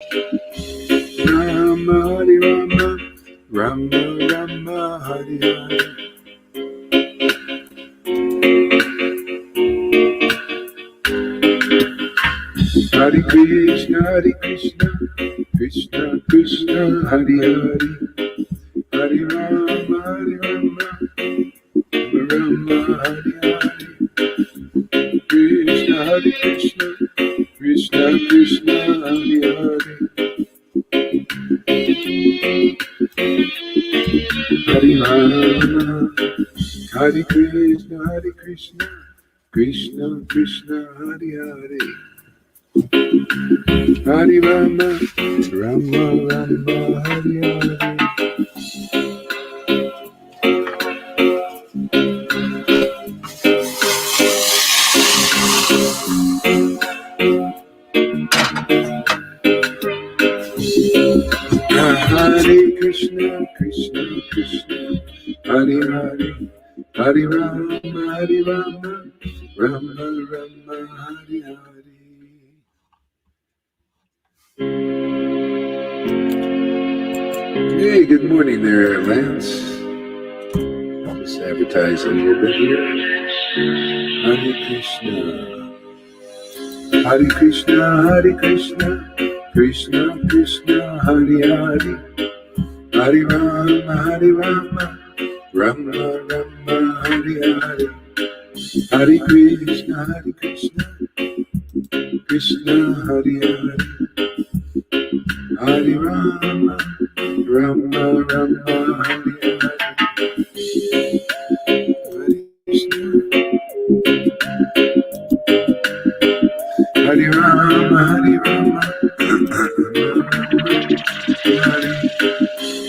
Rama Hare Rama, Rama Rama Hare Hare. Hare Krishna, Krishna Krishna, Hare Hare, Hare Rama, Rama Hare Hare. Krishna, Hare Krishna, Krishna Krishna, Hare Hare. Hare Rama, Hare Krishna, Krishna Krishna, Hare Hare. Hare Rama, Rama Rama, Hare Hare. Hare Krishna, Krishna Krishna, Hare Hare, Hare Rama, Rama Rama, Hare Hare. Hey, good morning there, Lance. I'll just advertise a little bit here. Hare Krishna, Hare Krishna, Hare Krishna, Krishna Krishna, Hare Hare, Hare Rama, Rama Rama, Hare Hare. Hare Krishna, Krishna Hare Hare, Hare Rama, Rama Rama, Hare Hare. Hare Rama,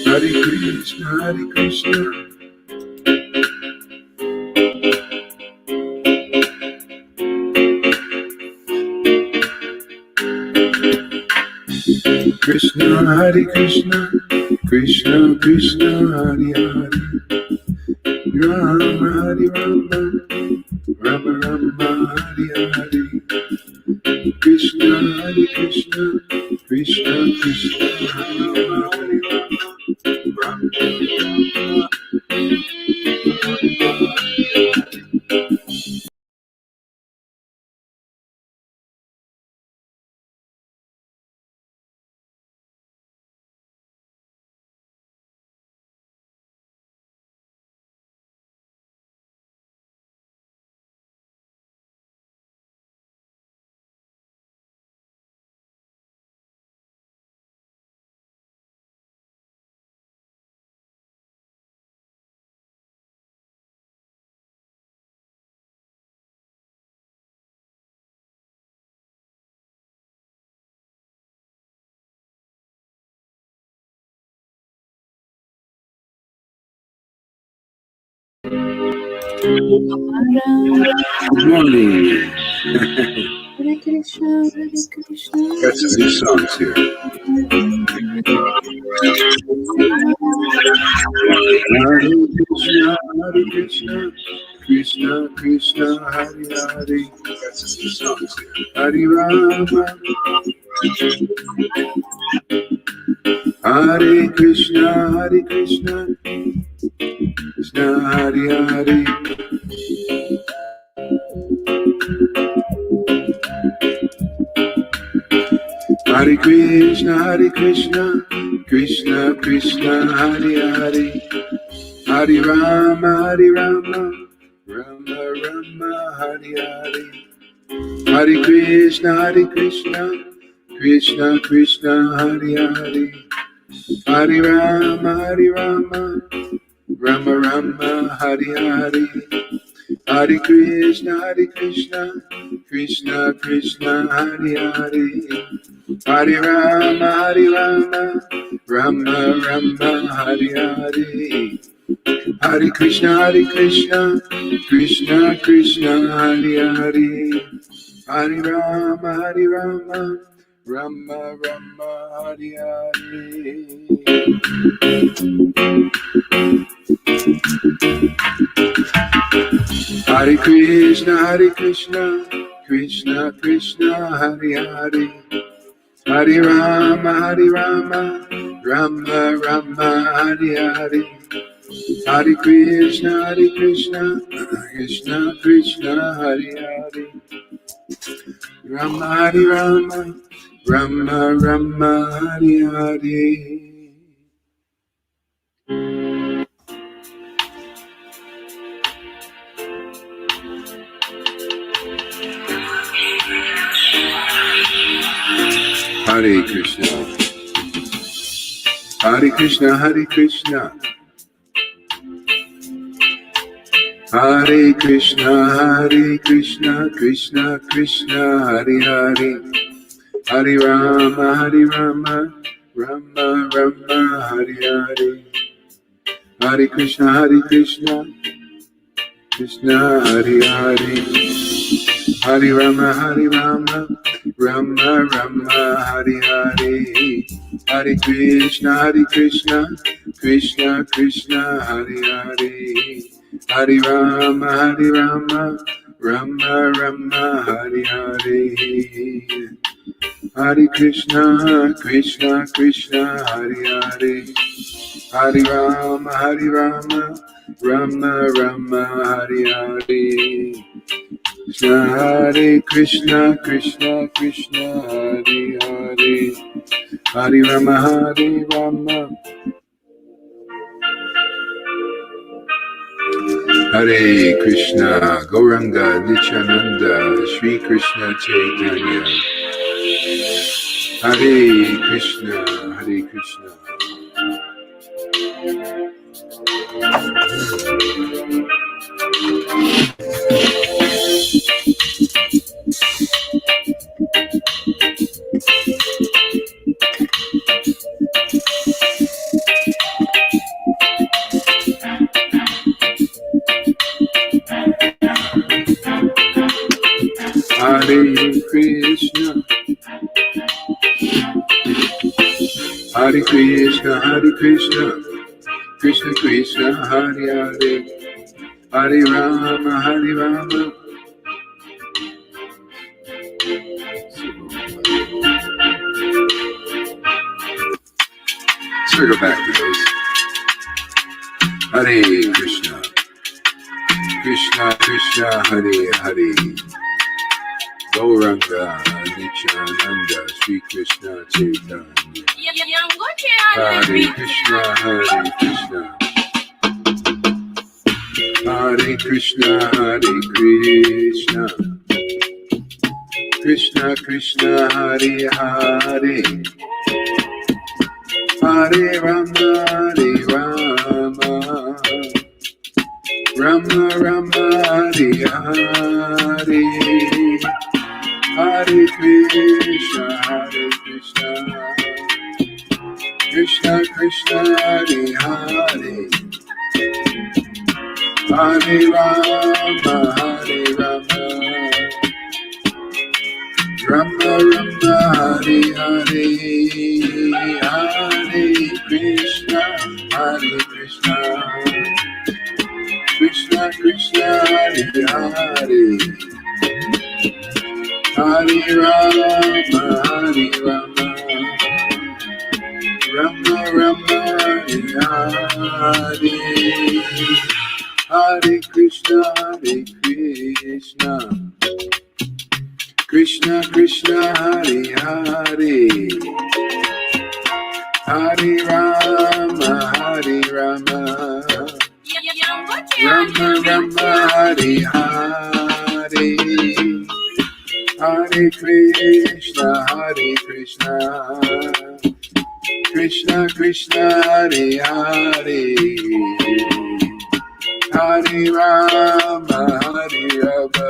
Hare Krishna, Hare Krishna. Krishna, Hare Krishna, Krishna Krishna, Hare Hare, Rama, Hare Rama, Rama Rama, Hare Hare. Krishna, Hare Krishna, Krishna Krishna, Hare Hare, Rama Rama. Good morning. Hare Krishna, Hare Krishna. Got some new songs here. Hare Krishna, Krishna Krishna, Hare Hare. Got some new songs here. Hare Rama, Hare Krishna, Krishna Hare Hare. Hare Krishna, Krishna Krishna, Hare Hare, Hare Rama, Rama Rama, Hare Hare. Hare Krishna, Krishna Krishna, Hare Hare, Hare Rama, Rama Rama, Hare Hare. Hare Krishna, Krishna Krishna, Hare Hare, Hare Rama, Rama Rama, Hare Hare. Hare Krishna, Krishna Krishna, Hare Hare, Hare Rama, Rama Rama, Hare Hare. Hare Krishna, Krishna Krishna, Hare Hare, Hare Rama, Rama Rama, Hare Hare. Hare Krishna, Krishna Krishna, Hare Hare. Rama Hare Rama, Rama Rama, Hare Hare. Hare Krishna, Hare Krishna, Hare Krishna, Hare Krishna, Hare Krishna, Krishna Krishna, Hare Hare. Hare Rama, Rama Rama, Hare Hare. Hare Krishna, Krishna Hare Hare. Hare Rama, Rama Rama, Hare Hare. Hare Krishna, Krishna Krishna, Hare Hare. Hare Rama, Rama Rama, Hare Hare. Hare Krishna, Krishna, Hare Hare. Hare Rama, Rama Rama, Hare Hare. Krishna, Krishna, Hare Hare. Hare Rama, Hare Krishna, Gauranga, Nityananda, Shri Krishna Chaitanya. Hare Krishna, Hare Krishna. Hare Krishna, Hare Krishna, Hare Krishna, Krishna Krishna, Hare Hare, Hare Rama, Hare Rama. Let's go back to this. Hare Krishna, Krishna Krishna, Hare Hare. Gauranga, Nityananda, Shri Krishna Chaitanya. Hare Krishna, Hare Krishna. Hare Krishna, Hare Krishna. Krishna Krishna, Hare Hare. Hare Rama, Hare Rama. Rama Rama, Hare Hare. Hare Krishna, Hare Krishna. Krishna Krishna, Hare Hare. Hare Rama, Hare Rama. Rama Rama, Hare Hare. Hare Krishna, Hare Krishna. Krishna Krishna, Hare Hare. Hare Rama, Hare Rama. Rama Rama, Hare Hare. Hare Krishna, Hare Krishna. Krishna Krishna, Hare Hare. Hare Rama, Hare Rama. Rama Rama, Hare Hare. Hare Krishna, Hare Krishna. Krishna Krishna, Hare Hare. Hare Rama, Hare Rama.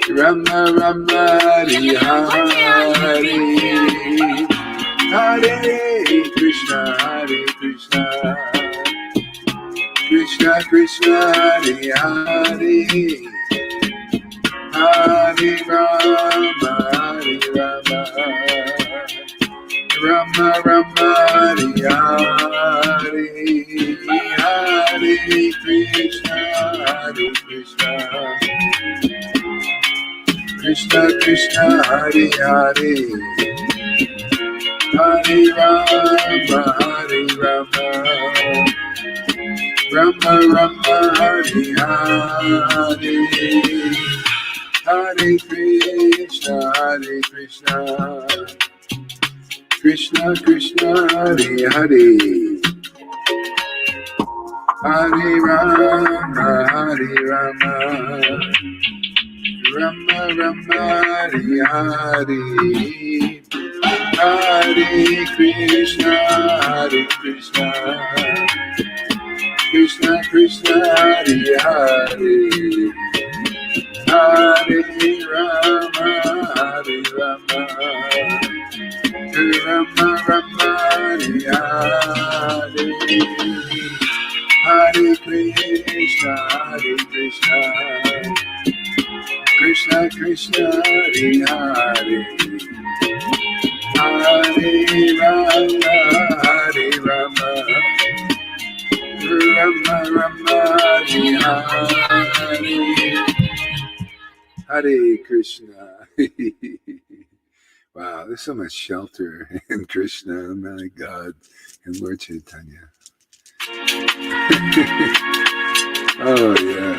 Rama Rama, Hare Hare. Hare Krishna, Hare Krishna. Krishna Krishna, Hare Hare. Hare Rama, Hare Rama. Rama Rama, Hare Hare. Hare Krishna, Hare Krishna. Krishna Krishna Hare Hare, Hare Rama Hare Rama, Rama Rama Hare Hare, Hare Krishna Krishna Krishna Hare Hare, Hare Rama Hare Rama, Rama Rama Hare Hare, Hare Krishna Krishna Krishna Hare Hare, Hare Rama Hare Rama, Rama Rama Hare Hare, Hare Krishna Krishna Krishna Hare Hare, Hare Rama Hare Rama, Rama Rama Hare Hare, Hare Krishna. Wow, there's so much shelter in Krishna, my God, and Lord Chaitanya. Oh yeah.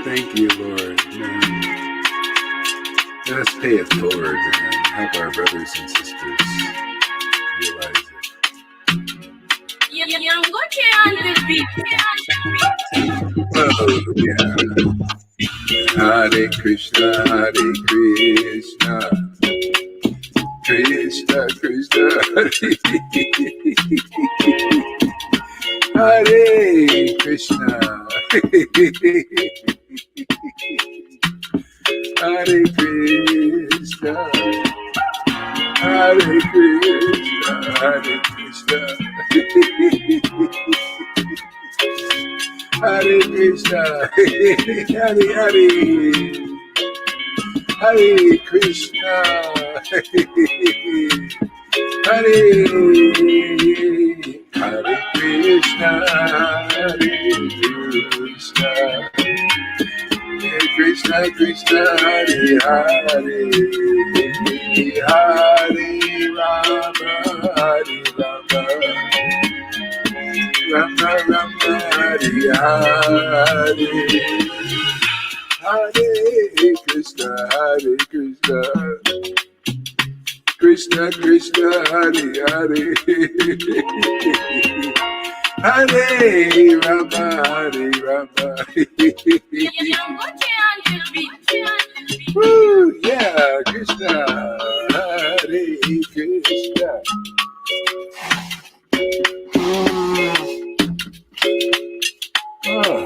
Thank you, Lord. Man. Let us pay it forward and help our brothers and sisters realize it. Oh yeah. Hare Krishna, Krishna Krishna, Hare Krishna, Hare Krishna, Hare Krishna, Hare Krishna, Hare Krishna, Hare Hare, Hare Krishna, Hare Hare Krishna, Hare Krishna, Krishna Krishna, Hare Hare, Hare Rama, Hare Rama, Rama Rama, Hare Hare, Hare Krishna, Krishna Krishna, Hare Hare, Hare Rama, Hare Rama. Woo, yeah, Krishna, Hare Krishna. Oh.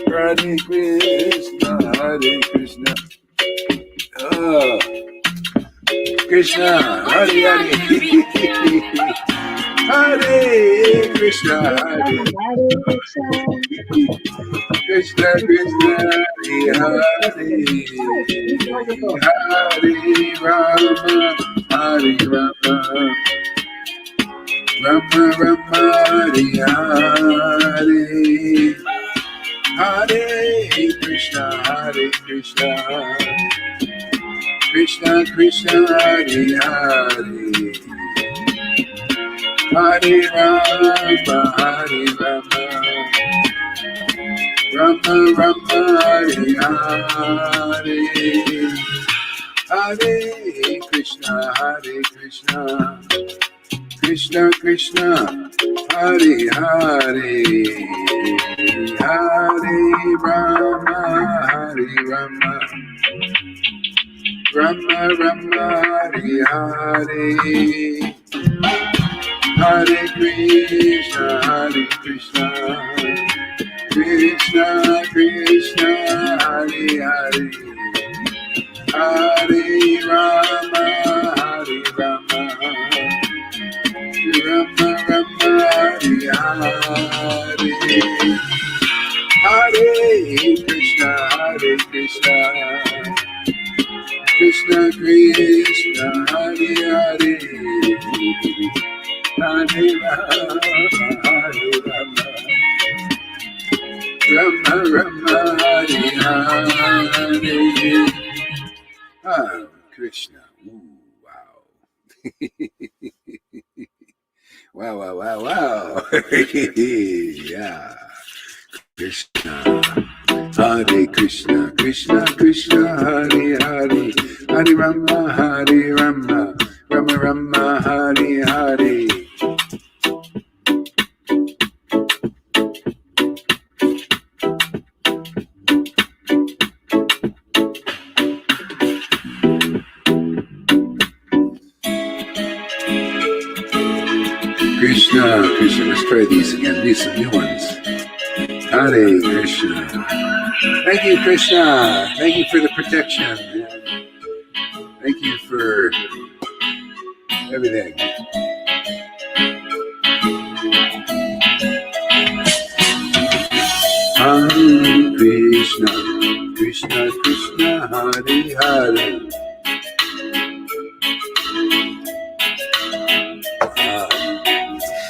Hare Krishna, Hare Krishna. Oh. Krishna, Hare Hare. Hare Krishna, Hare Krishna, Krishna, Hare Hare, Hare Rama, Hare Rama, Rama Rama, Hare Hare, Hare Krishna, Krishna Krishna, Hare Hare, Hare Rama, Hare Rama, Rama Rama, Hare Hare, Hare Krishna, Krishna Krishna, Hare Hare, Hare Rama, Hare Rama, Rama Rama, Hare Hare, Hare Krishna, Krishna Krishna, Hare Hare, Hare Rama, Hare Rama, Rama Rama, Hare Hare, Hare Krishna, Krishna Krishna, Hare Hare, Hare Rama, Hare Rama, Rama Rama, Hare Hare. Wow, wow, wow, wow. Yeah. Krishna. Hare Krishna, Krishna Krishna, Hare Hare, Hare Rama, Hare Rama, Rama Rama, Hare Hare. Krishna, Krishna, let's try these again, these some new ones. Hare Krishna. Thank you, Krishna. Thank you for the protection. Thank you for everything. Hare Krishna, Krishna Krishna, Hare Hare.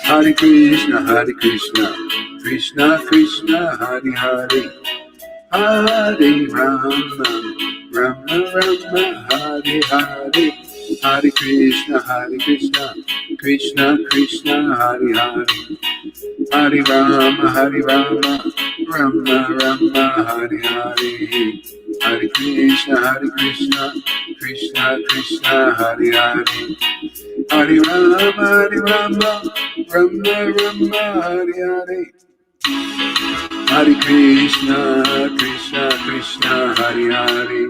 Hare Krishna, Hare Krishna, Krishna Krishna, Hare Hare. Hare Rama, Rama Rama, Hare Hare. Hare Krishna, Krishna Krishna, Hare Hare. Hare Rama, Rama Rama, Hare Hare. Hare Krishna, Krishna Krishna, Hare Hare. Hare Rama, Rama Rama, Hare Hare. Hare Krishna, Krishna Krishna, Hare Hare.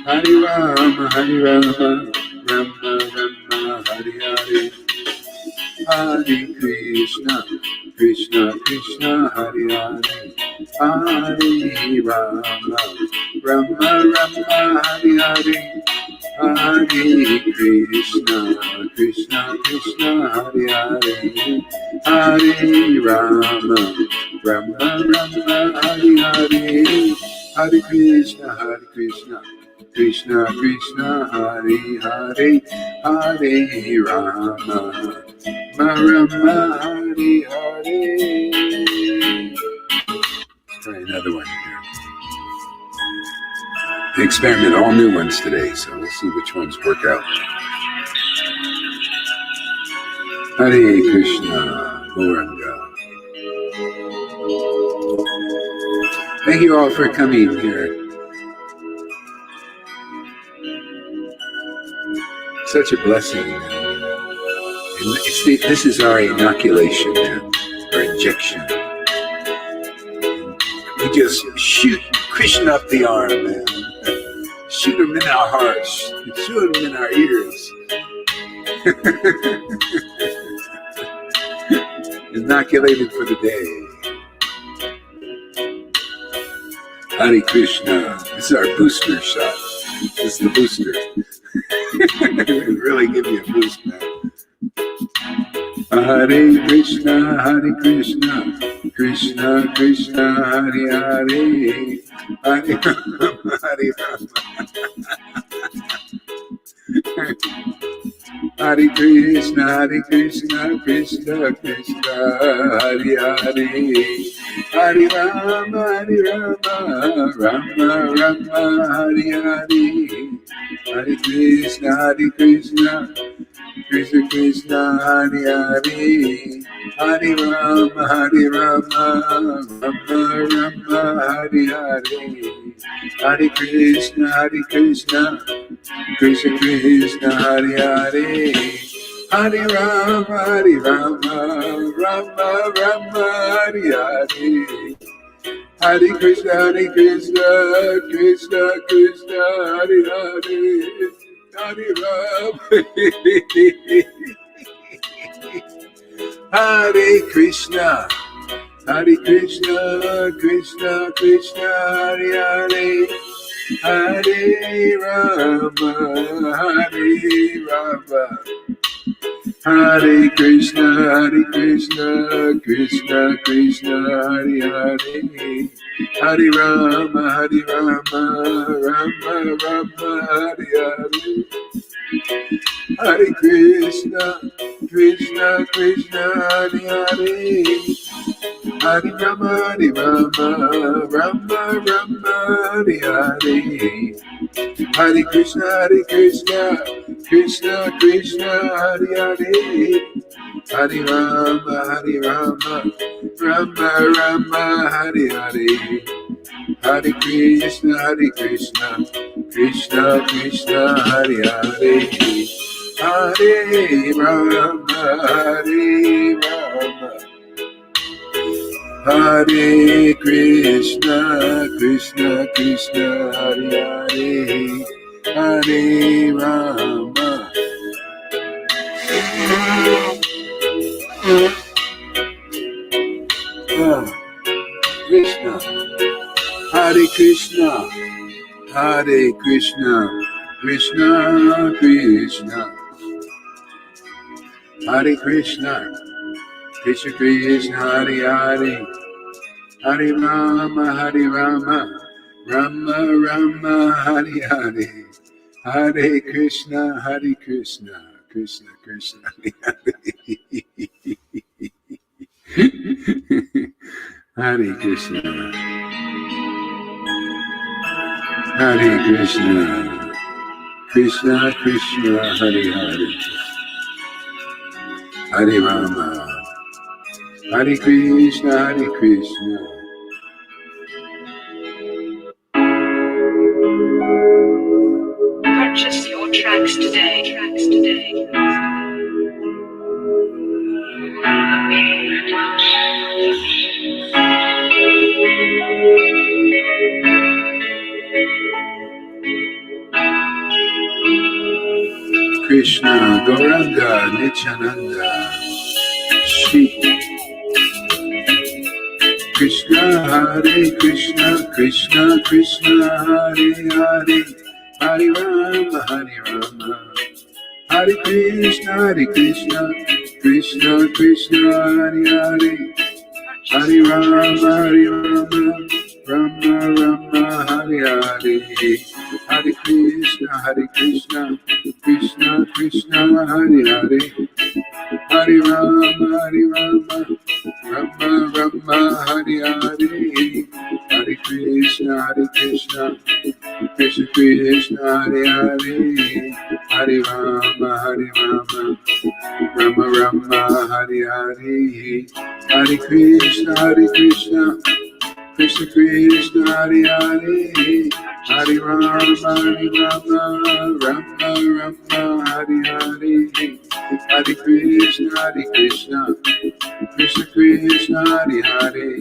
Hare Rama, Rama Rama, Hare Hare. Hare Krishna, Krishna Krishna, Hare Hare. Hare Rama, Rama Rama, Hare Hare. Hare Krishna, Krishna Krishna, Hare Hare. Hare Rama, Rama Rama, Hare Hare. Hare Krishna, Krishna Krishna, Hare Hare. Hare Rama, Rama Hare Hare. Let's try another one here. Experiment all new ones today, so we'll see which ones work out. Hare Krishna, Gauranga. Thank you all for coming here. Such a blessing. This is our inoculation, our injection. We just shoot Krishna up the arm, man. Shoot him in our hearts. Shoot him in our ears. Inoculated for the day. Hare Krishna. This is our booster shot. This is the booster. It really give you a boost, man. Hare Krishna, Krishna Krishna, Hare Hare. Hare Rama, Hare Rama. Hare Krishna, Krishna Krishna, Hare Hare. Hare Rama, Rama Rama, Hare Hare. Hare Krishna, Krishna Krishna, Hare Hare. Hare Rama, Rama Rama, Hare Hare. Hare Krishna, Krishna Krishna, Hare Hare. Hare Rama, Rama Rama, Hare Hare. Hare Krishna, Krishna Krishna, Hare Hare. Hare Rama. Hare Krishna, Krishna Krishna, Hare Hare. Hare Rama, Hare Krishna, Krishna Krishna, Hare Hare. Hare Rama, Rama Rama, Hare Hare. Hare Krishna, Krishna Krishna, Hare Hare. Hare Rama, Rama Rama, Hare Hare. Hare Krishna, Krishna Krishna, Hare Hare, Hare Rama, Rama Rama, Hare Hare, Hare Krishna, Krishna Krishna, Hare Hare, Hare Rama, Hare Krishna, Krishna Krishna, Hare Hare, Hare Rama. Krishna, Hare Krishna, Hare Krishna, Krishna Krishna, Hare Krishna, Krishna Krishna, Hare Hare, Hare Rama, Rama Rama, Hare Hare, Hare Krishna, Krishna Krishna, Hare Hare, Hare Krishna, Hare Krishna, Krishna Krishna, Hare Hare, Hare Rama, Hare Krishna, Krishna. Purchase your tracks today. Krishna, Gauranga, Nityananda, Shri Krishna, Hare Krishna, Krishna Krishna, Hare Hare, Hare Rama, Hare Krishna, Krishna Krishna, Hare Hare, Hare Rama, Rama Rama, Hare Hare, Hare Krishna, Krishna Krishna, Hare Hare, Hare Rama, Rama Rama, Hare Hare, Hare Krishna, Krishna Krishna, Hare Hare, Hare Rama, Rama Rama, Hare Hare, Hare Krishna, Krishna Krishna, Hare Hare, Hare Rama, Rama Rama, Hare Hare, Hare Krishna, Krishna Krishna, Hare Hare,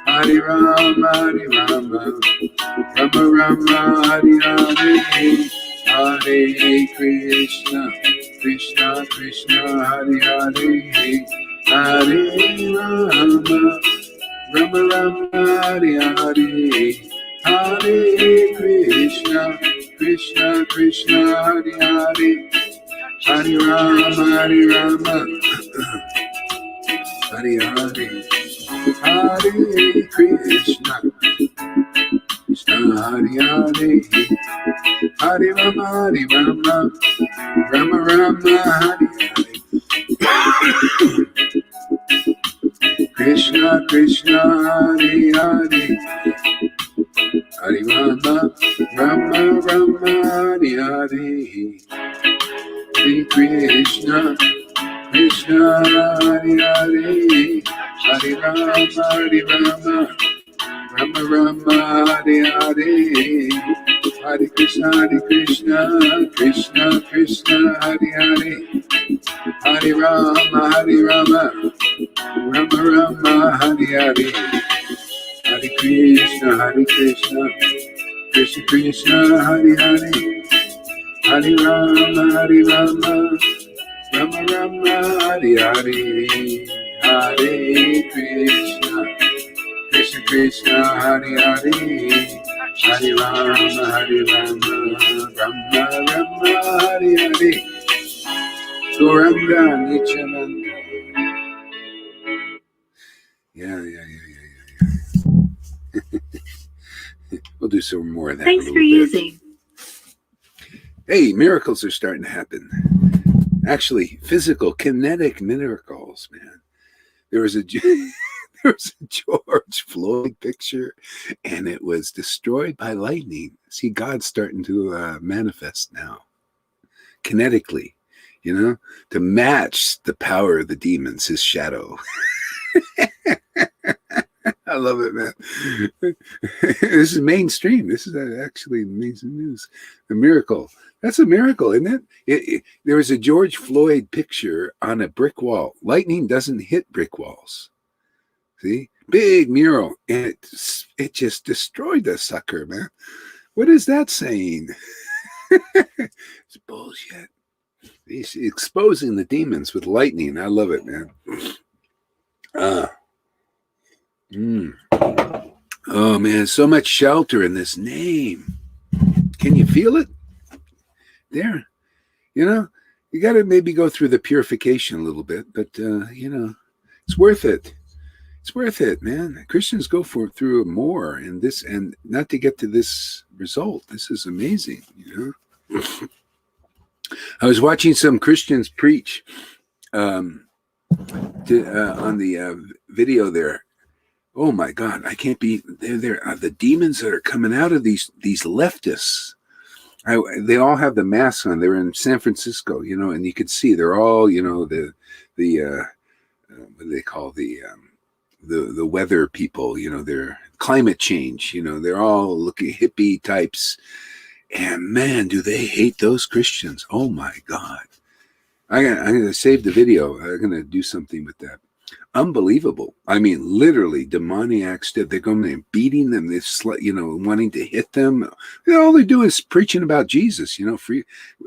Hare Rama, Rama Rama, Hare Hare, Hare Krishna, Krishna Hare Hare, Hare Rama, Rama Rama, Hare Hare, Hare Krishna, Krishna Hare Hare, Hare Rama, Hare Hare, Hare Krishna, Krishna Hare Hare, Hare Rama, Rama Rama, Hare Hare, Krishna Hare Hare, Hare Rama, Rama Rama, Hare Hare, Hare Krishna, Hare Hare, Hare Rama, Rama Rama, Hare Hare, Hare Krishna, Krishna Hare Hare, Hare Rama, Rama Rama, Hare Hare, Hare Krishna, Krishna Hare Hare, Hare Rama, Rama Rama, Hare Hare, Hare Krishna, Krishna Hare Hare, Hare Rama, Rama Rama, Hare Hare, Gauranga, Nityananda. Yeah. We'll do some more of that. Thanks for using. Hey, miracles are starting to happen. Actually, physical, kinetic miracles, man. There was a George Floyd picture, and it was destroyed by lightning. See, God's starting to manifest now. kinetically, to match the power of the demons, his shadow. I love it, man. This is mainstream. This is actually mainstream news. A miracle. That's a miracle, isn't it? There was a George Floyd picture on a brick wall. Lightning doesn't hit brick walls. See? Big mural. And it just destroyed the sucker, man. What is that saying? It's bullshit. He's exposing the demons with lightning. I love it, man. Oh, man, so much shelter in this name. Can you feel it? There. You got to maybe go through the purification a little bit, but, it's worth it. It's worth it, man. Christians go through more and not to get to this result. This is amazing, I was watching some Christians preach on the video there. Oh my God, I can't be there. The demons that are coming out of these leftists. They all have the masks on. They were in San Francisco, and you could see they're all, what do they call the weather people? They're climate change. They're all looking hippie types, and man, do they hate those Christians? Oh my God! I'm gonna save the video. I'm gonna do something with that. Unbelievable. I mean, literally demoniacs. They're going and beating them. They're, wanting to hit them. All they're doing is preaching about Jesus, free.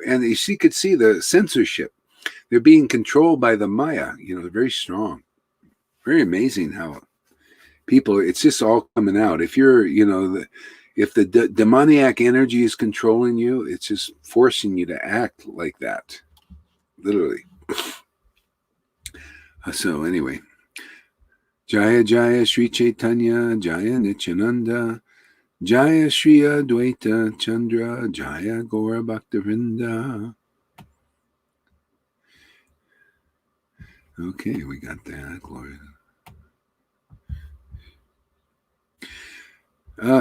And you could see the censorship. They're being controlled by the Maya, very strong. Very amazing how people, it's just all coming out. If you're, if the demoniac energy is controlling you, it's just forcing you to act like that. Literally. So anyway. Jaya Jaya Sri Chaitanya Jaya Nityananda Jaya Sri Advaita Chandra Jaya Gaura Bhaktivinoda. Okay, we got that. Glory.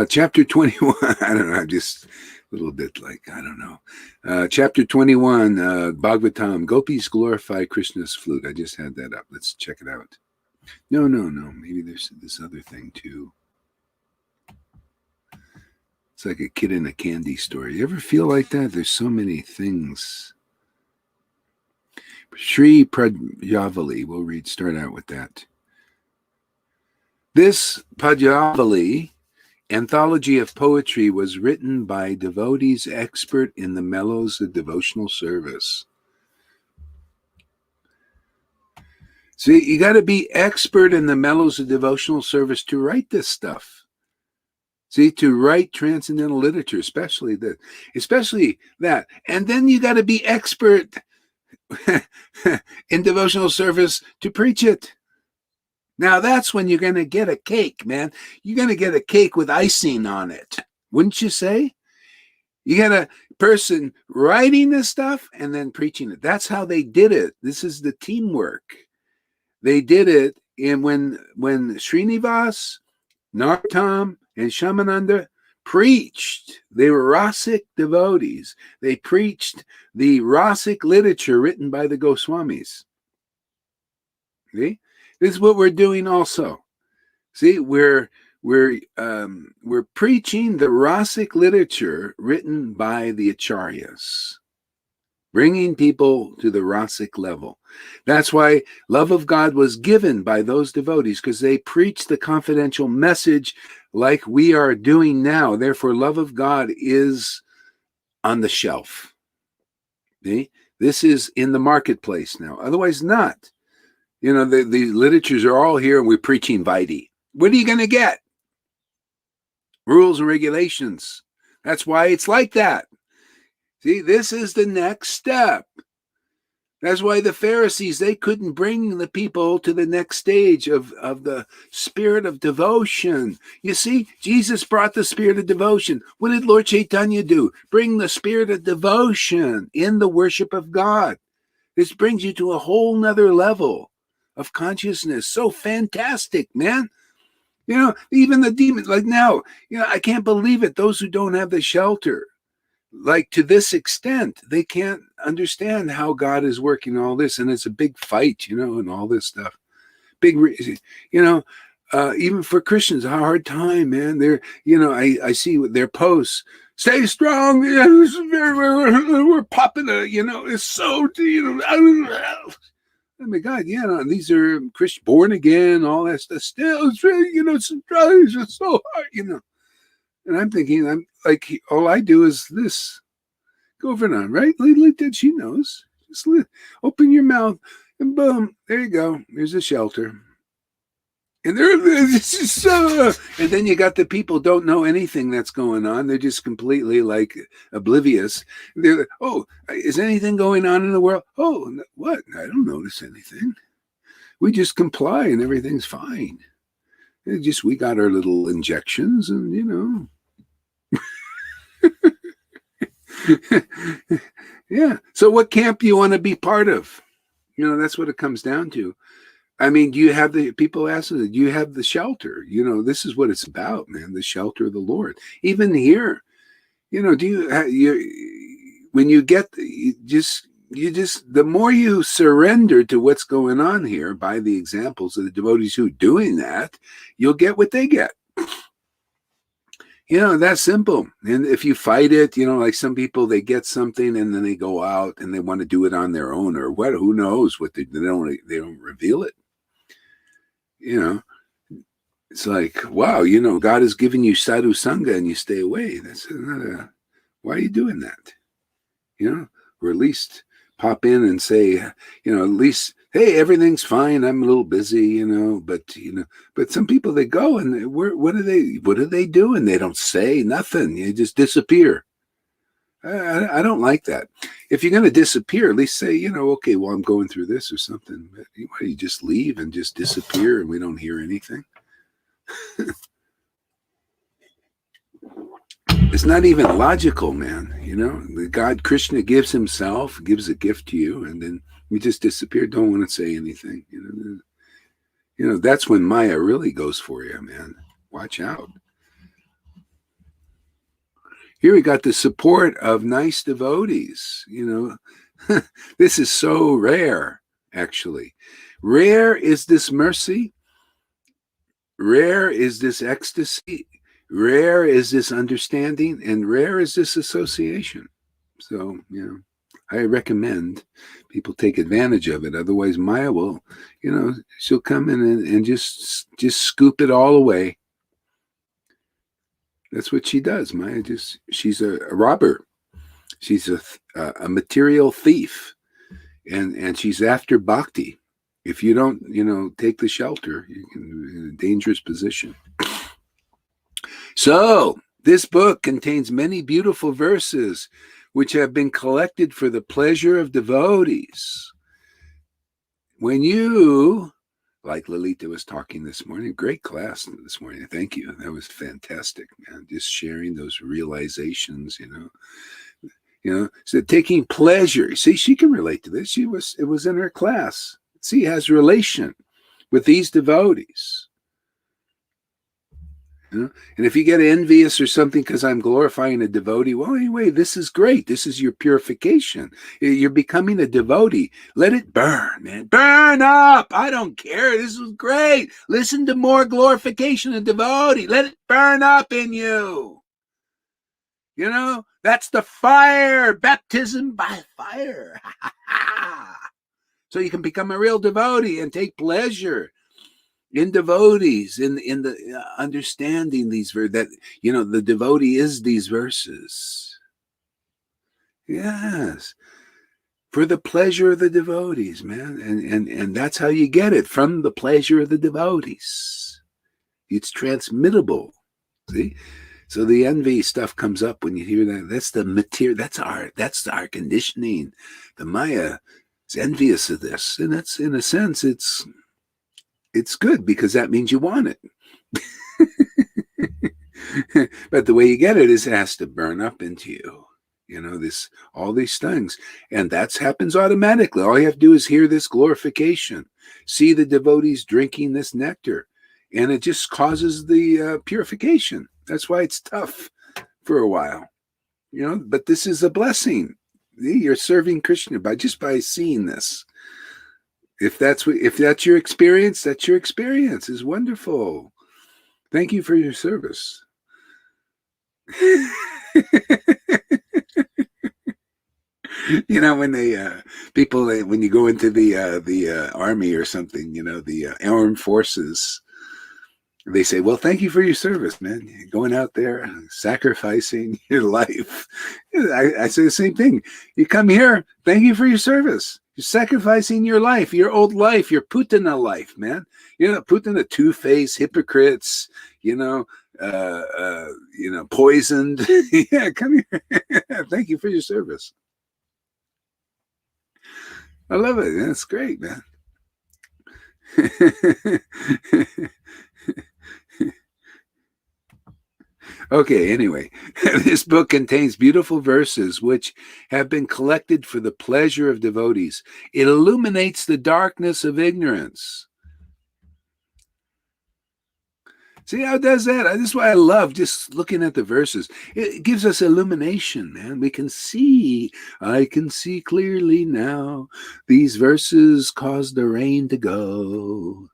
Chapter 21. I don't know. I'm just a little bit like, I don't know. Chapter 21, Bhagavatam. Gopis glorify Krishna's flute. I just had that up. Let's check it out. No. Maybe there's this other thing too. It's like a kid in a candy store. You ever feel like that? There's so many things. Sri Pradjavali. We'll start out with that. This Pradjavali anthology of poetry was written by devotees expert in the mellows of devotional service. See, you got to be expert in the mellows of devotional service to write this stuff. See, to write transcendental literature, especially that. And then you got to be expert in devotional service to preach it. Now that's when you're going to get a cake, man. You're going to get a cake with icing on it. Wouldn't you say? You got a person writing this stuff and then preaching it. That's how they did it. This is the teamwork. They did it when Srinivas, Narottam, and Shamananda preached. They were Rasic devotees. They preached the Rasic literature written by the Goswamis. See? This is what we're doing also. See, we're preaching the Rasic literature written by the Acharyas, bringing people to the Rasic level. That's why love of God was given by those devotees, because they preached the confidential message like we are doing now. Therefore, love of God is on the shelf. See? This is in the marketplace now. Otherwise not. The literatures are all here and we're preaching Vaidhi. What are you going to get? Rules and regulations. That's why it's like that. See, this is the next step. That's why the Pharisees, they couldn't bring the people to the next stage of the spirit of devotion. You see, Jesus brought the spirit of devotion. What did Lord Chaitanya do? Bring the spirit of devotion in the worship of God. This brings you to a whole nother level of consciousness. So fantastic, man. Even the demons, like now, I can't believe it. Those who don't have the shelter, like to this extent, they can't understand how God is working all this, and it's a big fight, and all this stuff. Big, even for Christians, a hard time, man. They're, I see their posts. Stay strong. We're popping it's so, oh my God, these are Christian, born again, all that stuff. Still, it's really, it's so hard, And I'm thinking, I'm like, all I do is this. Go over and on, right? That she knows. Just open your mouth, and boom, there you go. There's a shelter. And and then you got the people don't know anything that's going on. They're just completely like oblivious. They're like, oh, is anything going on in the world? Oh, what? I don't notice anything. We just comply and everything's fine. We got our little injections and yeah. So what camp do you want to be part of? That's what it comes down to. I mean, do you have people asking, do you have the shelter? This is what it's about, man, the shelter of the Lord. Even here, do when you get, the more you surrender to what's going on here by the examples of the devotees who are doing that, you'll get what they get. That's simple. And if you fight it, like some people, they get something and then they go out and they want to do it on their own or what, who knows what they don't reveal it. It's like, wow, God has given you sadhu sangha and you stay away. That's not why are you doing that? Or at least pop in and say, at least, hey, everything's fine. I'm a little busy, but some people, they go and what do they do? And they don't say nothing. You just disappear. I don't like that. If you're going to disappear, at least say, okay, well, I'm going through this or something. But you just leave and just disappear and we don't hear anything. It's not even logical, man. God, Krishna gives himself, gives a gift to you, and then you just disappear, don't want to say anything. That's when Maya really goes for you, man. Watch out. Here we got the support of nice devotees. This is so rare, actually. Rare is this mercy. Rare is this ecstasy. Rare is this understanding. And rare is this association. So, I recommend people take advantage of it. Otherwise, Maya will, she'll come in and just scoop it all away. That's what she does. Maya she's a robber. She's a material thief. And she's after bhakti. If you don't, take the shelter, you're in a dangerous position. So, this book contains many beautiful verses which have been collected for the pleasure of devotees. When you, like Lolita was talking this morning, great class this morning. Thank you. That was fantastic, man. Just sharing those realizations, so taking pleasure. See, she can relate to this. It was in her class. See, has relation with these devotees. And if you get envious or something because I'm glorifying a devotee, well, anyway, this is great. This is your purification. You're becoming a devotee. Let it burn, man. Burn up. I don't care. This is great. Listen to more glorification of devotee. Let it burn up in you. That's the fire. Baptism by fire. So you can become a real devotee and take pleasure in devotees, in the understanding these that the devotee is these verses. Yes, for the pleasure of the devotees, man, and that's how you get it, from the pleasure of the devotees. It's transmittable. See, so the envy stuff comes up when you hear that. That's the material. That's our conditioning. The Maya is envious of this, and that's, in a sense, it's good because that means you want it. But the way you get it has to burn up into you. All these things. And that happens automatically. All you have to do is hear this glorification, see the devotees drinking this nectar, and it just causes the purification. That's why it's tough for a while. But this is a blessing. You're serving Krishna by seeing this. If that's your experience, that's your experience. Is wonderful. Thank you for your service. When when you go into the army or something, the armed forces, they say, well, thank you for your service, man. You're going out there, sacrificing your life. I say the same thing. You come here, thank you for your service. You're sacrificing your life, your old life, your Putina life, man. Putina, two-faced hypocrites, poisoned. Yeah, come here. Thank you for your service. I love it. That's great, man. Okay, anyway, this book contains beautiful verses which have been collected for the pleasure of devotees. It illuminates the darkness of ignorance. See how it does that? This is why I love just looking at the verses. It gives us illumination, man. We can see. I can see clearly now. These verses cause the rain to go.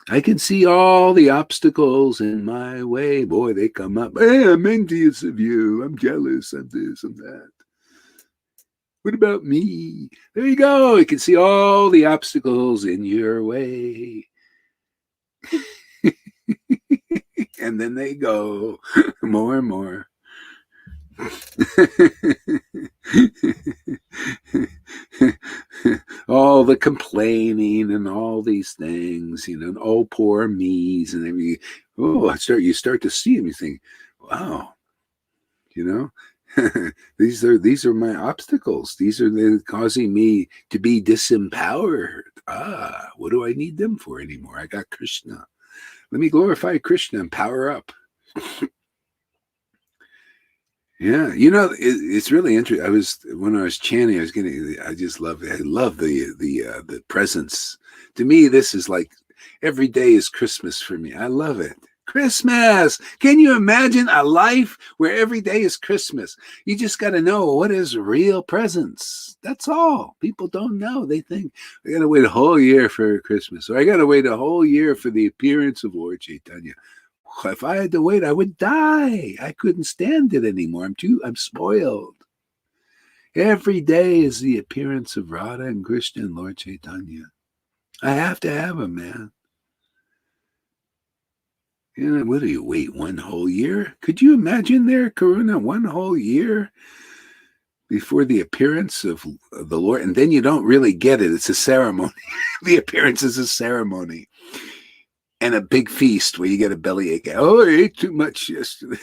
I can see all the obstacles in my way. Boy, they come up. Hey, I'm envious of you. I'm jealous of this and that. What about me? There you go. You can see all the obstacles in your way. And then they go more and more. All the complaining and all these things, and oh, poor me's and everything. Oh, you start to see them. You think, wow, these are my obstacles. These are causing me to be disempowered. What do I need them for anymore? I got Krishna. Let me glorify Krishna and power up. Yeah, it's really interesting. When I was chanting, I love the presence. To me, this is like every day is Christmas for me. I love it. Christmas. Can you imagine a life where every day is Christmas? You just got to know what is real presence. That's all. People don't know. They think I got to wait a whole year for Christmas, or I got to wait a whole year for the appearance of Lord Chaitanya. If I had to wait, I would die. I couldn't stand it anymore. I'm spoiled. Every day is the appearance of Radha and Krishna and Lord Chaitanya. I have to have them, man. What do you wait, one whole year? Could you imagine there, Karuna, one whole year before the appearance of the Lord? And then you don't really get it. It's a ceremony. The appearance is a ceremony. And a big feast where you get a bellyache. Oh, I ate too much yesterday.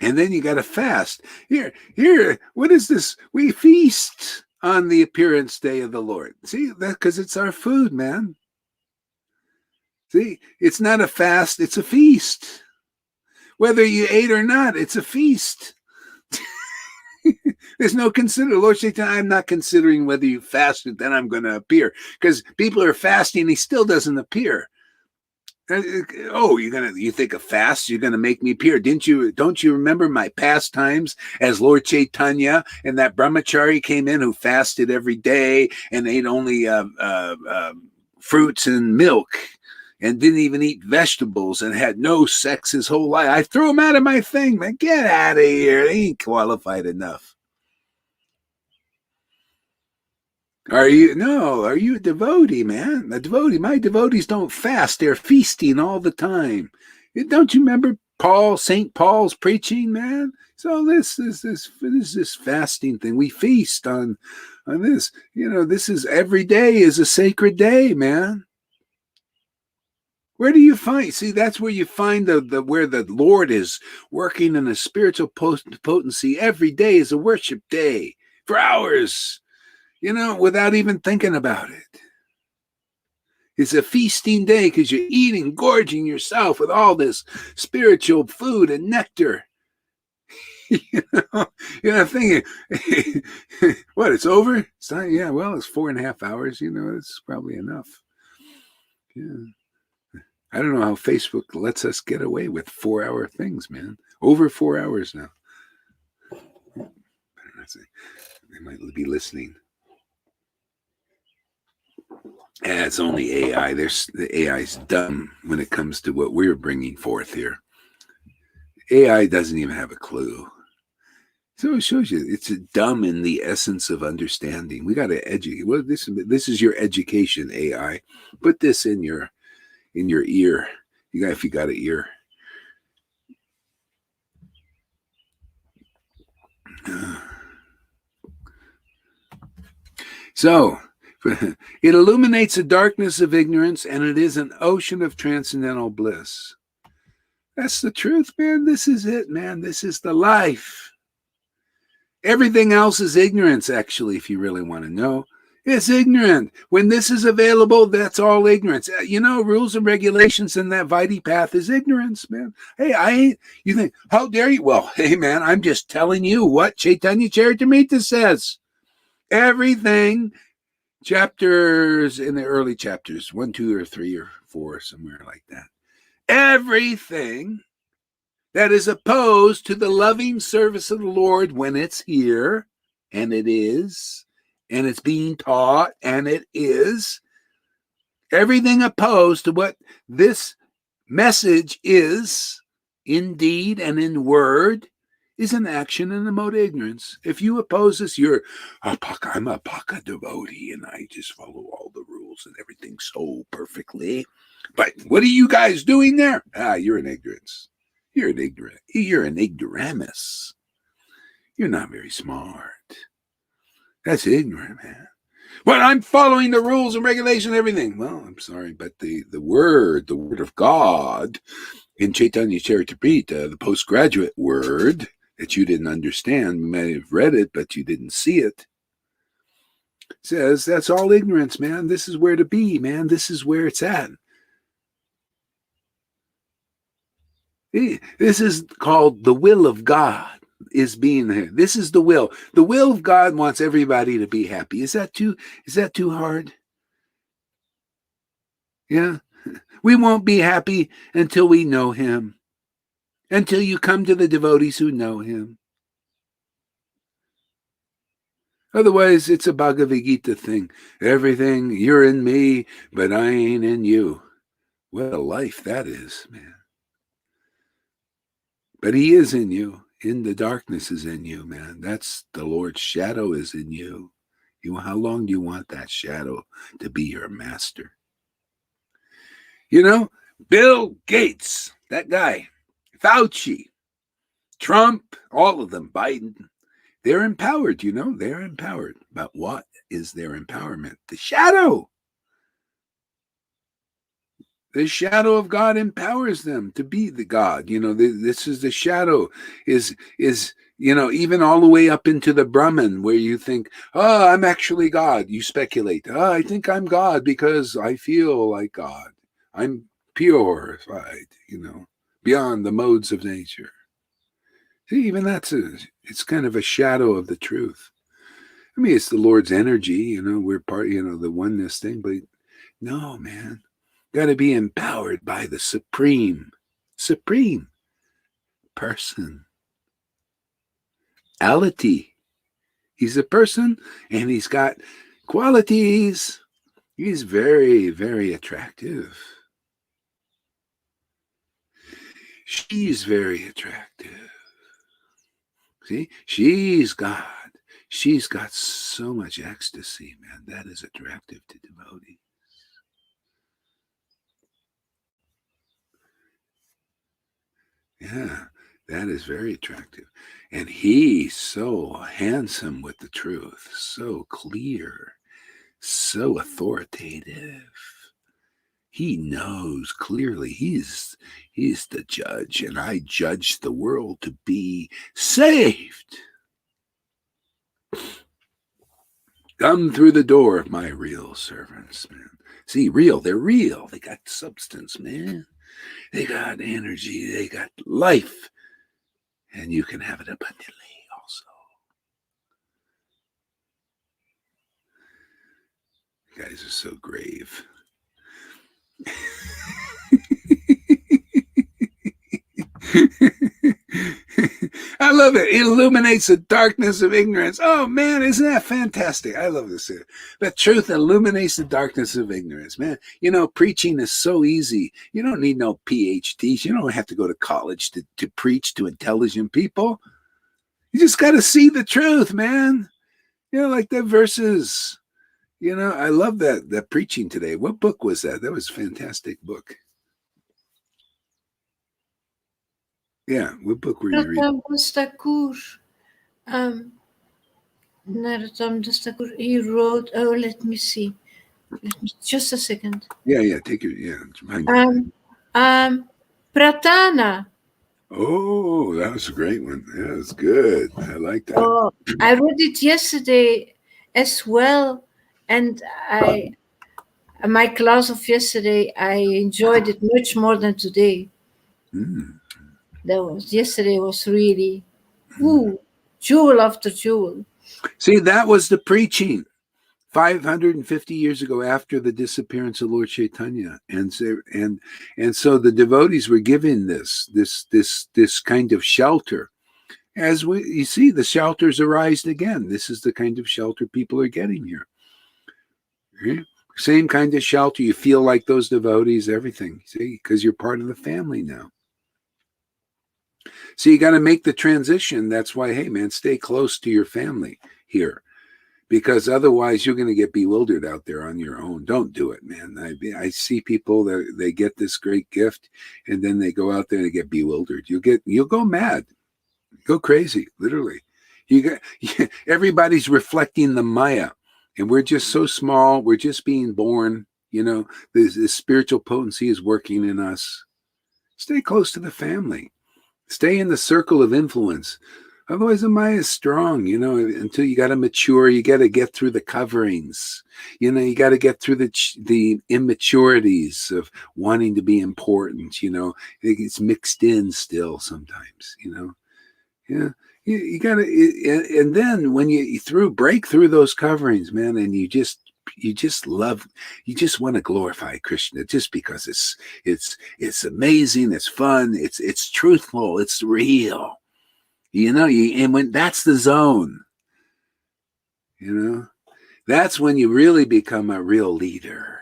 And then you got to fast. Here, what is this? We feast on the appearance day of the Lord. See, that because it's our food, man. See, it's not a fast, it's a feast. Whether you ate or not, it's a feast. There's no Lord Chaitanya, I'm not considering whether you fasted, then I'm going to appear. Because people are fasting, he still doesn't appear. Oh, you think a fast, you're going to make me appear. Don't you remember my past times as Lord Chaitanya and that brahmachari came in who fasted every day and ate only fruits and milk and didn't even eat vegetables and had no sex his whole life. I threw him out of my thing, man. Get out of here. They ain't qualified enough. Are you a devotee, man? My devotees don't fast. They're feasting all the time. Don't you remember St. Paul's preaching, man? So this fasting thing. We feast on this. This is every day is a sacred day, man. Where do you find? See, that's where you find where the Lord is working in a spiritual potency. Every day is a worship day for hours. Without even thinking about it. It's a feasting day because you're eating, gorging yourself with all this spiritual food and nectar. Thinking, what, it's over? It's not, yeah, well, it's 4.5 hours. It's probably enough. Yeah. I don't know how Facebook lets us get away with 4-hour things, man. Over 4 hours now. They might be listening. Yeah, it's only AI. The AI's dumb when it comes to what we're bringing forth here. AI doesn't even have a clue. So it shows you it's dumb in the essence of understanding. We got to educate. Well, this is your education, AI. Put this in your ear. If you got an ear. So it illuminates the darkness of ignorance, and it is an ocean of transcendental bliss. That's the truth, man. This is it, man. This is the life. Everything else is ignorance, actually, if you really want to know. It's ignorant. When this is available, that's all ignorance. Rules and regulations in that Vitae path is ignorance, man. Hey, you think, how dare you? Well, hey, man, I'm just telling you what Chaitanya Charitamrita says. Everything, chapters in the early chapters, 1, 2, or 3, or 4, somewhere like that. Everything that is opposed to the loving service of the Lord when it's here, and it is, and it's being taught, and it is, everything opposed to what this message is in deed and in word is an action and a mode of ignorance. If you oppose this, I'm a Paka devotee, and I just follow all the rules and everything so perfectly. But what are you guys doing there? You're in ignorance. You're an ignoramus. You're not very smart. That's ignorant, man. Well, I'm following the rules and regulations and everything. Well, I'm sorry, but the word of God in Chaitanya Charitamrita, the postgraduate word that you didn't understand, you may have read it, but you didn't see it, says that's all ignorance, man. This is where to be, man. This is where it's at. This is called the will of God is being there. This is the will. The will of God wants everybody to be happy. Is that too hard? Yeah. We won't be happy until we know him. Until you come to the devotees who know him. Otherwise, it's a Bhagavad Gita thing. Everything, you're in me, but I ain't in you. What a life that is, man. But he is in you. In the darkness is in you, man. That's the Lord's shadow is in you. How long do you want that shadow to be your master? Bill Gates, that guy, Fauci, Trump, all of them, Biden, they're empowered, they're empowered. But what is their empowerment? The shadow. The shadow of God empowers them to be the God. This is the shadow is even all the way up into the Brahman where you think, I'm actually God. You speculate. I think I'm God because I feel like God. I'm purified, beyond the modes of nature. See, even it's kind of a shadow of the truth. I mean, it's the Lord's energy, we're part, the oneness thing, but no, man. Got to be empowered by the supreme person. Ality. He's a person and he's got qualities. He's very, very attractive. She's very attractive. See, she's got so much ecstasy, man. That is attractive to devotees. Yeah, that is very attractive. And he's so handsome with the truth, so clear, so authoritative. He knows clearly he's the judge, and I judge the world to be saved. Come through the door of my real servants, man. See, they're real. They got substance, man. They got energy. They got life. And you can have it abundantly also. You guys are so grave. love it. It illuminates the darkness of ignorance. Oh man, isn't that fantastic? I love this. The truth illuminates the darkness of ignorance, man. You know, preaching is so easy. You don't need no PhDs. You don't have to go to college to preach to intelligent people. You just got to see the truth, man. You know, like the verses. You know, I love that preaching today. What book was that? That was a fantastic book. Yeah, what book were you reading? He wrote, oh, let me see. Just a second. Yeah, take your, Pratana. Oh, that was a great one. Yeah, that's good. I like that. Oh, I read it yesterday as well. And my class of yesterday, I enjoyed it much more than today. Yesterday was really jewel after jewel. See, that was the preaching 550 years ago after the disappearance of Lord Chaitanya, and so the devotees were given this kind of shelter. As you see, the shelters arise again. This is the kind of shelter people are getting here. Okay? Same kind of shelter. You feel like those devotees, everything. See, because you're part of the family now. So you got to make the transition. That's why, hey, man, stay close to your family here, because otherwise you're going to get bewildered out there on your own. Don't do it, man. I see people that they get this great gift and then they go out there and get bewildered. You'll go mad, go crazy, literally. Everybody's reflecting the Maya, and we're just so small. We're just being born. You know, this spiritual potency is working in us. Stay close to the family. Stay in the circle of influence. Otherwise, the Maya is strong, you know, until you got to mature. You got to get through the coverings. You know, you got to get through the immaturities of wanting to be important, you know. It's mixed in still sometimes, you know. Yeah. You got to, and then when you break through those coverings, man, and you just want to glorify Krishna just because it's amazing, it's fun, it's truthful, it's real. You know, and when that's the zone, you know, that's when you really become a real leader.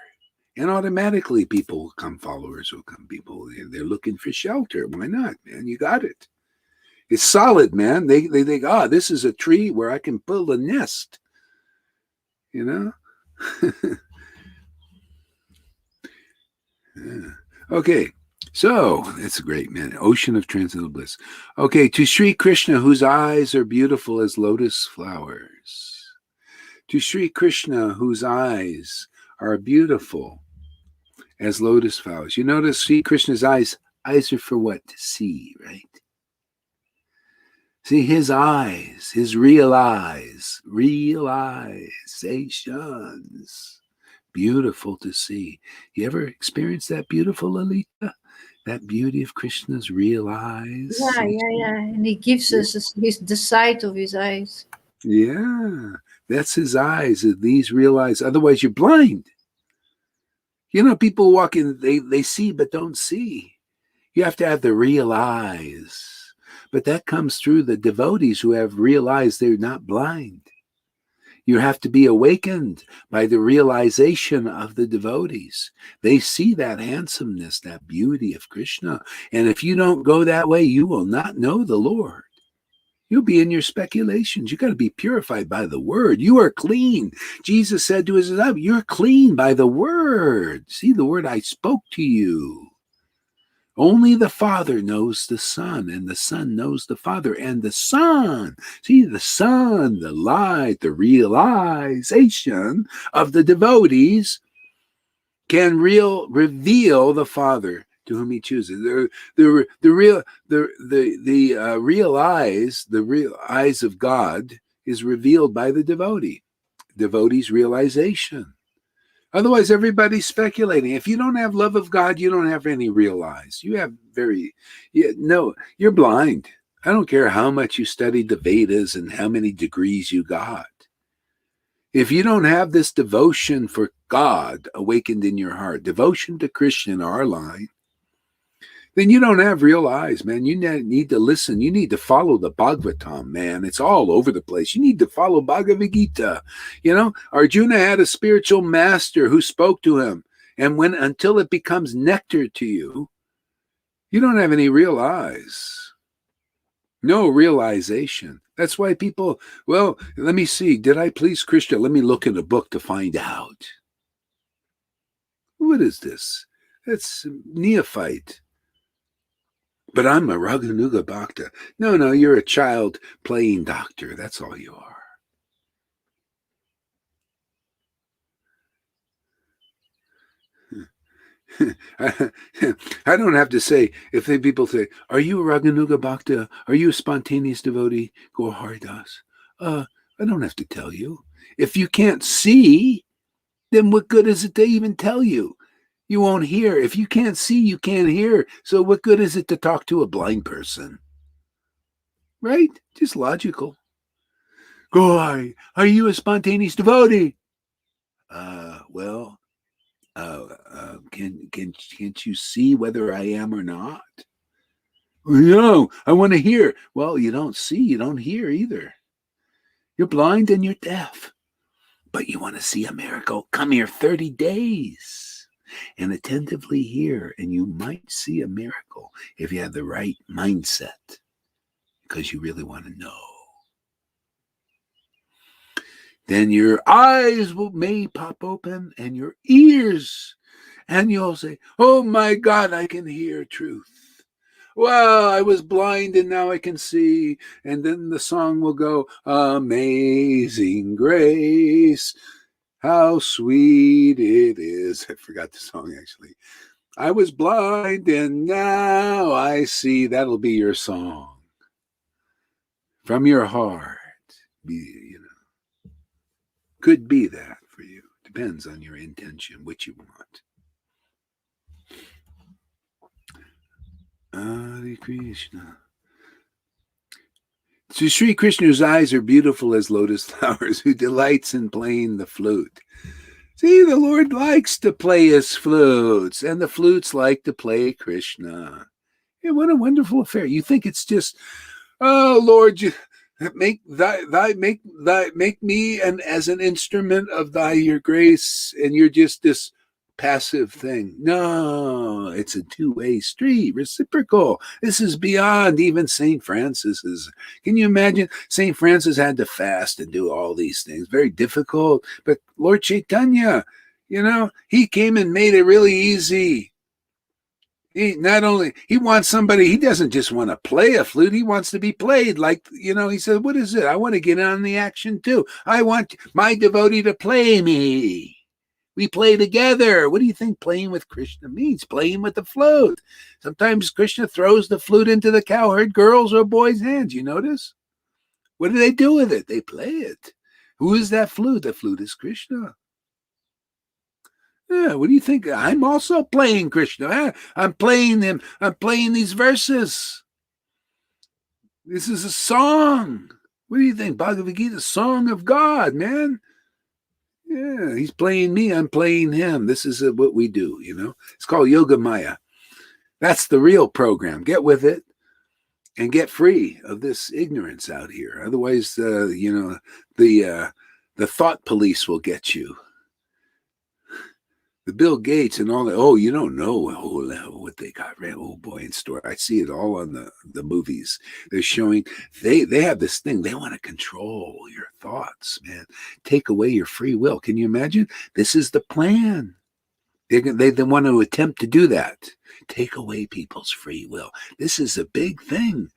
And automatically people will come, followers will come, people, they're looking for shelter. Why not, man? You got it. It's solid, man. They think, this is a tree where I can build a nest, you know? Yeah. Okay. So that's great, man. Ocean of transcendental bliss. Okay, to Sri Krishna, whose eyes are beautiful as lotus flowers. To Sri Krishna, whose eyes are beautiful as lotus flowers. You notice Sri Krishna's eyes are for what? To see, right? See, his eyes, his realizations, beautiful to see. You ever experienced that beautiful, Lalita? That beauty of Krishna's real eyes. Yeah. And he gives us the sight of his eyes. Yeah, that's his eyes, these real eyes. Otherwise, you're blind. You know, people walk in, they see but don't see. You have to have the real eyes. But that comes through the devotees who have realized they're not blind. You have to be awakened by the realization of the devotees. They see that handsomeness, that beauty of Krishna. And if you don't go that way, you will not know the Lord. You'll be in your speculations. You got to be purified by the word. You are clean. Jesus said to his disciples, you're clean by the word. See the word I spoke to you. Only the Father knows the Son, and the Son knows the Father, and the Son, see, the Son, the light, the realization of the devotees can reveal the Father to whom he chooses. The real eyes of God is revealed by the devotee's realization. Otherwise, everybody's speculating. If you don't have love of God, you don't have any real eyes. You have you're blind. I don't care how much you studied the Vedas and how many degrees you got. If you don't have this devotion for God awakened in your heart, devotion to Krishna in our line, then you don't have real eyes, man. You need to listen. You need to follow the Bhagavatam, man. It's all over the place. You need to follow Bhagavad Gita. Arjuna had a spiritual master who spoke to him. And until it becomes nectar to you, you don't have any real eyes. No realization. That's why people, well, let me see. Did I please Krishna? Let me look in a book to find out. What is this? That's neophyte. But I'm a Raganuga Bhakta. No, you're a child playing doctor. That's all you are. I don't have to say, if people say, are you a Raganuga Bhakta? Are you a spontaneous devotee? Go Haridas. I don't have to tell you. If you can't see, then what good is it to even tell you? You won't hear. If you can't see, you can't hear. So what good is it to talk to a blind person? Right? Just logical. Go, are you a spontaneous devotee? Can't you see whether I am or not? No, I want to hear. Well, you don't see, you don't hear either. You're blind and you're deaf. But you want to see a miracle? Come here 30 days and attentively hear, and you might see a miracle if you have the right mindset, because you really want to know. Then your eyes may pop open and your ears, and you'll say, oh my God, I can hear truth. Well, I was blind and now I can see. And then the song will go, Amazing Grace, how sweet it is. I forgot the song actually. I was blind and now I see. That'll be your song. From your heart. Could be that for you. Depends on your intention, what you want. Hare Krishna. So Sri Krishna's eyes are beautiful as lotus flowers, who delights in playing the flute. See, the Lord likes to play his flutes, and the flutes like to play Krishna. Yeah, what a wonderful affair. You think it's just, oh Lord, make me as an instrument of your grace, and you're just this passive thing. No, it's a two-way street, reciprocal. This is beyond even St. Francis's. Can you imagine? St. Francis had to fast and do all these things. Very difficult. But Lord Chaitanya, he came and made it really easy. He wants somebody, he doesn't just want to play a flute, he wants to be played. Like, he said, what is it? I want to get on the action too. I want my devotee to play me. We play together. What do you think playing with Krishna means? Playing with the flute. Sometimes Krishna throws the flute into the cowherd girls' or boys' hands. You notice? What do they do with it? They play it. Who is that flute? The flute is Krishna. Yeah, what do you think? I'm also playing Krishna. I'm playing them. I'm playing these verses. This is a song. What do you think? Bhagavad Gita, song of God, man. Yeah, he's playing me. I'm playing him. This is what we do, It's called Yoga Maya. That's the real program. Get with it and get free of this ignorance out here. Otherwise, the thought police will get you. The Bill Gates and all that. Oh, you don't know what they got. Oh boy, in store. I see it all on the movies. They're showing. They have this thing. They want to control your thoughts, man. Take away your free will. Can you imagine? This is the plan. They want to attempt to do that. Take away people's free will. This is a big thing.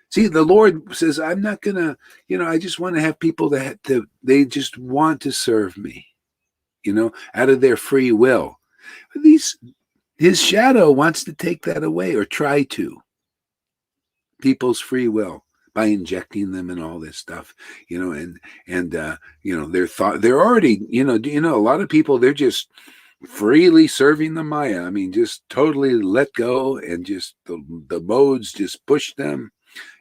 See, the Lord says, I'm not gonna. I just want to have people that they just want to serve me. Out of their free will. His shadow wants to take that away, or try to. People's free will by injecting them and all this stuff, and their thought. They're already, a lot of people, they're just freely serving the Maya. I mean, just totally let go, and just the modes just push them,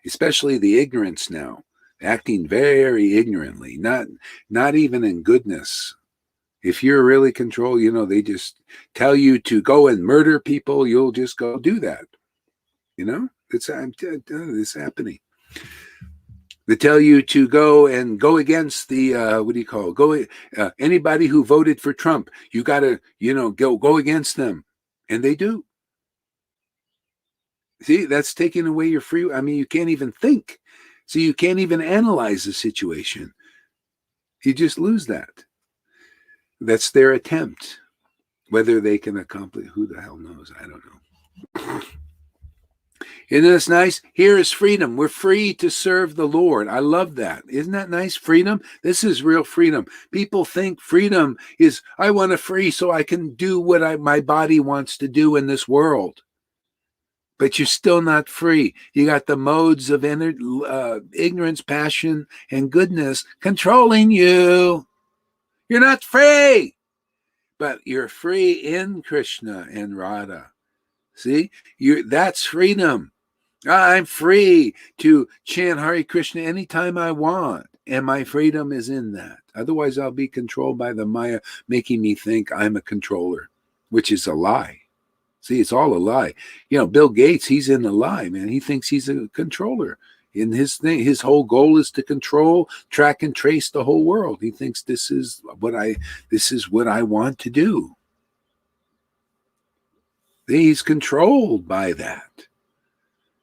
especially the ignorance now, acting very ignorantly, not even in goodness. If you're really controlled, they just tell you to go and murder people, you'll just go do that. It's happening. They tell you to go against the what do you call it? Anybody who voted for Trump, you got to go against them, and they do. See, that's taking away your free. I mean, you can't even think, so you can't even analyze the situation. You just lose that. That's their attempt. Whether they can accomplish, who the hell knows? I don't know. Isn't this nice? Here is freedom. We're free to serve the Lord. I love that. Isn't that nice? Freedom. This is real freedom. People think freedom is, I want to free so I can do what my body wants to do in this world. But you're still not free. You got the modes of ignorance, passion, and goodness controlling you. You're not free. But you're free in Krishna and Radha. See? That's freedom. I'm free to chant Hare Krishna anytime I want, and my freedom is in that. Otherwise, I'll be controlled by the Maya, making me think I'm a controller, which is a lie. See, it's all a lie. Bill Gates, he's in a lie, man. He thinks he's a controller. In his thing, his whole goal is to control, track, and trace the whole world. He thinks this is what I want to do. He's controlled by that.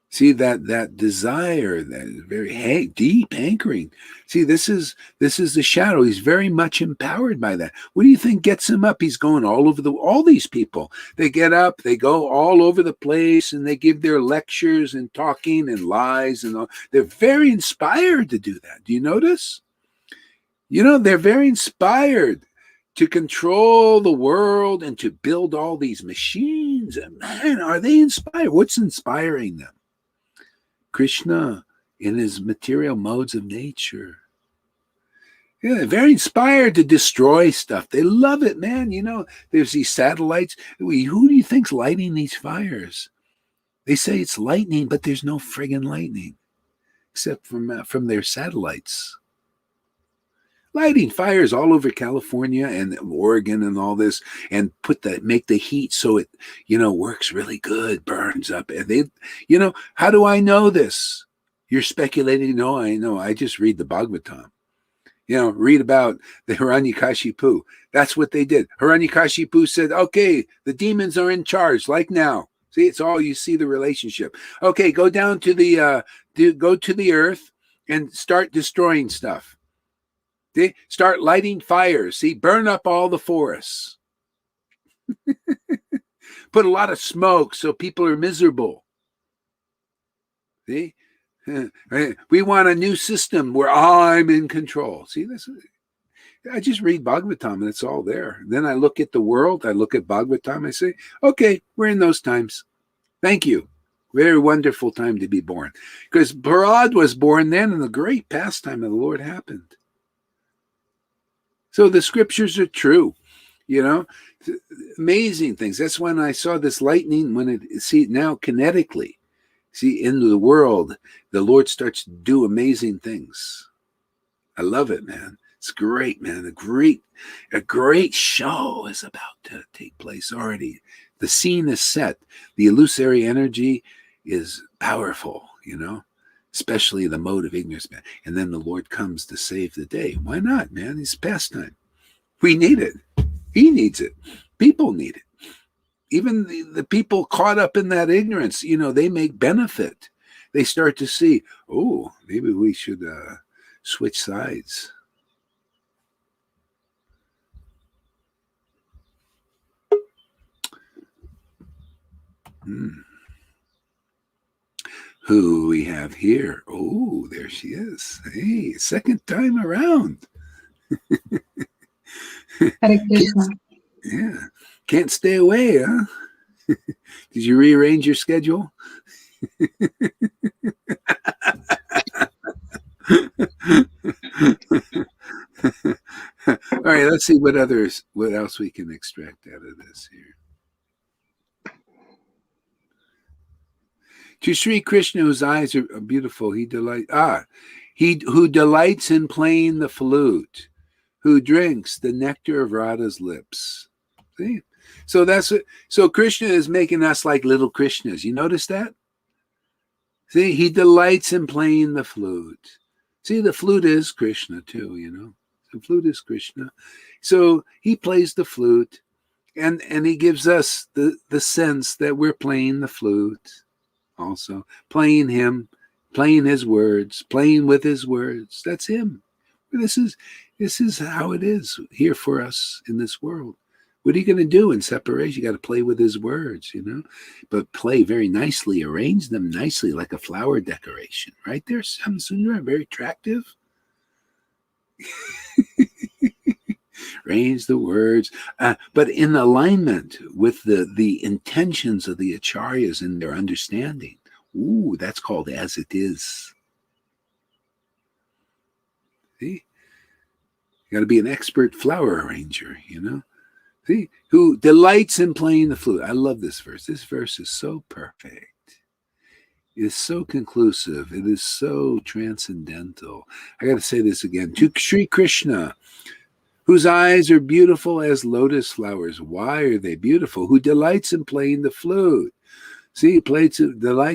See, that desire, that very deep anchoring. See, this is the shadow. He's very much empowered by that. What do you think gets him up? He's going all over all these people. They get up, they go all over the place, and they give their lectures and talking and lies and all. They're very inspired to do that. Do you notice? They're very inspired to control the world and to build all these machines. And man, are they inspired? What's inspiring them? Krishna in his material modes of nature. Yeah, they're very inspired to destroy stuff. They love it, man. There's these satellites. Who do you think's lighting these fires? They say it's lightning, but there's no friggin' lightning, except from their satellites. Lighting fires all over California and Oregon and all this, and make the heat so it, works really good, burns up. And how do I know this? You're speculating. No, I know. I just read the Bhagavatam. Read about the Hiranyakashipu. That's what they did. Hiranyakashipu said, okay, the demons are in charge, like now. See, it's all, you see the relationship. Okay, go down to go to the earth and start destroying stuff. They start lighting fires. See, burn up all the forests. Put a lot of smoke so people are miserable. See, we want a new system where I'm in control. See, I just read Bhagavatam and it's all there. Then I look at the world. I look at Bhagavatam. I say, okay, we're in those times. Thank you. Very wonderful time to be born. Because Bharad was born then and the great pastime of the Lord happened. So the scriptures are true, amazing things. That's when I saw this lightning, see now kinetically, see in the world, the Lord starts to do amazing things. I love it, man. It's great, man. A great show is about to take place already. The scene is set. The illusory energy is powerful, especially the mode of ignorance, man. And then the Lord comes to save the day. Why not, man? It's pastime. We need it. He needs it. People need it. Even the people caught up in that ignorance, they make benefit. They start to see, oh, maybe we should switch sides. Who we have here? Oh, there she is. Hey, second time around. Hare Krishna. Yeah. Can't stay away, huh? Did you rearrange your schedule? All right, let's see what else we can extract out of this here. To Sri Krishna, whose eyes are beautiful, he who delights in playing the flute, who drinks the nectar of Radha's lips. See? So that's it. So Krishna is making us like little Krishnas. You notice that? See, he delights in playing the flute. See, the flute is Krishna too, you know. The flute is Krishna. So he plays the flute, and he gives us the sense that we're playing the flute also, playing him, playing his words, playing with his words. That's him. This is how it is here for us in this world. What are you going to do in separation? You got to play with his words, you know, but play very nicely, arrange them nicely like a flower decoration. Right there, Sundara, very attractive. Arrange the words, but in alignment with the intentions of the acharyas and their understanding. Ooh, that's called as it is. See? You got to be an expert flower arranger, you know? See? Who delights in playing the flute. I love this verse. This verse is so perfect. It is so conclusive. It is so transcendental. I got to say this again. To Sri Krishna, whose eyes are beautiful as lotus flowers. Why are they beautiful? Who delights in playing the flute. See, delights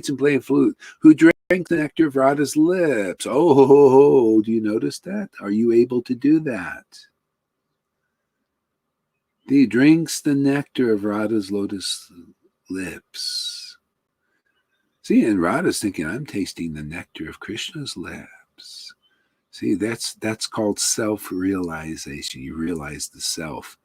in playing flute. Who drank the nectar of Radha's lips. Oh, do you notice that? Are you able to do that? He drinks the nectar of Radha's lotus lips. See, and Radha's thinking, I'm tasting the nectar of Krishna's lips. See, that's called self-realization. You realize the self.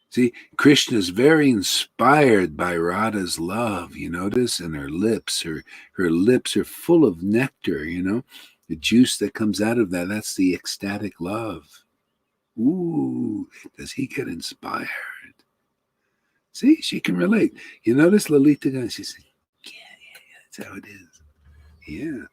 See, Krishna's very inspired by Radha's love, you notice, and her lips are full of nectar, you know, the juice that comes out of that's the ecstatic love. Ooh, does he get inspired? See, she can relate. You notice Lalita, she's saying, yeah, that's how it is. Yeah.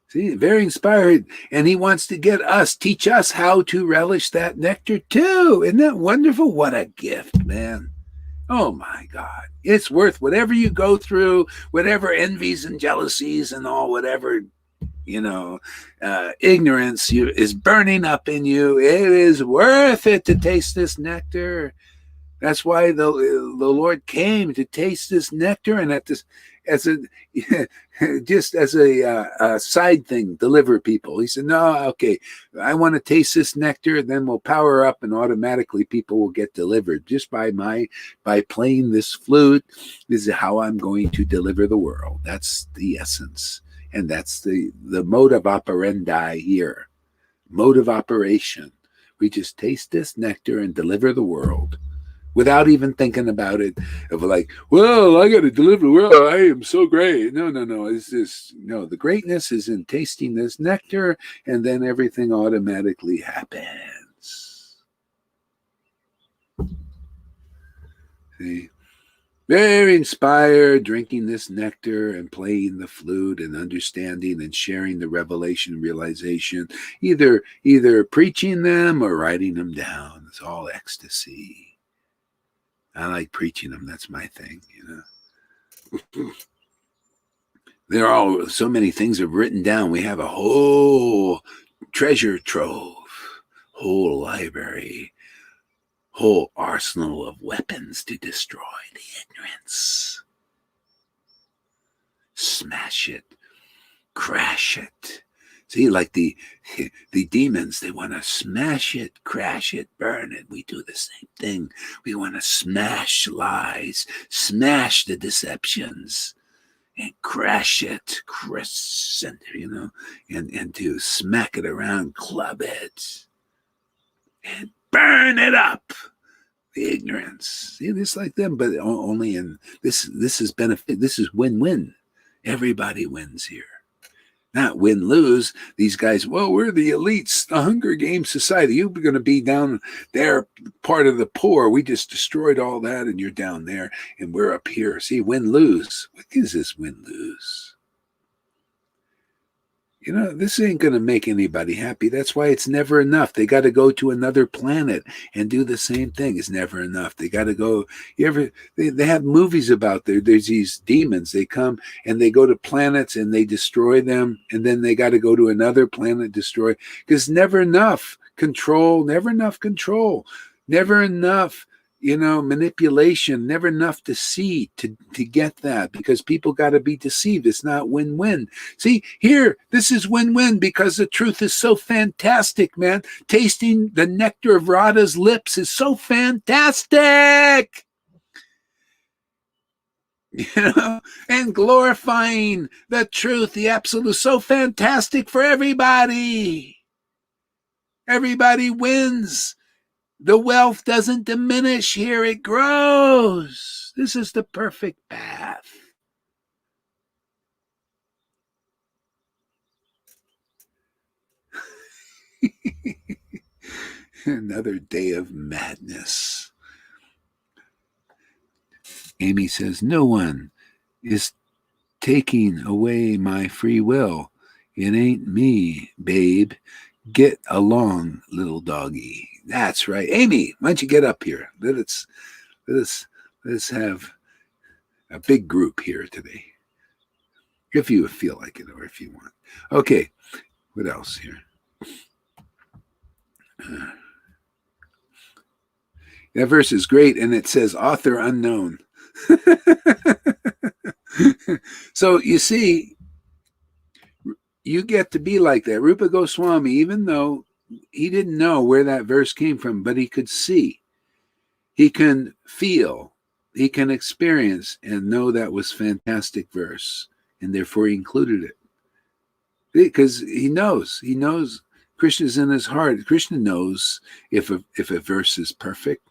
See, very inspired. And he wants to teach us how to relish that nectar too. Isn't that wonderful? What a gift, man. Oh my God. It's worth whatever you go through, whatever envies and jealousies and all, whatever, you know, ignorance is burning up in you. It is worth it to taste this nectar. That's why the Lord came to taste this nectar, and just as a side thing, deliver people. He said, no, okay, I want to taste this nectar, then we'll power up, and automatically people will get delivered just by playing this flute. This is how I'm going to deliver the world. That's the essence, and that's the mode of operandi here, mode of operation. We just taste this nectar and deliver the world. Without even thinking about it, of like, well, I got to deliver the world. I am so great. No. It's just, no, the greatness is in tasting this nectar, and then everything automatically happens. See? Very inspired, drinking this nectar and playing the flute and understanding and sharing the revelation and realization, either preaching them or writing them down. It's all ecstasy. I like preaching them. That's my thing, you know. There are so many things I've written down. We have a whole treasure trove, whole library, whole arsenal of weapons to destroy the ignorance. Smash it, crash it. See, like the demons, they want to smash it, crash it, burn it. We do the same thing. We want to smash lies, smash the deceptions, and crash it, you know, and to smack it around, club it, and burn it up. The ignorance. See, it's like them, but only in this is benefit. This is win-win. Everybody wins here. Not win-lose. These guys, well, we're the elites, the Hunger Games society. You're going to be down there, part of the poor. We just destroyed all that, and you're down there, and we're up here. See, win-lose. What is this win-lose? You know, this ain't going to make anybody happy. That's why it's never enough. They got to go to another planet and do the same thing. It's never enough. They got to go. They have movies about there's these demons. They come and they go to planets and they destroy them. And then they got to go to another planet, destroy. Because never enough control, never enough control, never enough manipulation, never enough deceit to get that, because people got to be deceived. It's not win-win. See, here, this is win-win because the truth is so fantastic, man. Tasting the nectar of Radha's lips is so fantastic. And glorifying the truth, the absolute, so fantastic for everybody. Everybody wins. The wealth doesn't diminish here, it grows. This is the perfect path. Another day of madness. Amy says, no one is taking away my free will. It ain't me, babe. Get along, little doggy. That's right. Amy, why don't you get up here? Let's have a big group here today. If you feel like it or if you want. Okay, what else here? That verse is great, and it says author unknown. So you see, you get to be like that. Rupa Goswami, even though he didn't know where that verse came from, but he could see, he can feel, he can experience and know that was fantastic verse, and therefore he included it. Because he knows Krishna's in his heart. Krishna knows if a verse is perfect.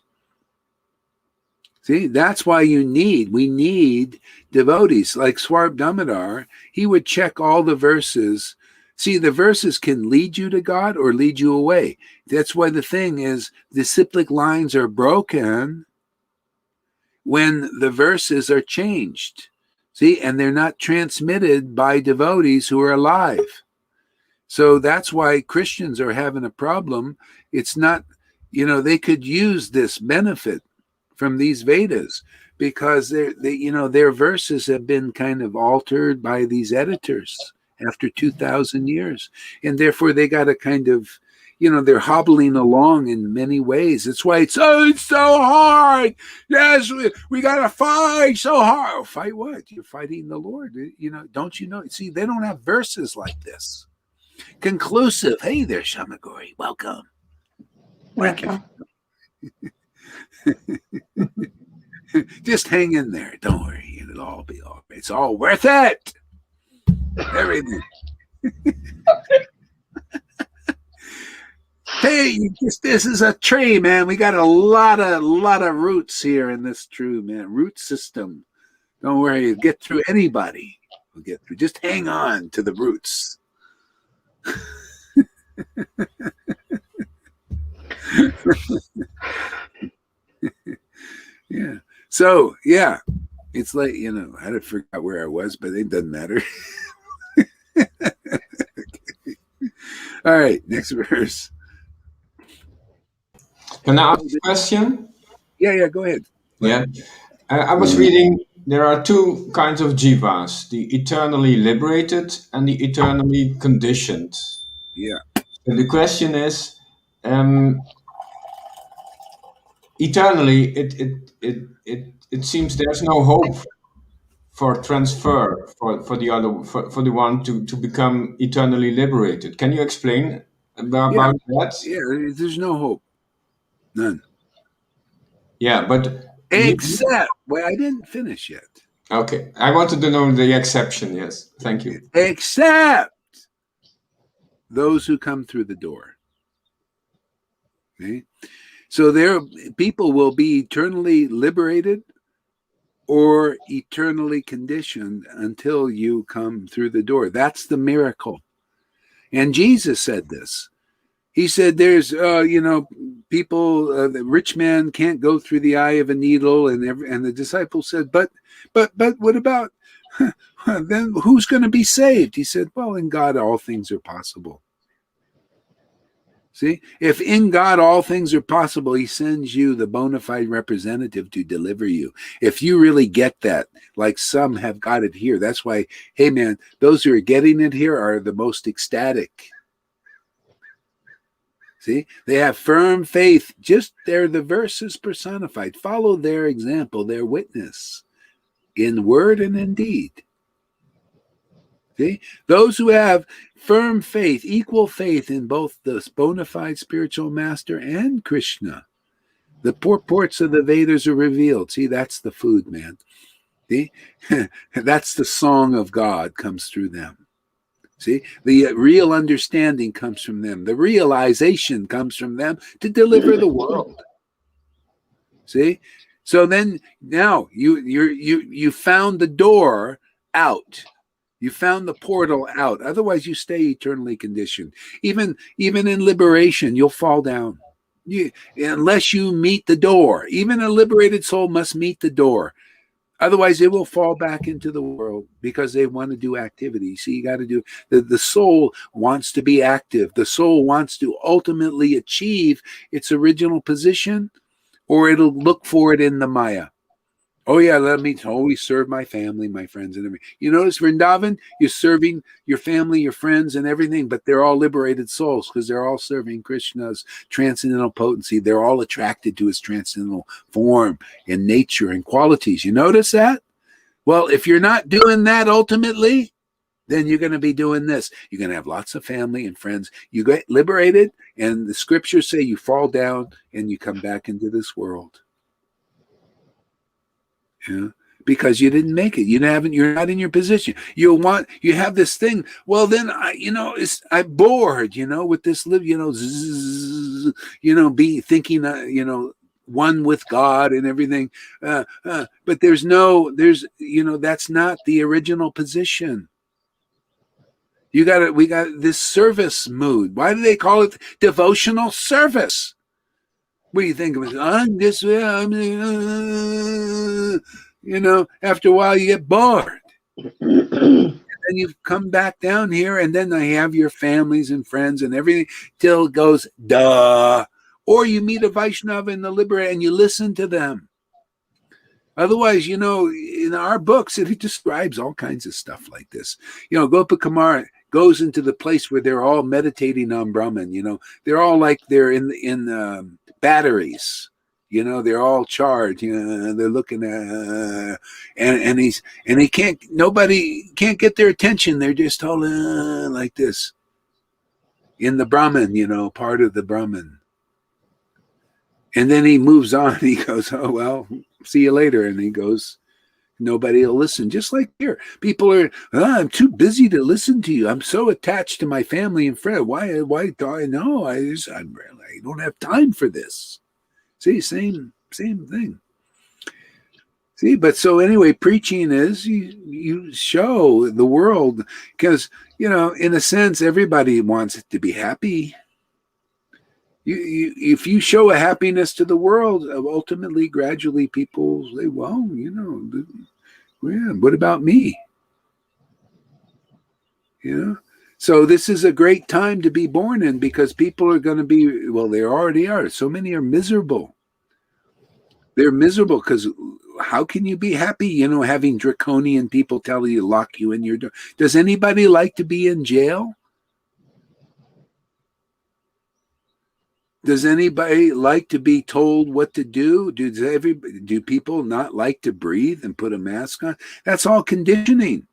See, that's why we need devotees like Swarb Damodar. He would check all the verses. See, the verses can lead you to God or lead you away. That's why the thing is, the cyclic lines are broken when the verses are changed. See, and they're not transmitted by devotees who are alive. So that's why Christians are having a problem. It's not, they could use this benefit from these Vedas because their verses have been kind of altered by these editors after 2,000 years. And therefore they got to kind of, they're hobbling along in many ways. It's why it's so hard. Yes, we got to fight so hard. Fight what? You're fighting the Lord. Don't you know? See, they don't have verses like this. Conclusive. Hey there, Shamagori. Welcome. Welcome. Just hang in there. Don't worry. It'll all be all right. It's all worth it. Everything. Hey, this is a tree, man. We got a lot of roots here in this tree, man. Root system. Don't worry. You'll get through anybody. We'll get through. Just hang on to the roots. Yeah. So, yeah. It's like, I forgot where I was, but it doesn't matter. All right. Next verse. Can I ask a question? Yeah. Go ahead. Yeah. I was reading, there are two kinds of jivas, the eternally liberated and the eternally conditioned. Yeah. And the question is, eternally, it seems there's no hope for transfer for the one to become eternally liberated. Can you explain about that? Yeah, there's no hope. None. Yeah, but except, I didn't finish yet. Okay, I wanted to know the exception. Yes, thank you. Except those who come through the door. Okay, so people will be eternally liberated or eternally conditioned until you come through the door. That's the miracle. And Jesus said this. He said, there's, people, the rich man can't go through the eye of a needle. And the disciples said, but what about, then who's going to be saved? He said, well, in God, all things are possible. See, if in God all things are possible, he sends you the bona fide representative to deliver you. If you really get that, like some have got it here, that's why, hey man, those who are getting it here are the most ecstatic. See, they have firm faith. Just they're the verses personified. Follow their example, their witness in word and in deed. See, those who have firm faith, equal faith in both the bona fide spiritual master and Krishna. The purports of the Vedas are revealed. See, that's the food, man. See, that's the song of God comes through them. See, the real understanding comes from them. The realization comes from them to deliver the world. See, so then now you found the door out. You found the portal out. Otherwise, you stay eternally conditioned. Even in liberation, you'll fall down. Unless you meet the door. Even a liberated soul must meet the door. Otherwise, it will fall back into the world because they want to do activity. See, you got to do the soul wants to be active. The soul wants to ultimately achieve its original position, or it'll look for it in the Maya. Oh yeah, let me always serve my family, my friends, and everything. You notice Vrindavan, you're serving your family, your friends, and everything, but they're all liberated souls because they're all serving Krishna's transcendental potency. They're all attracted to his transcendental form and nature and qualities. You notice that? Well, if you're not doing that ultimately, then you're going to be doing this. You're going to have lots of family and friends. You get liberated, and the scriptures say you fall down and you come back into this world. Yeah, because you didn't make it. You're not in your position. You have this thing. Well, then I'm bored, with this be thinking, one with God and everything. But that's not the original position. We got this service mood. Why do they call it devotional service? What do you think of it? I'm this way. After a while you get bored. And then you come back down here, and then they have your families and friends and everything till it goes, duh. Or you meet a Vaishnava in the liberator and you listen to them. Otherwise, in our books, it describes all kinds of stuff like this. Gopa Kumar goes into the place where they're all meditating on Brahman. They're all like they're in batteries. They're all charged. They're looking at, nobody can't get their attention. They're just all like this in the Brahman, part of the Brahman. And then he moves on. He goes, oh, well, see you later. And he goes, nobody will listen. Just like here. People are, I'm too busy to listen to you. I'm so attached to my family and friends. Why do I know? I don't have time for this. See, same thing. See, but so anyway, preaching is you show the world because, in a sense, everybody wants it to be happy. If you show a happiness to the world, ultimately, gradually, people say, well, what about me? So this is a great time to be born in because people are going to be, well, they already are. So many are miserable. They're miserable because how can you be happy, having draconian people tell you to lock you in your door? Does anybody like to be in jail? Does anybody like to be told what to do? Do people not like to breathe and put a mask on? That's all conditioning.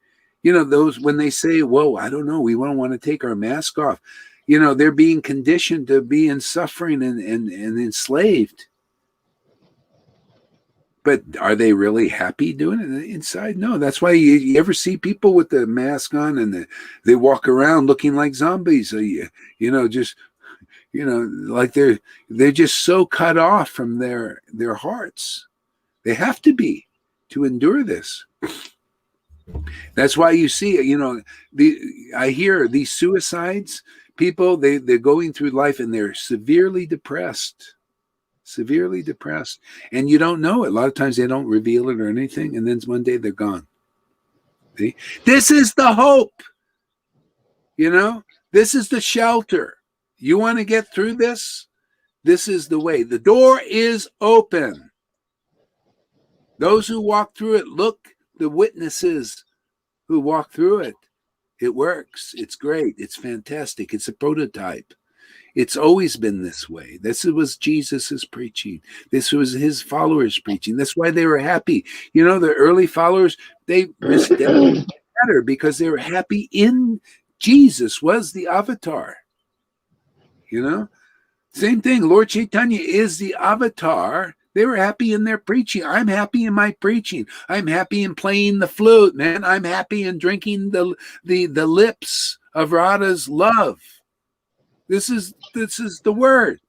Those when they say, whoa, I don't know, we don't want to take our mask off. They're being conditioned to be in suffering and enslaved. But are they really happy doing it inside? No. That's why you ever see people with the mask on and they walk around looking like zombies. So like they're just so cut off from their hearts. They have to be to endure this. That's why you see, I hear these suicides, people, they're going through life and they're severely depressed. And you don't know it. A lot of times they don't reveal it or anything. And then one day they're gone. See? This is the hope. This is the shelter. You want to get through this? This is the way. The door is open. Those who walk through it, look, the witnesses who walk through it. It works. It's great. It's fantastic. It's a prototype. It's always been this way. This was Jesus's preaching. This was his followers preaching. That's why they were happy. You know, the early followers, they risked everything better because they were happy in Jesus was the avatar. You know, same thing. Lord Chaitanya is the avatar. They were happy in their preaching. I'm happy in my preaching. I'm happy in playing the flute, man. I'm happy in drinking the lips of Radha's love. This is the word.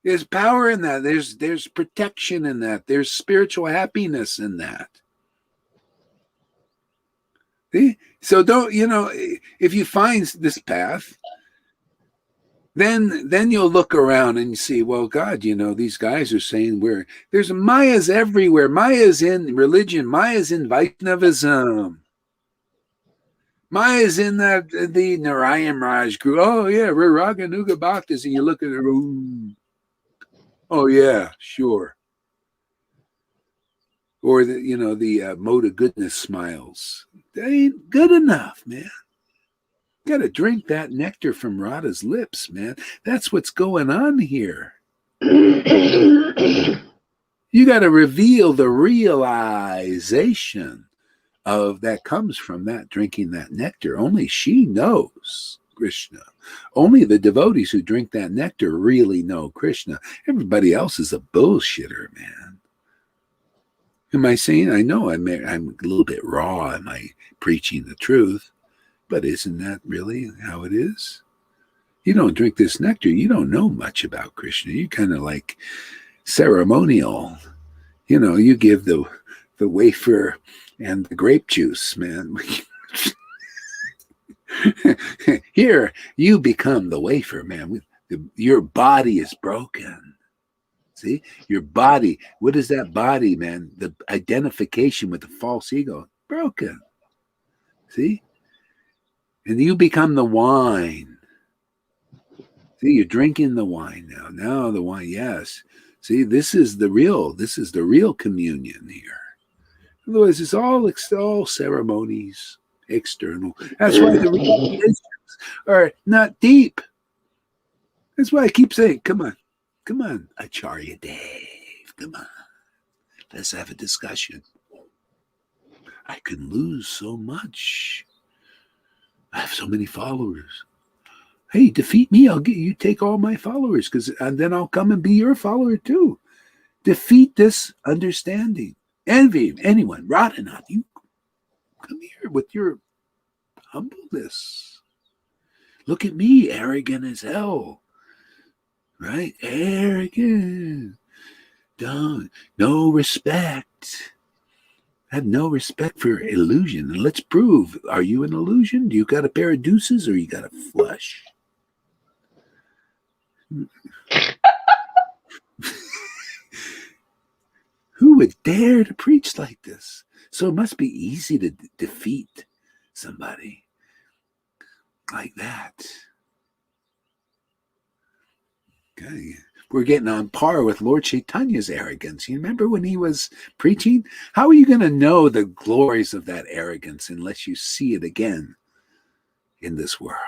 There's power in that. There's protection in that. There's spiritual happiness in that. See? So don't, you know, if you find this path, then you'll look around and you see, well, God, you know, these guys are saying there's Mayas everywhere. Maya's in religion. Maya's in Vaishnavism. Maya's in the Narayan Raj group. Oh, yeah, we're Raganuga Bhaktas. And you look at her, oh, yeah, sure. Or, the mode of goodness smiles. That ain't good enough, man. Got to drink that nectar from Radha's lips, man. That's what's going on here. You got to reveal the realization of that comes from that drinking that nectar. Only she knows Krishna. Only the devotees who drink that nectar really know Krishna. Everybody else is a bullshitter, man. Am I saying? I know I'm a little bit raw in my preaching the truth. But isn't that really how it is? You don't drink this nectar, you don't know much about Krishna. You're kind of like ceremonial. You know, you give the wafer and the grape juice, man. Here, you become the wafer, man. Your body is broken. See? Your body, what is that body, man? The identification with the false ego, broken. See? And you become the wine. See, you're drinking the wine now. Now the wine, yes. See, this is the real communion here. Otherwise, it's all ceremonies, external. That's why the relationships are not deep. That's why I keep saying, come on, Acharya Dave, come on. Let's have a discussion. I can lose so much. I have so many followers. Hey, defeat me. You take all my followers, and then I'll come and be your follower too. Defeat this understanding. Envy anyone. Radhanath, you come here with your humbleness. Look at me, arrogant as hell. Right? Arrogant. No respect. Have no respect for illusion. And let's prove, are you an illusion? Do you got a pair of deuces or you got a flush? Who would dare to preach like this? So it must be easy to defeat somebody like that. Okay. We're getting on par with Lord Chaitanya's arrogance. You remember when he was preaching? How are you going to know the glories of that arrogance unless you see it again in this world?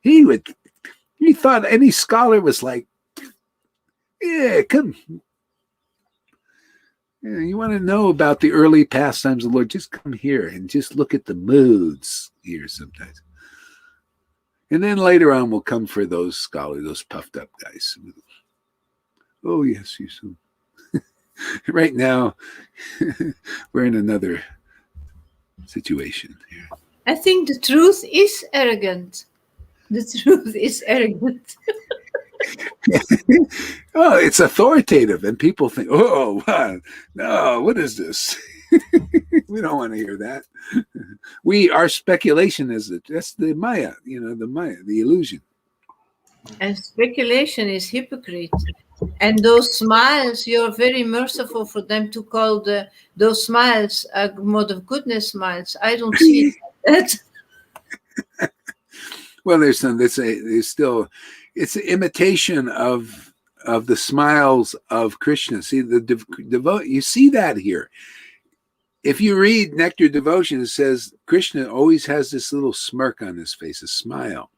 He thought any scholar was like, yeah, come. Yeah, you want to know about the early pastimes of the Lord? Just come here and just look at the moods here sometimes. And then later on, we'll come for those scholars, those puffed up guys. Oh, yes, you so. Right now, we're in another situation here. I think the truth is arrogant. The truth is arrogant. Oh, it's authoritative, and people think, oh, no, what is this? We don't want to hear that. Our speculation is that's the Maya, the illusion. And speculation is hypocrite. And those smiles, you're very merciful for them to call those smiles a mode of goodness smiles. I don't see that. Well, there's still, it's an imitation of the smiles of Krishna. See, you see that here. If you read Nectar Devotion, it says Krishna always has this little smirk on his face, a smile.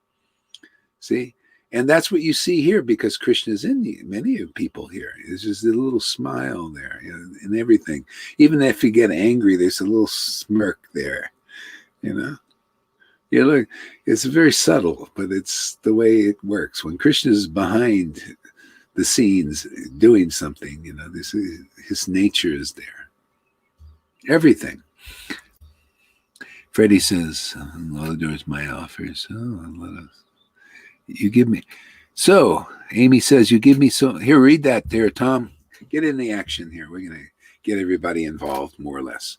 See? And that's what you see here, because Krishna's in many of people here. There's just a little smile there, and everything. Even if you get angry, there's a little smirk there, look, it's very subtle, but it's the way it works. When Krishna's behind the scenes doing something, his nature is there. Everything. Freddie says, Lord, there's my offers. You give me. So, Amy says, you give me so. Here, read that there, Tom. Get in the action here. We're going to get everybody involved, more or less.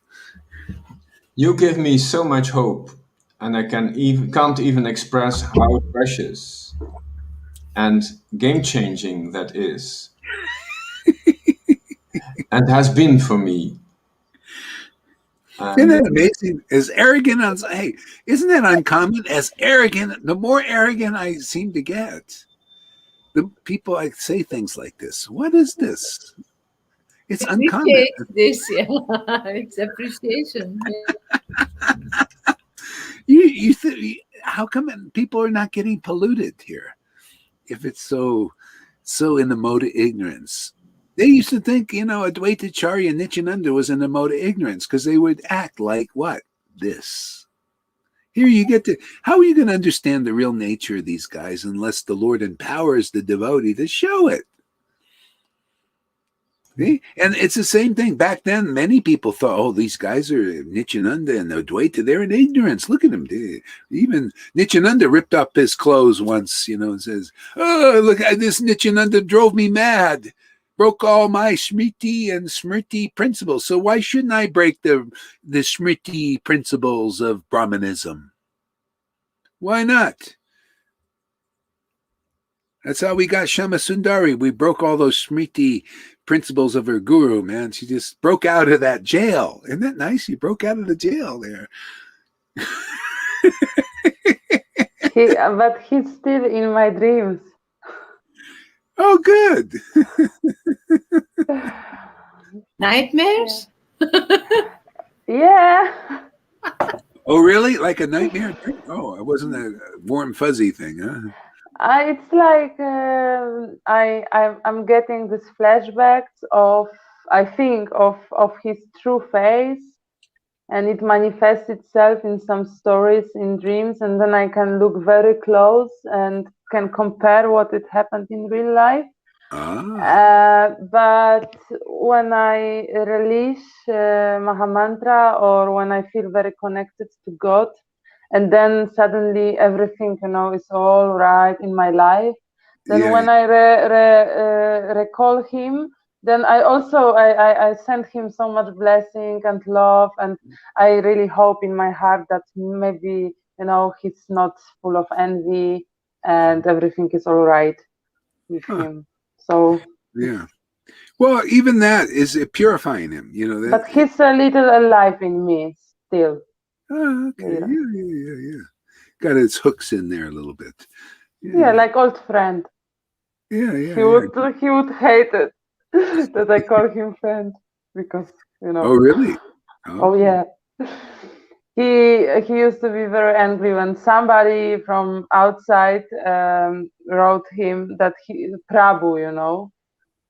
You give me so much hope, and I can't even express how precious and game-changing that is, and has been for me. Isn't that amazing? As arrogant as, hey, isn't that uncommon? As arrogant, the more arrogant I seem to get, the people I say things like this. What is this? It's uncommon. This, yeah. It's appreciation. Yeah. How come people are not getting polluted here? If it's so in the mode of ignorance. They used to think, Advaita Acharya Nityananda was in the mode of ignorance because they would act like what? This. Here you get to, how are you going to understand the real nature of these guys unless the Lord empowers the devotee to show it? See? And it's the same thing. Back then, many people thought, oh, these guys are Nityananda and Advaita. They're in ignorance. Look at them. Even Nityananda ripped up his clothes once, and says, oh, look, this Nityananda drove me mad. Broke all my Smriti and Smriti principles. So why shouldn't I break the Smriti principles of Brahmanism? Why not? That's how we got Shama Sundari. We broke all those Smriti principles of her guru, man. She just broke out of that jail. Isn't that nice? She broke out of the jail there. But he's still in my dreams. Oh, good. Nightmares? Yeah. Oh, really? Like a nightmare? Oh, it wasn't a warm, fuzzy thing, huh? It's like I'm getting these flashbacks of, I think, of his true face, and it manifests itself in some stories in dreams, and then I can look very close and can compare what it happened in real life. But when I release Mahamantra, or when I feel very connected to God, and then suddenly everything, is all right in my life, then when I recall him, then I also I send him so much blessing and love, and I really hope in my heart that maybe he's not full of envy and everything is all right with him. So yeah, well, even that is purifying him, but he's a little alive in me still. Oh, okay, yeah. Got its hooks in there a little bit. Yeah, like old friend. Yeah. He would hate it that I call him friend, because Oh, really? Oh yeah. He used to be very angry when somebody from outside wrote him that Prabhu,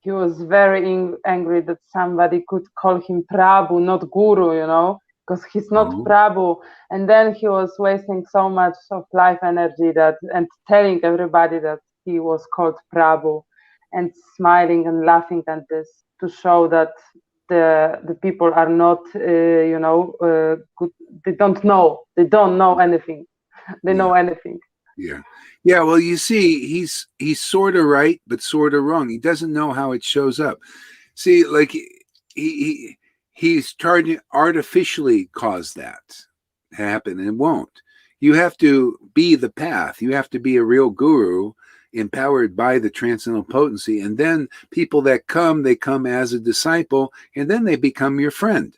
he was very angry that somebody could call him Prabhu, not Guru, because he's not Prabhu. And then he was wasting so much of life energy and telling everybody that he was called Prabhu, and smiling and laughing at this to show that the people are not good. They don't know anything. They know anything. Yeah, well, you see, he's sort of right but sort of wrong. He doesn't know how it shows up. See, like he's trying to artificially cause that to happen, and it won't. You have to be the path. You have to be a real guru, empowered by the transcendental potency, and then people that they come as a disciple, and then they become your friend.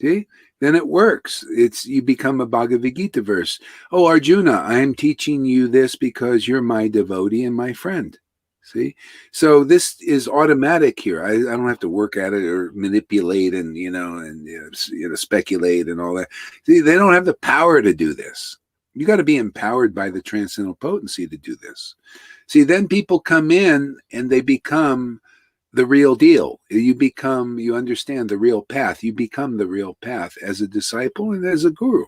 See? Then it works. You become a Bhagavad Gita verse. Oh, Arjuna, I'm teaching you this because you're my devotee and my friend. See? So this is automatic here. I don't have to work at it or manipulate and speculate and all that. See, they don't have the power to do this. You got to be empowered by the transcendental potency to do this. See, then people come in and they become the real deal. You understand the real path. You become the real path as a disciple and as a guru.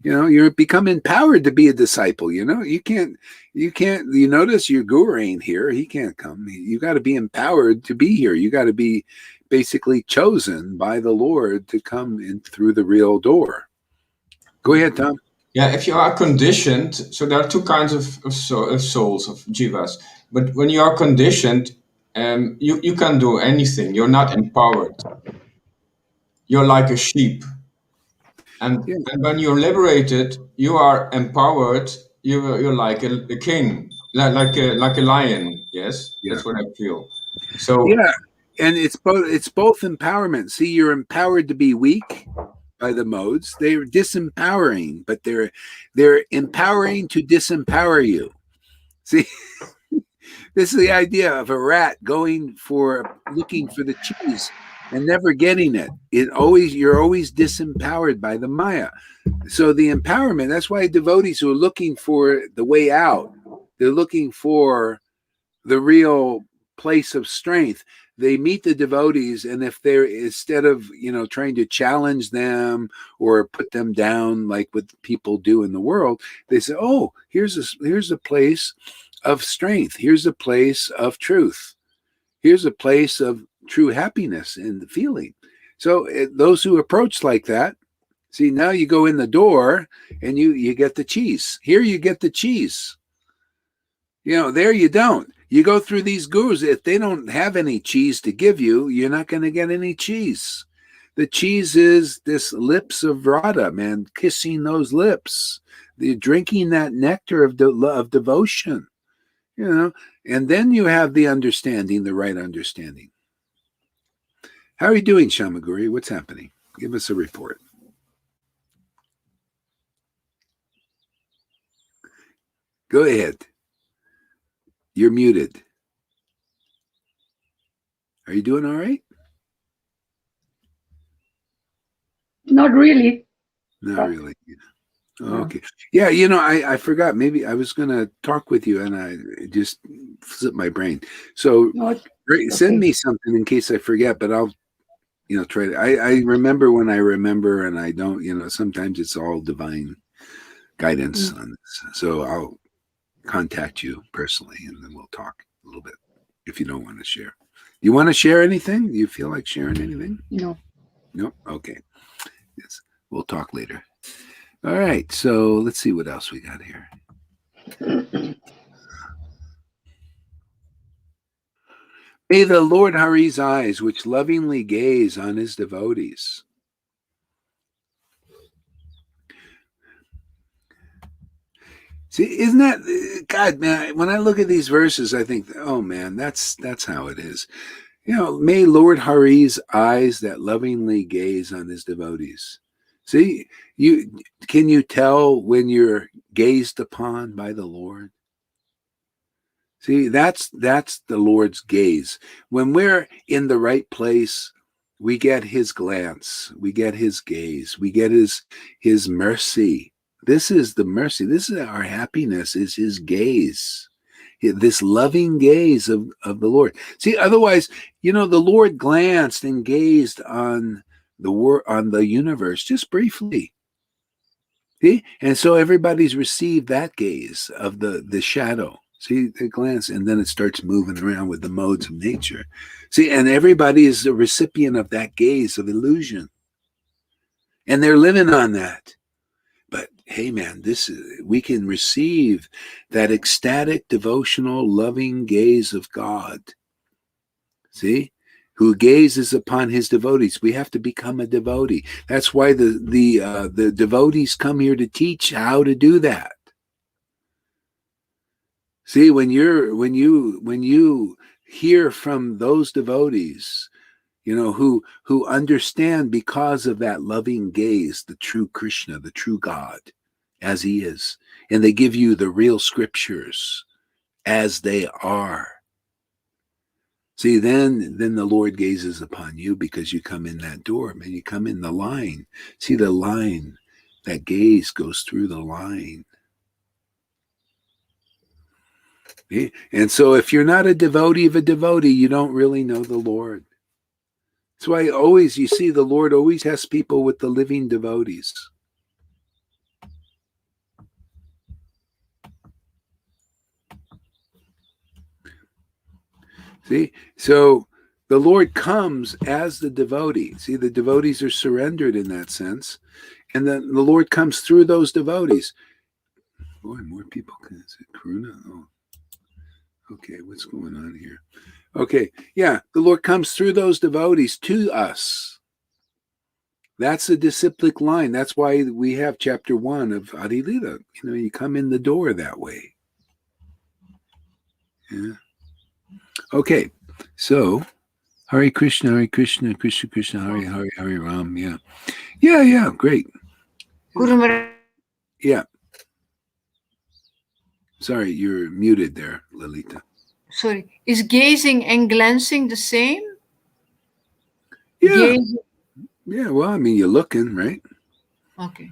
You become empowered to be a disciple. You notice your guru ain't here. He can't come. You got to be empowered to be here. You got to be basically chosen by the Lord to come in through the real door. Go ahead, Tom. Yeah, if you are conditioned, so there are two kinds of souls, of jivas. But when you are conditioned, you can do anything. You're not empowered. You're like a sheep. And when you're liberated, you are empowered. You're like a king, like a lion. Yes, that's what I feel. So yeah, and it's both empowerment. See, you're empowered to be weak by the modes. They're disempowering, but they're empowering to disempower you. See, this is the idea of a rat looking for the cheese and never getting it. You're always disempowered by the Maya. So the empowerment, that's why devotees who are looking for the way out, they're looking for the real place of strength. They meet the devotees, and if they're, instead of trying to challenge them or put them down like what people do in the world, they say, oh, here's a place of strength. Here's a place of truth. Here's a place of true happiness and feeling. So those who approach like that, see, now you go in the door and you get the cheese. Here you get the cheese. There you don't. You go through these gurus. If they don't have any cheese to give you, you're not going to get any cheese. The cheese is this lips of Radha, man, kissing those lips. You're drinking that nectar of devotion, and then you have the understanding, the right understanding. How are you doing, Shamaguri? What's happening? Give us a report. Go ahead. You're muted. Are you doing all right? Not really. Not really. Okay. Yeah, I forgot. Maybe I was going to talk with you and I just slipped my brain. So send me something in case I forget, but I'll, try to. I remember when I remember, and I don't, sometimes it's all divine guidance on this. So I'll contact you personally and then we'll talk a little bit if you don't want to share. You want to share anything? Do you feel like sharing anything? No. No? Okay. Yes. We'll talk later. All right. So let's see what else we got here. May the Lord Hari's eyes, which lovingly gaze on his devotees. See, isn't that, God, man, when I look at these verses, I think, oh man, that's how it is. May Lord Hari's eyes that lovingly gaze on his devotees. See, can you tell when you're gazed upon by the Lord? See, that's the Lord's gaze. When we're in the right place, we get his glance, we get his gaze, we get his mercy. This is the mercy. This is our happiness, is his gaze. This loving gaze of the Lord. See, otherwise, the Lord glanced and gazed on the universe just briefly. See? And so everybody's received that gaze of the shadow. See, the glance, and then it starts moving around with the modes of nature. See, and everybody is the recipient of that gaze of illusion. And they're living on that. But hey, man, we can receive that ecstatic, devotional, loving gaze of God. See, who gazes upon his devotees. We have to become a devotee. That's why the devotees come here to teach how to do that. See, when you hear from those devotees, who understand because of that loving gaze, the true Krishna, the true God, as he is. And they give you the real scriptures as they are. See, then the Lord gazes upon you because you come in that door, man. You come in the line. See the line That gaze goes through the line. And so if you're not a devotee of a devotee, you don't really know the Lord. That's why always you see the Lord always has people with the living devotees. See? So the Lord comes as the devotee. See, the devotees are surrendered in that sense. And then the Lord comes through those devotees. Boy, more people can. Is it Karuna? Oh. Okay, what's going on here? Okay, yeah, the Lord comes through those devotees to us. That's the disciplic line. That's why we have chapter 1 of Adi Lila. You come in the door that way. Yeah. Okay, so Hare Krishna, Krishna Krishna, Hare Ram. Yeah. Yeah, great. Guru Maharaj, Yeah. Sorry, you're muted there, Lalita. sorry, is gazing and glancing the same? Yeah. Gazing. Yeah, well, I mean, you're looking, right? Okay.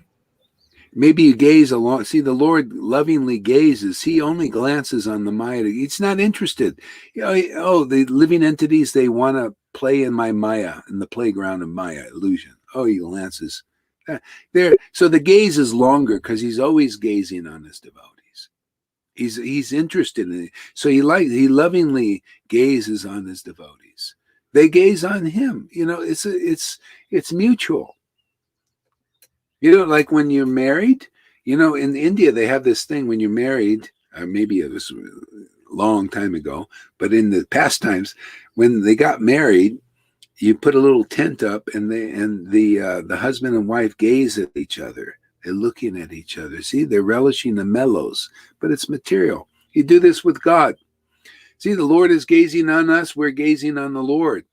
Maybe you gaze along. See, the Lord lovingly gazes. He only glances on the Maya. He's not interested. The living entities, they want to play in my Maya, in the playground of Maya, illusion. Oh, he glances. There. So the gaze is longer because he's always gazing on his devotees. He's interested in it. So he lovingly gazes on his devotees. They gaze on him. It's mutual. Like when you're married, in India, they have this thing when you're married, or maybe it was a long time ago, but in the past times, when they got married, you put a little tent up and the husband and wife gaze at each other. They're looking at each other. See, they're relishing the mellows, but it's material. You do this with God. See, the Lord is gazing on us. We're gazing on the Lord.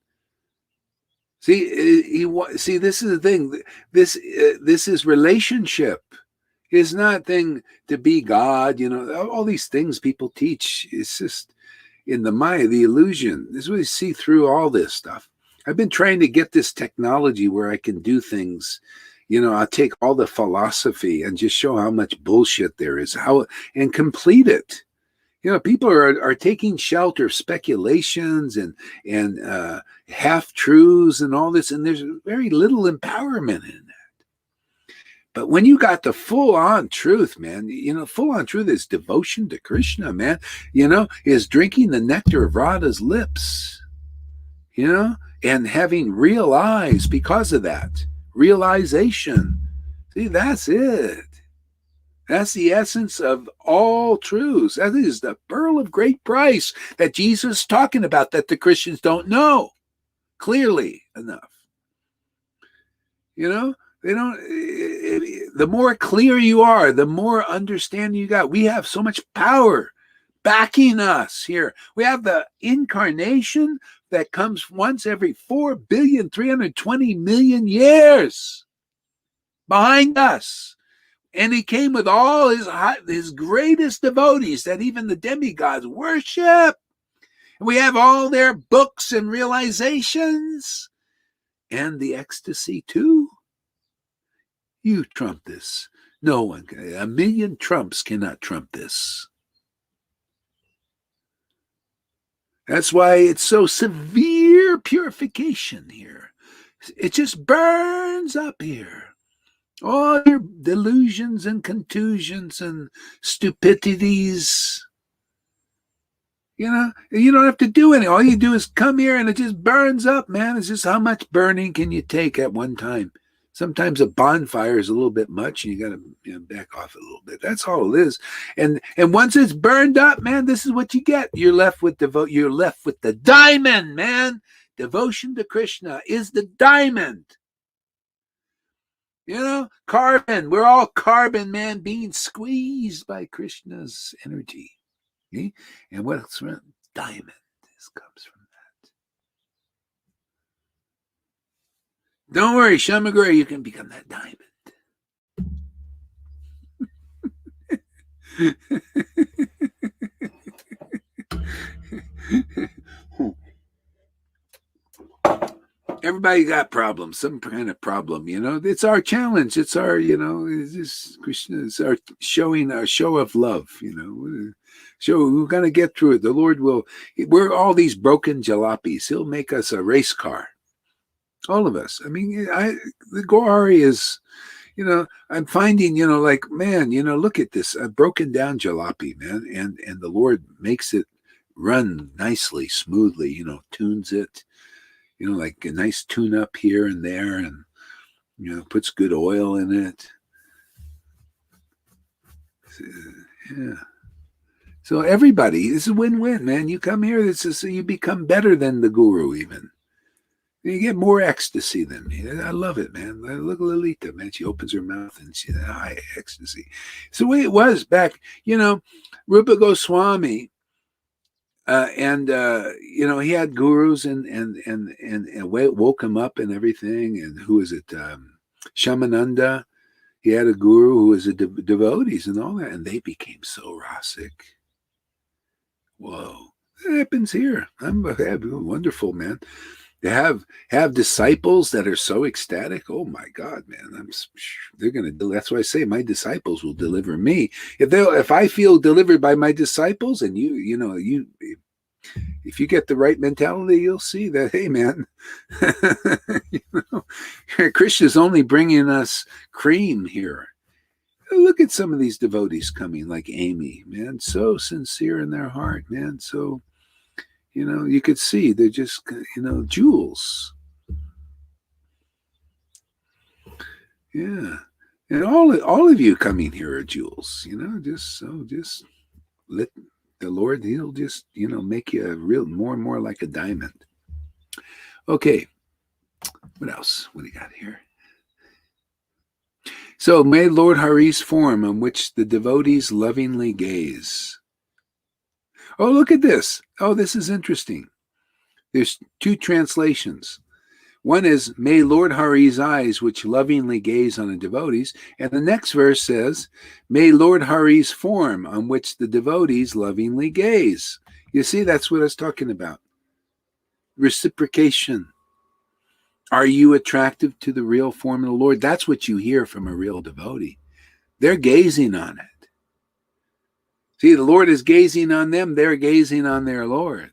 See, this is the thing. This is relationship. It's not thing to be God. All these things people teach. It's just in the Maya, the illusion. This is what you see through all this stuff. I've been trying to get this technology where I can do things. I'll take all the philosophy and just show how much bullshit there is, and complete it. People are taking shelter, speculations and half truths and all this, and there's very little empowerment in that. But when you got the full on truth, man, full on truth is devotion to Krishna, man. Is drinking the nectar of Radha's lips, and having real eyes because of that realization. See, that's it. That's the essence of all truths. That is the pearl of great price that Jesus is talking about that the Christians don't know clearly enough. They don't. The more clear you are, the more understanding you got. We have so much power backing us here. We have the incarnation that comes once every 4,320,000,000 years behind us. And he came with all his greatest devotees that even the demigods worship. And we have all their books and realizations and the ecstasy too. You trump this. No one can. 1,000,000 trumps cannot trump this. That's why it's so severe purification here. It just burns up here. All your delusions and contusions and stupidities. You don't have to do anything. All you do is come here and it just burns up, man. It's just how much burning can you take at one time? Sometimes a bonfire is a little bit much and you got to back off a little bit. That's all it is. And once it's burned up, man, this is what you get. You're left with the diamond, man. Devotion to Krishna is the diamond. Carbon. We're all carbon, man, being squeezed by Krishna's energy. Okay? And what's from diamond? This comes from that. Don't worry, Shamagura, you can become that diamond. Everybody got problems, some kind of problem, you know. It's our challenge. It's our, you know, this Krishna is our showing our show of love, you know. So we're gonna get through it. The Lord will. We're all these broken jalopies. He'll make us a race car. All of us. I mean, the Gohari is, you know, I'm finding, you know, like, man, you know, look at this, a broken down jalopy, man, and the Lord makes it run nicely, smoothly, you know, tunes it, you know, like a nice tune up here and there, and, you know, puts good oil in it. Yeah. So everybody, this is a win-win, man. You come here, this is, you become better than the guru even. You get more ecstasy than me. I love it, man. Look at Lolita, man. She opens her mouth and she's high ecstasy. It's the way it was back, you know, Rupa Goswami, you know, he had gurus and woke him up and everything. And who is it? Shamananda. He had a guru who was a devotees and all that, and they became so rasic. Whoa, that happens here. I'm wonderful, man. To have disciples that are so ecstatic. Oh my God, man! They're gonna. That's why I say my disciples will deliver me. If I feel delivered by my disciples, and if you get the right mentality, you'll see that. Hey, man, you know, Krishna's only bringing us cream here. Look at some of these devotees coming, like Amy, man, so sincere in their heart, man, so. You know, you could see they're just, you know, jewels. Yeah. And all of you coming here are jewels, you know, just let the Lord, he'll just, you know, make you a real more and more like a diamond. Okay. What else? What do you got here? So may Lord Hari's form on which the devotees lovingly gaze. Oh, look at this. Oh, this is interesting. There's two translations. One is, may Lord Hari's eyes which lovingly gaze on the devotees. And the next verse says, may Lord Hari's form on which the devotees lovingly gaze. You see, that's what I was talking about. Reciprocation. Are you attractive to the real form of the Lord? That's what you hear from a real devotee. They're gazing on it. See, the Lord is gazing on them. They're gazing on their Lord.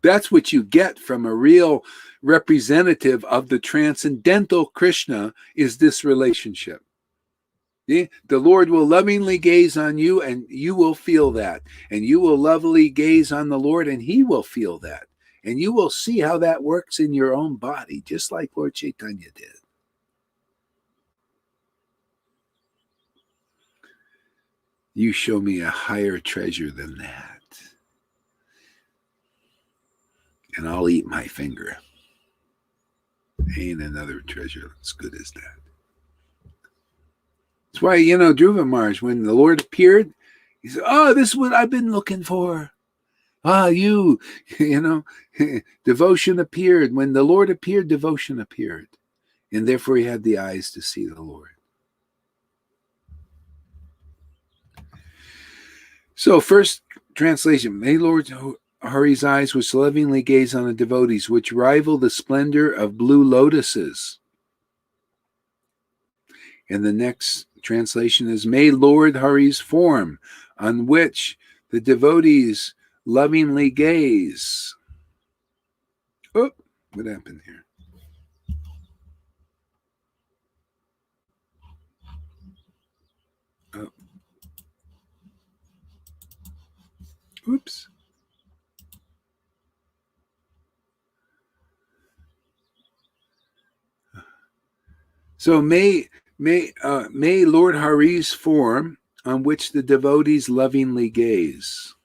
That's what you get from a real representative of the transcendental Krishna, is this relationship. See? The Lord will lovingly gaze on you, and you will feel that. And you will lovingly gaze on the Lord, and he will feel that. And you will see how that works in your own body, just like Lord Chaitanya did. You show me a higher treasure than that, and I'll eat my finger. Ain't another treasure as good as that. That's why, you know, Dhruva Maharaj, when the Lord appeared, he said, oh, this is what I've been looking for. You know, devotion appeared. When the Lord appeared, devotion appeared. And therefore he had the eyes to see the Lord. So first translation, may Lord Hari's eyes which lovingly gaze on the devotees, which rival the splendor of blue lotuses. And the next translation is, may Lord Hari's form on which the devotees lovingly gaze. Oh, what happened here? Oh. Oops. So may Lord Hari's form on which the devotees lovingly gaze.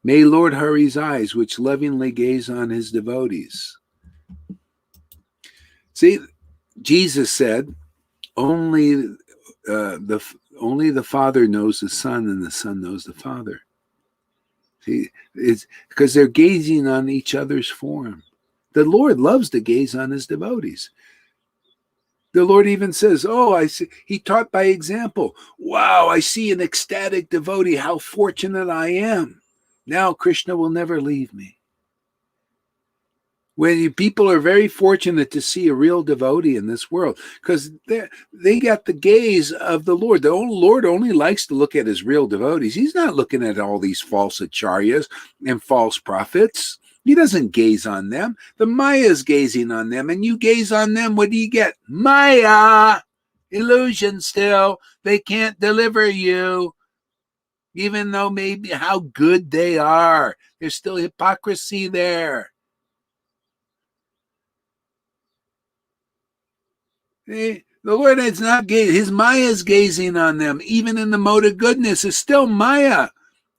May Lord Hari's eyes which lovingly gaze on his devotees. See, Jesus said, only the Father knows the Son, and the Son knows the Father. See, it's because they're gazing on each other's form. The Lord loves to gaze on his devotees. The Lord even says, oh, I see. He taught by example. Wow, I see an ecstatic devotee. How fortunate I am. Now Krishna will never leave me. When people are very fortunate to see a real devotee in this world, because they got the gaze of the Lord. The Lord only likes to look at his real devotees. He's not looking at all these false acharyas and false prophets. He doesn't gaze on them. The Maya is gazing on them, and you gaze on them. What do you get? Maya, illusion still. They can't deliver you, even though maybe how good they are. There's still hypocrisy there. The Lord is not gazing. His Maya is gazing on them. Even in the mode of goodness, it's still Maya.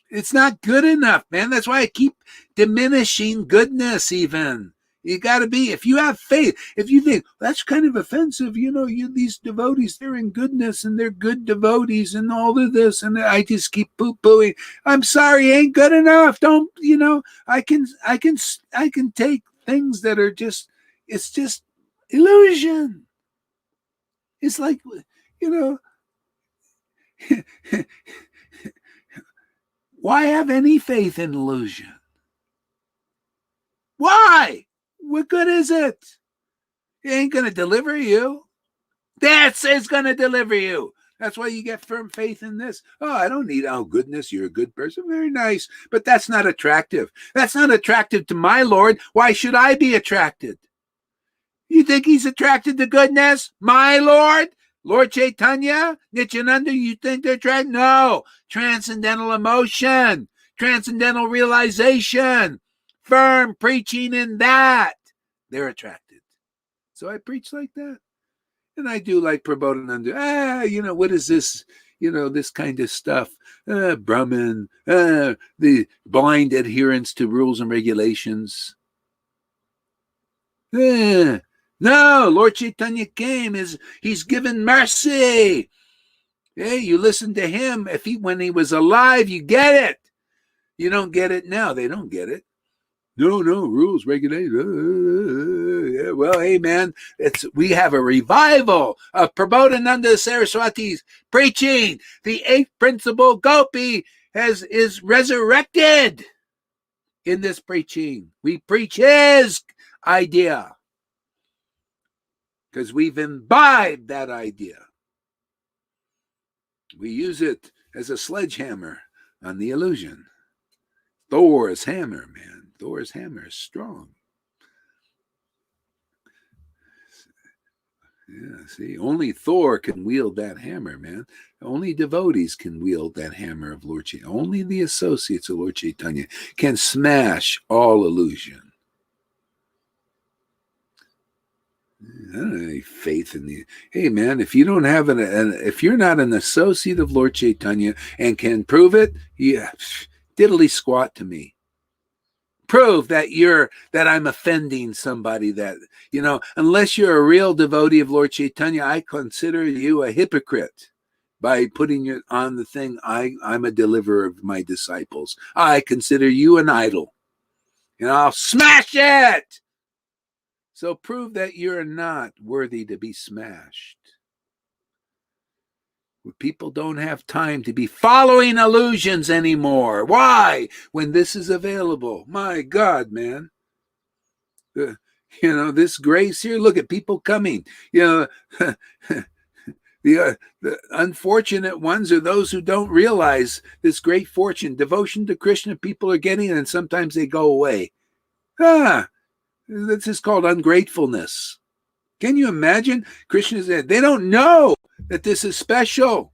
It's not good enough, man. That's why I keep diminishing goodness even. You got to be, if you have faith, if you think, that's kind of offensive, these devotees, they're in goodness and they're good devotees and all of this, and I just keep poo-pooing. I'm sorry, ain't good enough. Don't, I can take things that are just, it's just illusion. It's like, why have any faith in illusion? Why? What good is it? It ain't going to deliver you. That's it's going to deliver you. That's why you get firm faith in this. Oh, I don't need, goodness, you're a good person. Very nice. But that's not attractive. That's not attractive to my Lord. Why should I be attracted? You think he's attracted to goodness? My Lord? Lord Chaitanya? Nityananda, you think they're attracted? No. Transcendental emotion. Transcendental realization. Firm preaching in that. They're attracted. So I preach like that. And I do like Prabodhananda. What is this? This kind of stuff. Brahman. The blind adherence to rules and regulations. No, Lord Chaitanya came. He's given mercy. Hey, you listen to him. When he was alive, you get it. You don't get it now. They don't get it. No, rules, regulations. Yeah, well, hey, man, we have a revival of Prabodhananda Saraswati's preaching. The eighth principle Gopi is resurrected in this preaching. We preach his idea, because we've imbibed that idea. We use it as a sledgehammer on the illusion. Thor's hammer, man. Thor's hammer is strong. Yeah, see, only Thor can wield that hammer, man. Only devotees can wield that hammer of Lord Chaitanya. Only the associates of Lord Chaitanya can smash all illusion. I don't have any faith in the. Hey, man, if you don't have if you're not an associate of Lord Chaitanya and can prove it, yeah, diddly squat to me. Prove that I'm offending somebody that, unless you're a real devotee of Lord Chaitanya, I consider you a hypocrite by putting you on the thing. I'm a deliverer of my disciples. I consider you an idol, and I'll smash it. So prove that you're not worthy to be smashed. People don't have time to be following illusions anymore. Why? When this is available. My God, man. This grace here, look at people coming. The unfortunate ones are those who don't realize this great fortune, devotion to Krishna people are getting, and sometimes they go away. This is called ungratefulness. Can you imagine? Krishna said, they don't know that this is special.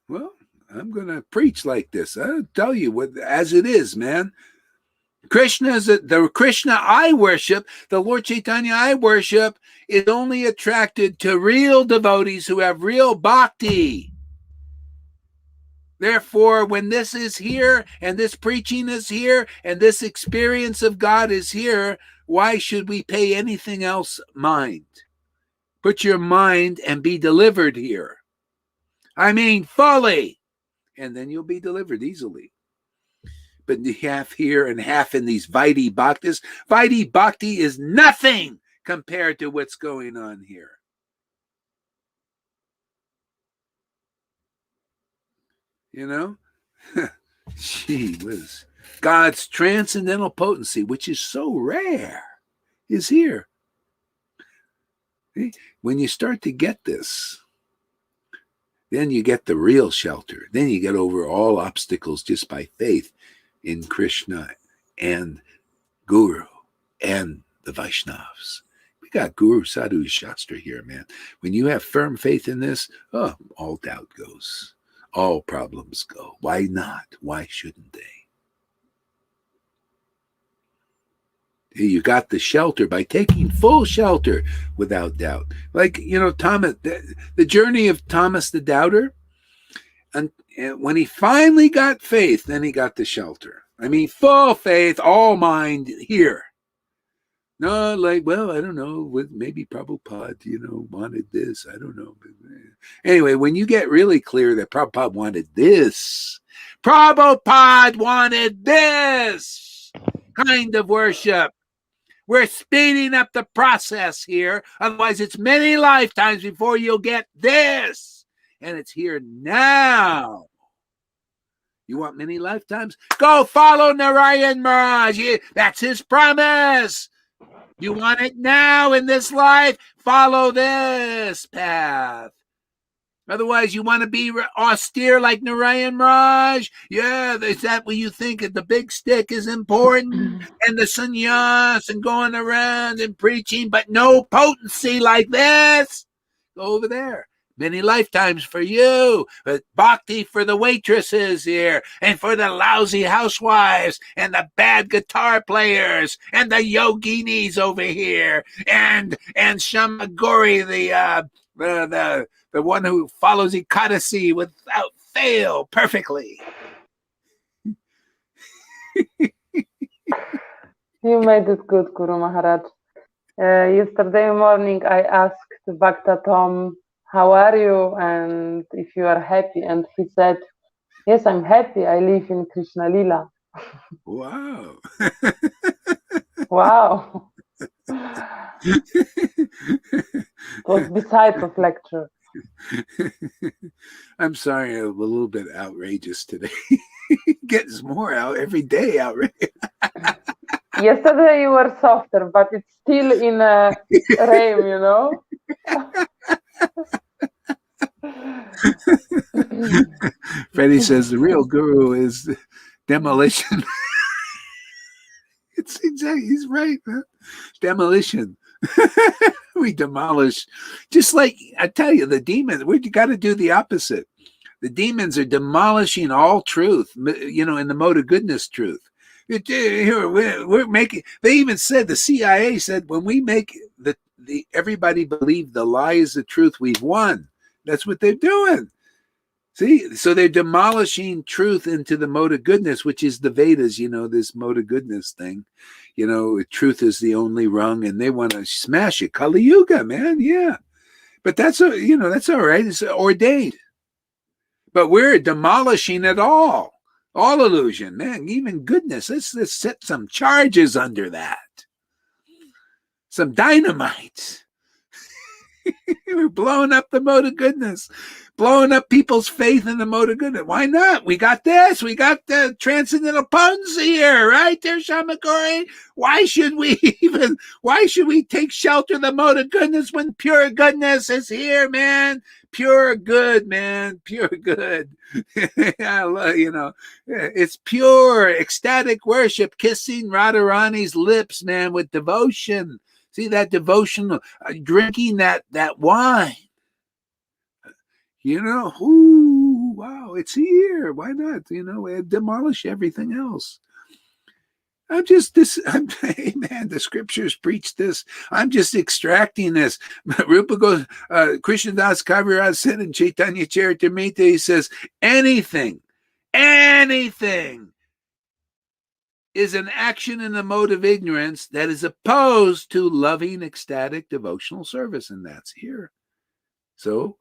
Well, I'm going to preach like this. I'll tell you what, as it is, man. The Krishna I worship, the Lord Chaitanya I worship, is only attracted to real devotees who have real bhakti. Therefore, when this is here, and this preaching is here, and this experience of God is here, why should we pay anything else mind? Put your mind and be delivered here. I mean, fully. And then you'll be delivered easily. But half here and half in these Vaidhi Bhaktis. Vaidhi Bhakti is nothing compared to what's going on here. Gee whiz. God's transcendental potency, which is so rare, is here. When you start to get this, then you get the real shelter. Then you get over all obstacles just by faith in Krishna and Guru and the Vaishnavas. We got Guru Sadhu Shastra here, man. When you have firm faith in this, all doubt goes. All problems go. Why not? Why shouldn't they? You got the shelter by taking full shelter without doubt. Like, Thomas, the journey of Thomas the Doubter, and when he finally got faith, then he got the shelter. I mean, full faith, all mind here. No, like, well, I don't know, maybe Prabhupada, wanted this. I don't know. Anyway, when you get really clear that Prabhupada wanted this kind of worship. We're speeding up the process here. Otherwise, it's many lifetimes before you'll get this. And it's here now. You want many lifetimes? Go follow Narayan Maharaj. That's his promise. You want it now in this life? Follow this path. Otherwise, you want to be austere like Narayan Maharaj? Yeah, is that what you think? The big stick is important and the sannyas and going around and preaching, but no potency like this? Go over there. Many lifetimes for you, but bhakti for the waitresses here, and for the lousy housewives, and the bad guitar players, and the yoginis over here, and Shamagori, the one who follows Ekadasi without fail perfectly. You made it good, Guru Maharaj. Yesterday morning, I asked Bhakta Tom, how are you? And if you are happy. And he said, yes, I'm happy. I live in Krishna Lila. Wow. Wow. It was besides of lecture. I'm sorry, I'm a little bit outrageous today. Gets more out every day outrageous. Yesterday you were softer, but it's still in a realm, Freddie says the real guru is demolition. It's exactly, he's right, man. Demolition. We demolish. Just like, I tell you, the demons, we got to do the opposite. The demons are demolishing all truth, in the mode of goodness truth. We're making, they even said, the CIA said, when we make the everybody believe the lie is the truth, we've won. That's what they're doing. See, so they're demolishing truth into the mode of goodness, which is the Vedas, this mode of goodness thing. Truth is the only rung, and they want to smash it. Kali Yuga, man, yeah. But that's all right. It's ordained. But we're demolishing it all illusion, man. Even goodness. Let's set some charges under that. Some dynamite. We're blowing up the mode of goodness, blowing up people's faith in the mode of goodness. Why not? We got this. We got the transcendental potency here, right there, Shamakori. Why should we take shelter of the mode of goodness when pure goodness is here, man? Pure good, man. Pure good. I love, it's pure ecstatic worship, kissing Radharani's lips, man, with devotion. See that devotion, drinking that wine. Ooh, wow, it's here. Why not? Demolish everything else. Hey man, the scriptures preach this. I'm just extracting this. Rupa goes, Krishna Das Kaviraj said in Chaitanya Charitamrita, he says, anything is an action in the mode of ignorance that is opposed to loving, ecstatic, devotional service, and that's here. So,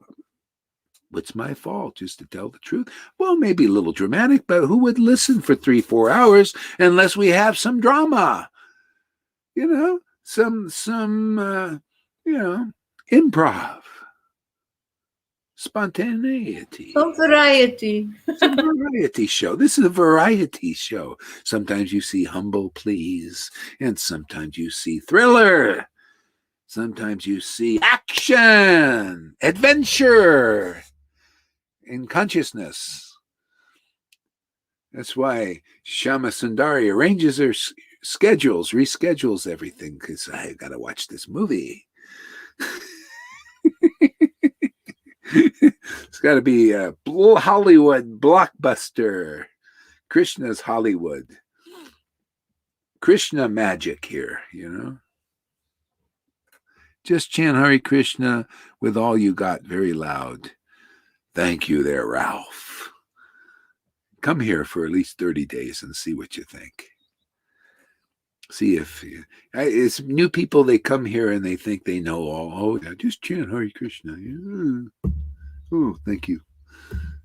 what's my fault? Just to tell the truth? Well, maybe a little dramatic, but who would listen for 3-4 hours unless we have some drama? Some improv. spontaneity. Some variety. It's a variety show. This is a variety show. Sometimes you see humble pleas, and sometimes you see thriller. Sometimes you see action, adventure, and consciousness. That's why Shama Sundari arranges her schedules, reschedules everything, because I got to watch this movie. It's got to be a Hollywood blockbuster. Krishna's Hollywood. Krishna magic here, you know. Just chant Hare Krishna with all you got very loud. Thank you there, Ralph. Come here for at least 30 days and see what you think. See if it's new people, they come here and they think they know all. Oh, yeah, just chant Hare Krishna. Yeah. Oh, thank you.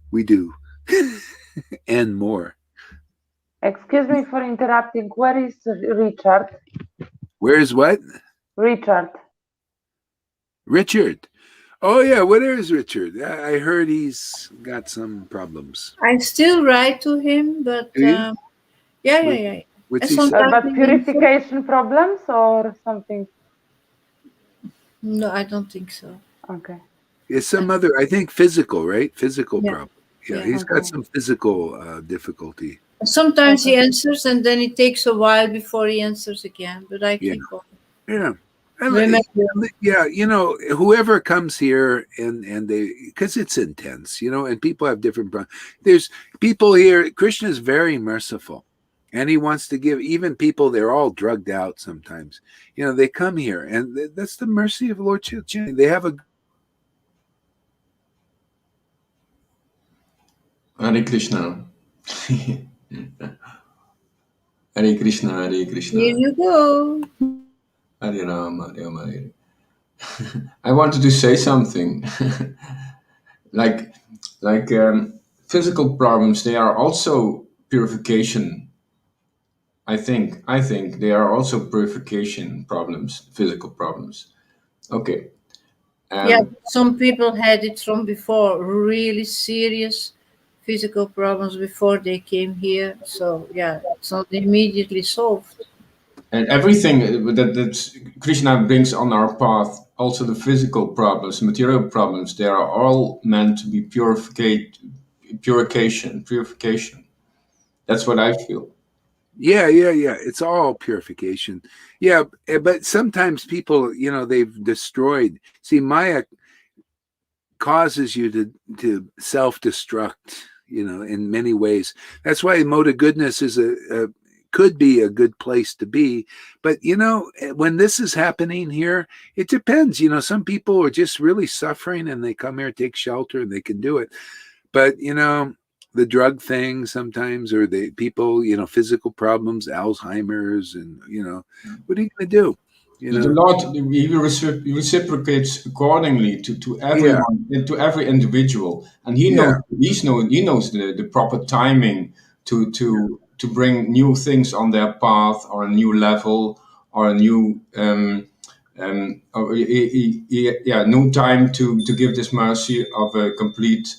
We do. And more. Excuse me for interrupting. Where is Richard? Where's what? Richard. Richard. Oh, yeah. Where is Richard? I heard he's got some problems. I still write to him, but yeah. What's he Sometimes say? But purification problems or something? No, I don't think so. Okay. It's some other, I think physical, right? Physical Yeah. problem. Yeah, Yeah. he's got some physical difficulty. Sometimes he answers, and then it takes a while before he answers again. But I keep on. Yeah. Remember. Yeah, you know, whoever comes here and they, because it's intense, you know, and people have different problems. There's people here, Krishna is very merciful, and he wants to give even people, they're all drugged out sometimes. You know, they come here, and that's the mercy of Lord Chaitanya. They have a Hare Krishna. Hare Krishna, Hare Krishna. Here you go. Hare Rama, Hare Rama, Hare. I wanted to say something. like physical problems, they are also purification. I think they are also purification problems, physical problems. Okay. Yeah, some people had it from before, really serious physical problems before they came here. So yeah, it's not immediately solved. And everything that Krishna brings on our path, also the physical problems, material problems, they are all meant to be purification. That's what I feel. Yeah. It's all purification. Yeah, but sometimes people, you know, they've destroyed. See, Maya causes you to self-destruct, you know, in many ways. That's why mode of goodness is could be a good place to be. But, you know, when this is happening here, it depends. You know, some people are just really suffering and they come here, take shelter, and they can do it. But, you know, the drug thing sometimes, or the people, you know, physical problems, Alzheimer's, and, you know, what are you going to do? You know? The Lord, he reciprocates accordingly to everyone, to every individual, and he knows the proper timing to bring new things on their path, or a new level, or a new new time to give this mercy of a complete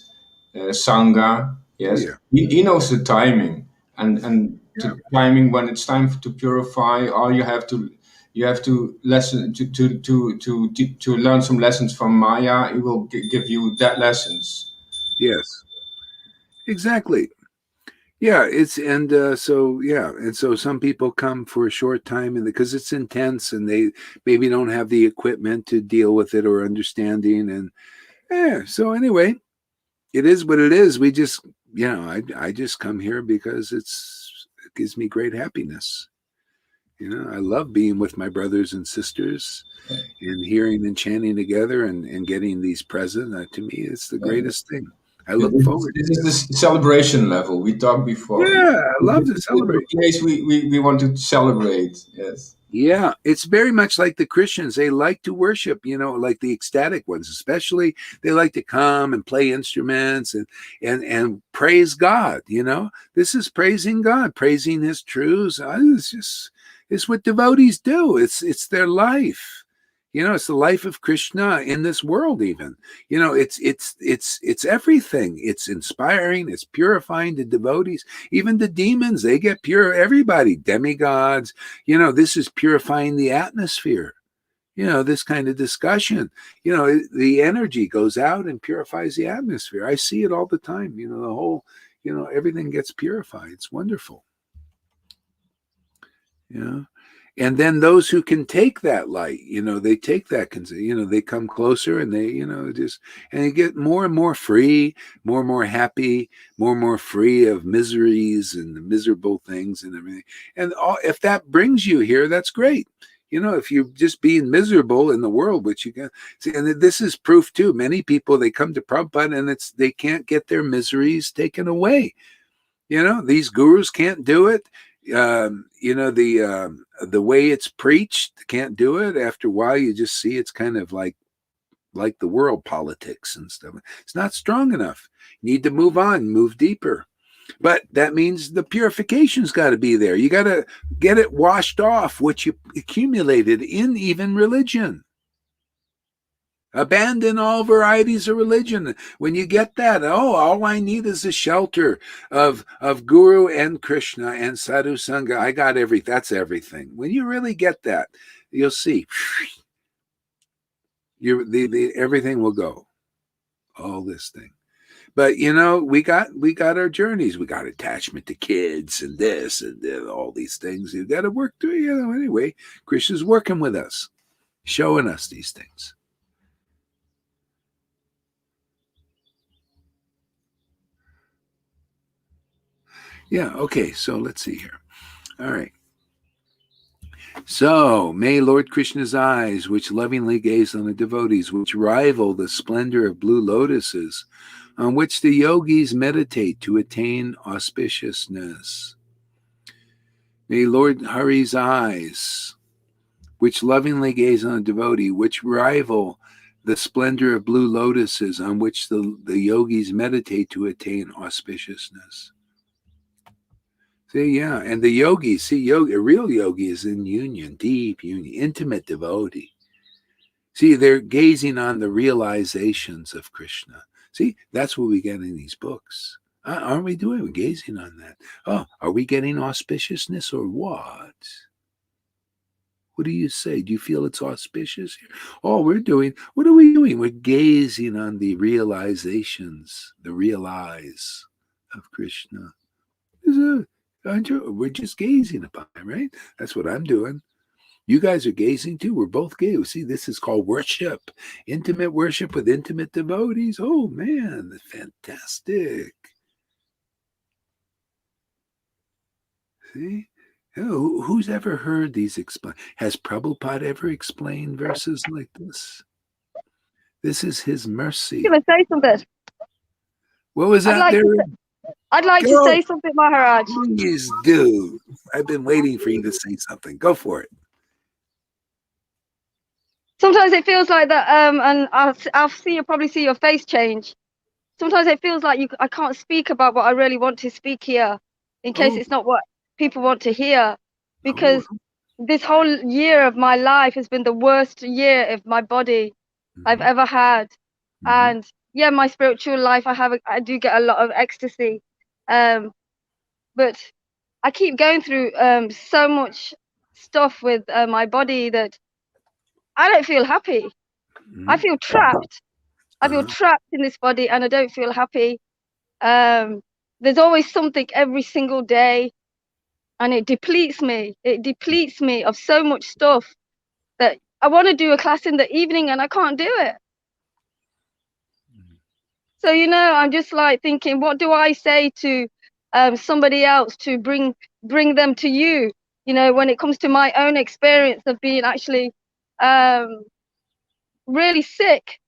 sangha. Yes, he knows the timing, and the timing when it's time to purify. Or you have to listen to learn some lessons from Maya. He will give you that lessons. Yes, exactly. Yeah, and so some people come for a short time, and because it's intense, and they maybe don't have the equipment to deal with it or understanding, and so anyway, it is what it is. We just, you know, I just come here because it gives me great happiness. You know, I love being with my brothers and sisters and hearing and chanting together and getting these present. To me, it's the greatest thing. I look forward to this is the celebration level we talked before. Yeah, I love to celebrate. The place we want to celebrate. Yes. Yeah, it's very much like the Christians. They like to worship, you know, like the ecstatic ones, especially. They like to come and play instruments and praise God. You know, this is praising God, praising His truths. It's what devotees do. It's their life. You know, it's the life of Krishna in this world even. You know, it's everything. It's inspiring, it's purifying the devotees. Even the demons, they get pure. Everybody, demigods, you know, this is purifying the atmosphere. You know, this kind of discussion, you know, the energy goes out and purifies the atmosphere. I see it all the time. You know, the whole, you know, everything gets purified. It's wonderful. You know? And then those who can take that light, you know, they take that, you know, they come closer and they, you know, just, and they get more and more free, more and more happy, more and more free of miseries and the miserable things and everything. And if that brings you here, that's great. You know, if you're just being miserable in the world, which you can see, and this is proof too. Many people, they come to Prabhupada and they can't get their miseries taken away. You know, these gurus can't do it. You know, the way it's preached can't do it. After a while, you just see it's kind of like the world politics and stuff. It's not strong enough. You need to move on, move deeper. But that means the purification's got to be there. You got to get it washed off, what you accumulated in even religion. Abandon all varieties of religion. When you get that, all I need is the shelter of Guru and Krishna and Sadhu Sangha. I got everything. That's everything. When you really get that, you'll see. Everything will go. All this thing. But you know, we got our journeys. We got attachment to kids and this and all these things. You've got to work through. You know, anyway, Krishna's working with us, showing us these things. Yeah, okay, so let's see here. All right. So, may Lord Krishna's eyes, which lovingly gaze on the devotees, which rival the splendor of blue lotuses, on which the yogis meditate to attain auspiciousness. May Lord Hari's eyes, which lovingly gaze on the devotee, which rival the splendor of blue lotuses, on which the yogis meditate to attain auspiciousness. See, yeah, and the yogis, see, a real yogi is in union, deep union, intimate devotee. See, they're gazing on the realizations of Krishna. See, that's what we get in these books. Aren't we doing? We're gazing on that. Oh, are we getting auspiciousness or what? What do you say? Do you feel it's auspicious here? What are we doing? We're gazing on the realizations, the realize of Krishna. We're just gazing upon it, right? That's what I'm doing. You guys are gazing too. We're both gazing. See, this is called worship. Intimate worship with intimate devotees. Oh, man, fantastic. See? Oh, who's ever heard these explained? Has Prabhupada ever explained verses like this? This is his mercy. I'm going to say something. What was that there? I'd like to say something, Maharaj. Please do. I've been waiting for you to say something. Go for it. Sometimes it feels like that, and I'll probably see your face change. Sometimes it feels like I can't speak about what I really want to speak here, in case it's not what people want to hear, because this whole year of my life has been the worst year of my body I've ever had. And yeah, my spiritual life, I do get a lot of ecstasy, but I keep going through so much stuff with my body that I don't feel happy. I feel trapped. I feel trapped in this body, and I don't feel happy. There's always something every single day, and it depletes me. It depletes me of so much stuff that I want to do a class in the evening and I can't do it. So, you know, I'm just like thinking, what do I say to somebody else to bring them to you? You know, when it comes to my own experience of being actually really sick,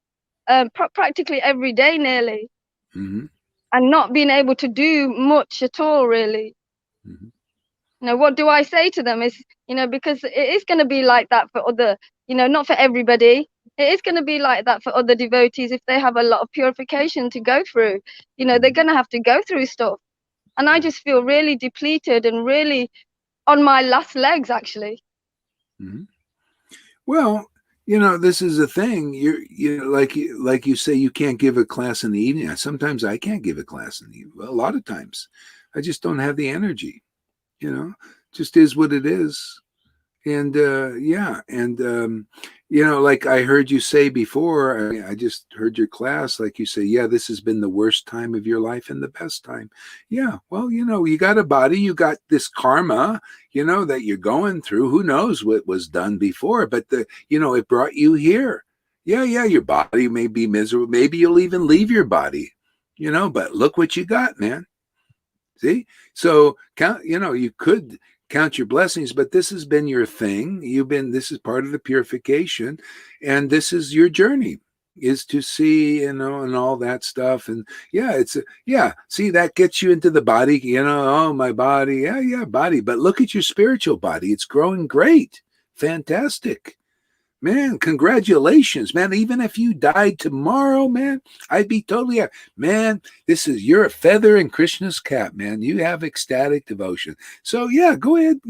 practically every day nearly, and not being able to do much at all, really. You know, what do I say to them? Is, you know, because it is going to be like that for other, you know, not for everybody. It is going to be like that for other devotees if they have a lot of purification to go through. You know, they're going to have to go through stuff. And I just feel really depleted and really on my last legs, actually. Well, this is a thing. Like you say, you can't give a class in the evening. Sometimes I can't give a class in the evening. A lot of times, I just don't have the energy. Just is what it is. And like I heard you say before, I just heard your class, like you say, yeah, this has been the worst time of your life and the best time. Yeah, well, you got a body, you got this karma, that you're going through. Who knows what was done before, but it brought you here. Yeah, your body may be miserable. Maybe you'll even leave your body, but look what you got, man. See? So count, you could count your blessings, but this has been your thing. This is part of the purification, and this is your journey, is to see, and all that stuff. And see, that gets you into the body, oh, my body. Yeah, body. But look at your spiritual body. It's growing great. Fantastic. Man, congratulations, man. Even if you died tomorrow, man, I'd be totally, man, you're a feather in Krishna's cap, man. You have ecstatic devotion. So yeah, go ahead.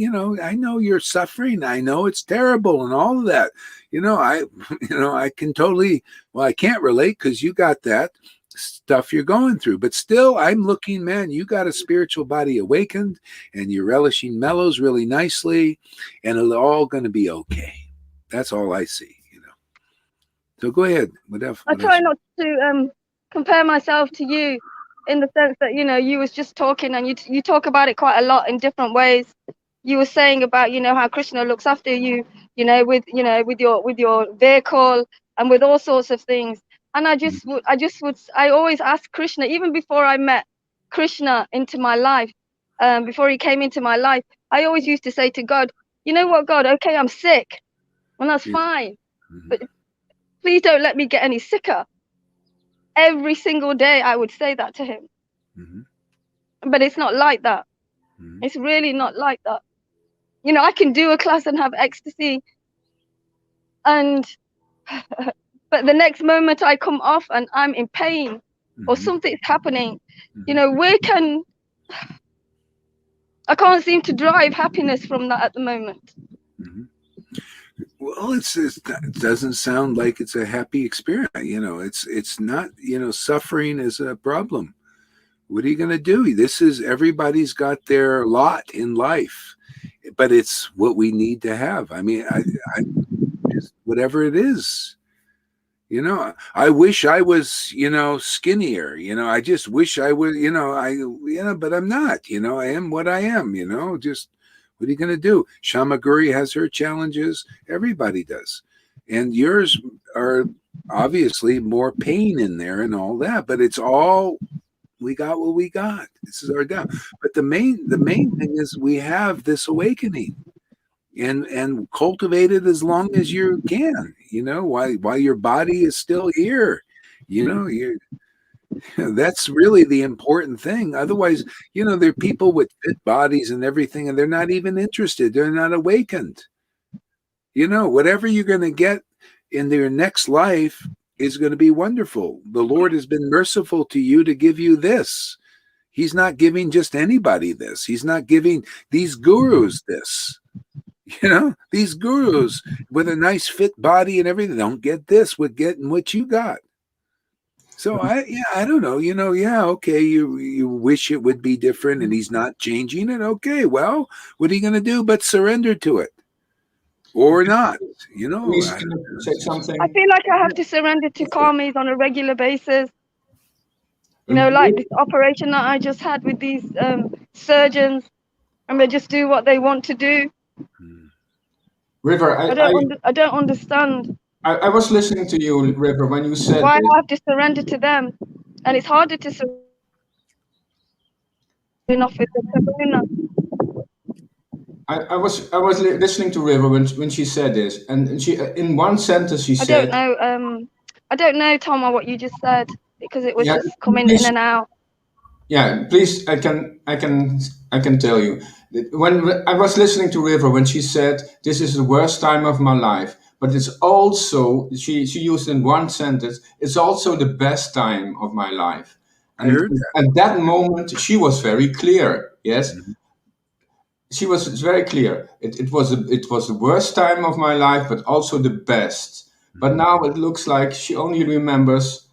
I know you're suffering. I know it's terrible and all of that. I can totally, I can't relate because you got that stuff you're going through, but still I'm looking, man, you got a spiritual body awakened and you're relishing mellows really nicely, and it's all going to be okay. That's all I see, So go ahead. I try not to compare myself to you, in the sense that you was just talking, and you talk about it quite a lot in different ways. You were saying about how Krishna looks after you, with your vehicle and with all sorts of things. And I always ask Krishna, even before I met Krishna into my life, before he came into my life, I always used to say to God, you know what, God, okay, I'm sick. Well, that's fine, but please don't let me get any sicker. Every single day I would say that to him. But it's not like that. It's really not like that. I can do a class and have ecstasy, and but the next moment I come off and I'm in pain or something's happening. I can't seem to drive happiness from that at the moment. Well, it doesn't sound like it's a happy experience. It's not, suffering is a problem. What are you going to do? Everybody's got their lot in life, but it's what we need to have. I mean, I whatever it is, I wish I was, skinnier, I just wish I would, but I'm not, I am what I am, just, what are you going to do? Shamaguri has her challenges. Everybody does. And yours are obviously more pain in there and all that, but it's all, we got what we got. This is our down. But the main thing is we have this awakening, and cultivate it as long as you can, while your body is still here, that's really the important thing. Otherwise, there are people with fit bodies and everything, and they're not even interested. They're not awakened. Whatever you're going to get in your next life is going to be wonderful. The Lord has been merciful to you to give you this. He's not giving just anybody this. He's not giving these gurus this. These gurus with a nice fit body and everything don't get this. We're getting what you got. So I don't know, okay, you wish it would be different and he's not changing it. Okay, well, what are you going to do but surrender to it or not? Please, can I say something? I feel like I have to surrender to karmas on a regular basis. Like this operation that I just had with these surgeons, and they just do what they want to do. River, I don't understand. I was listening to you, River, when you said why I have to surrender to them, and it's harder to surrender enough with the karuna. I was listening to River when she said this, and she in one sentence she said, I don't know, Toma, what you just said, because it was just coming in and out. Yeah, please, I can tell you. When I was listening to River when she said, "This is the worst time of my life," but it's also, she used in one sentence, "It's also the best time of my life." And at that moment, she was very clear. Yes, she was very clear. It was the worst time of my life, but also the best. But now it looks like she only remembers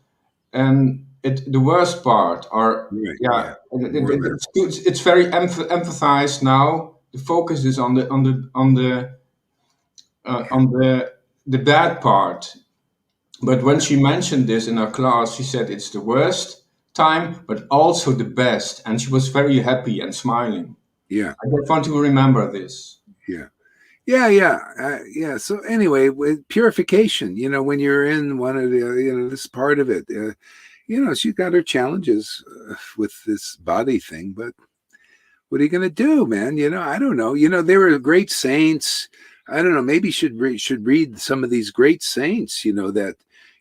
the worst part, or Right. yeah, More or less. it's very emphasized now. The focus is on the bad part. But when she mentioned this in her class, she said it's the worst time, but also the best, and she was very happy and smiling. Yeah. I just want to remember this. Yeah. Yeah. So anyway, with purification, when you're in one of the, this part of it, she's got her challenges with this body thing, but what are you going to do, man? I don't know. They were great saints. I don't know. Maybe should read some of these great saints. That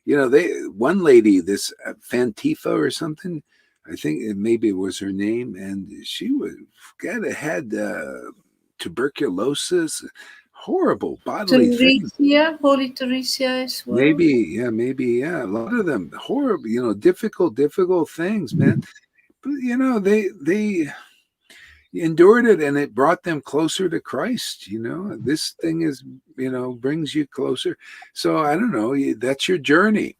they one lady, this Fantifa or something. I think maybe it was her name, and she had tuberculosis, horrible bodily things. Teresia, Holy Teresia as well. Maybe, yeah. A lot of them horrible, difficult things, man. But they endured it, and it brought them closer to Christ. This thing is, brings you closer. So I don't know. That's your journey.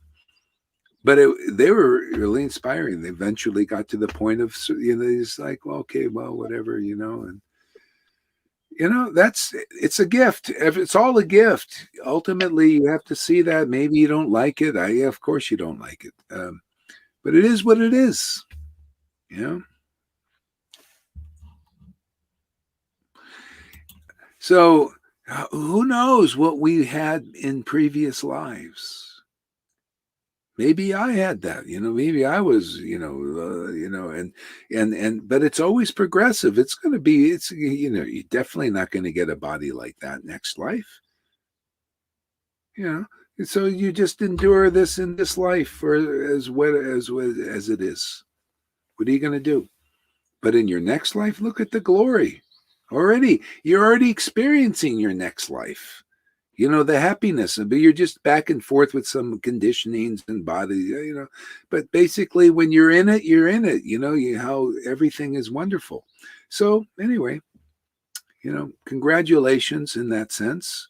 But they were really inspiring. They eventually got to the point of, it's like, well, okay, well, whatever, and it's a gift. If it's all a gift, ultimately you have to see that. Maybe you don't like it. Of course you don't like it. But it is what it is. So who knows what we had in previous lives? Maybe I had that, maybe I was, but it's always progressive. It's going to be, you're definitely not going to get a body like that next life. So you just endure this in this life for as it is. What are you going to do? But in your next life, look at the glory. You're already experiencing your next life. The happiness, but you're just back and forth with some conditionings and body, but basically when you're in it, how everything is wonderful. So anyway, congratulations in that sense.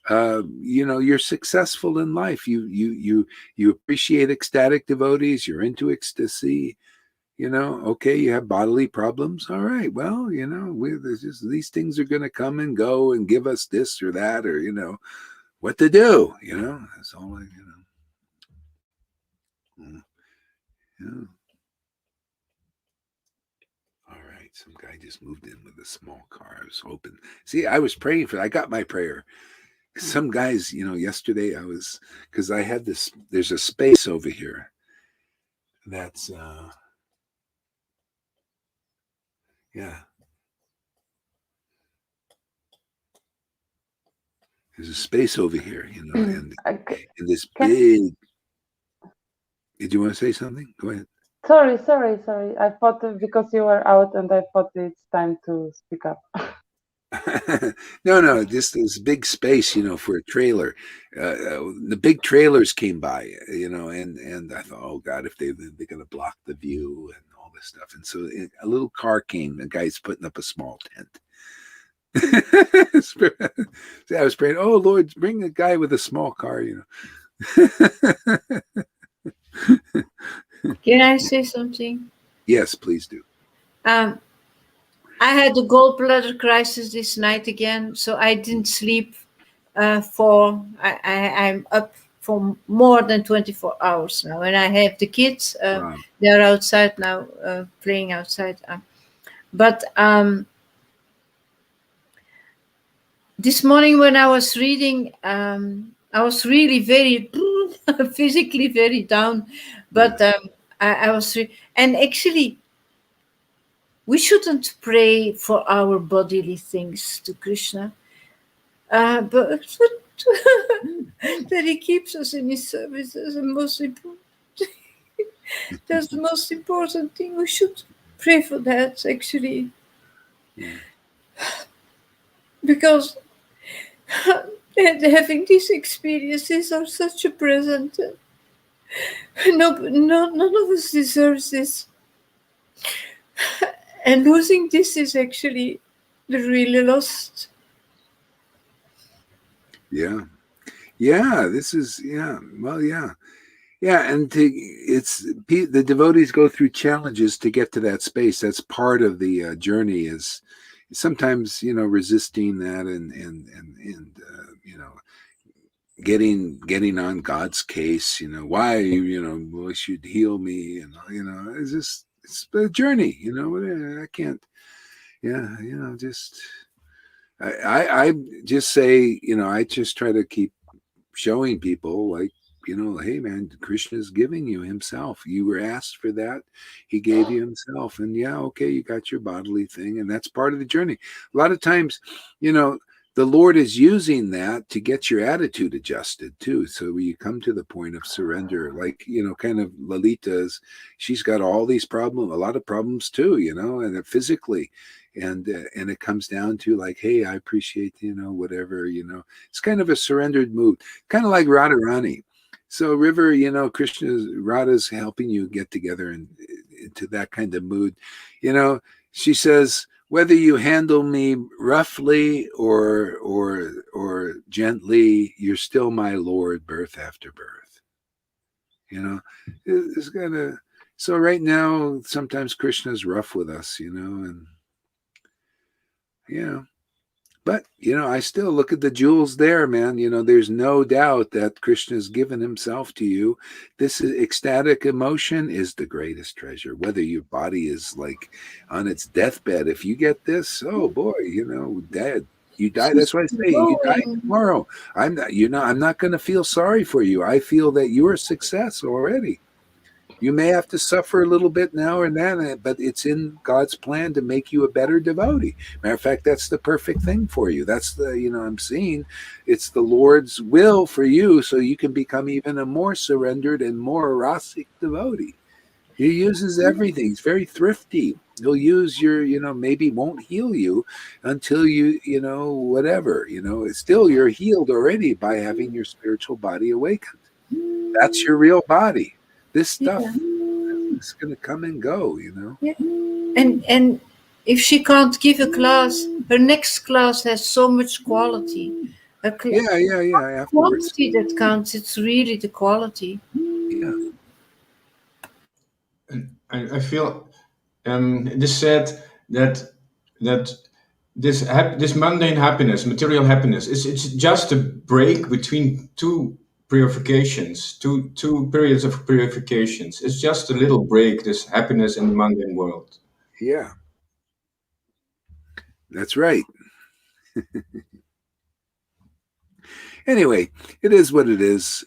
You're successful in life. You appreciate ecstatic devotees. You're into ecstasy. Okay, you have bodily problems. All right, well, there's just, these things are going to come and go and give us this or that, or what to do. That's all Yeah. All right, some guy just moved in with a small car. I was hoping. See, I was praying for. I got my prayer. Some guys, yesterday because I had this. There's a space over here. That's yeah. There's a space over here, and this big. Did you want to say something? Go ahead. Sorry. I thought because you were out, and I thought it's time to speak up. No, just this big space, for a trailer. The big trailers came by, and I thought, oh God, if they're going to block the view and all this stuff. And so a little car came. The guy's putting up a small tent. I was praying, oh Lord, bring a guy with a small car, Can I say something? Yes, please do. I had a gallbladder crisis this night again, so I didn't sleep I'm up for more than 24 hours now, and I have the kids. Wow. They're outside now, playing outside. But this morning when I was reading, I was really very physically very down, but I was and actually we shouldn't pray for our bodily things to Krishna, but that he keeps us in his service is the most important. That's the most important thing. We should pray for that, actually, because having these experiences are such a present. None of us deserves this. And losing this is actually the really lost. Yeah. Yeah, this is, yeah, well, yeah. Yeah, and the devotees go through challenges to get to that space. That's part of the journey. Is sometimes resisting that and getting on God's case. Why well, should heal me, and it's a journey. I can't. Yeah, just I just say I just try to keep showing people like hey man, Krishna's giving you himself. You were asked for that, he gave you himself. And yeah, okay, you got your bodily thing, and that's part of the journey. A lot of times the Lord is using that to get your attitude adjusted too, so when you come to the point of surrender, like kind of Lalita's, she's got all these problems, a lot of problems too, and physically, and it comes down to like, hey, I appreciate whatever, it's kind of a surrendered mood, kind of like Radharani. So River, Radha's helping you get together and into that kind of mood. She says, whether you handle me roughly or gently, you're still my Lord, birth after birth. It's gonna. So right now, sometimes Krishna's rough with us, and but I still look at the jewels there, man. There's no doubt that Krishna's given himself to you. This ecstatic emotion is the greatest treasure. Whether your body is like on its deathbed, if you get this, oh boy, dead. You die. That's why I say you die tomorrow. I'm not. I'm not going to feel sorry for you. I feel that you're a success already. You may have to suffer a little bit now and then, but it's in God's plan to make you a better devotee. Matter of fact, that's the perfect thing for you. That's I'm seeing it's the Lord's will for you, so you can become even a more surrendered and more rasic devotee. He uses everything. He's very thrifty. He'll use your, maybe won't heal you until you, whatever, still you're healed already by having your spiritual body awakened. That's your real body. This stuff is going to come and go, Yeah. And if she can't give a class, her next class has so much quality. Yeah. Afterwards, Quantity that counts. It's really the quality. Yeah. And I feel this said that this mundane happiness, material happiness, it's just a break between two purifications, two periods of purifications. It's just a little break, this happiness in the mundane world. Yeah. That's right. Anyway, it is what it is.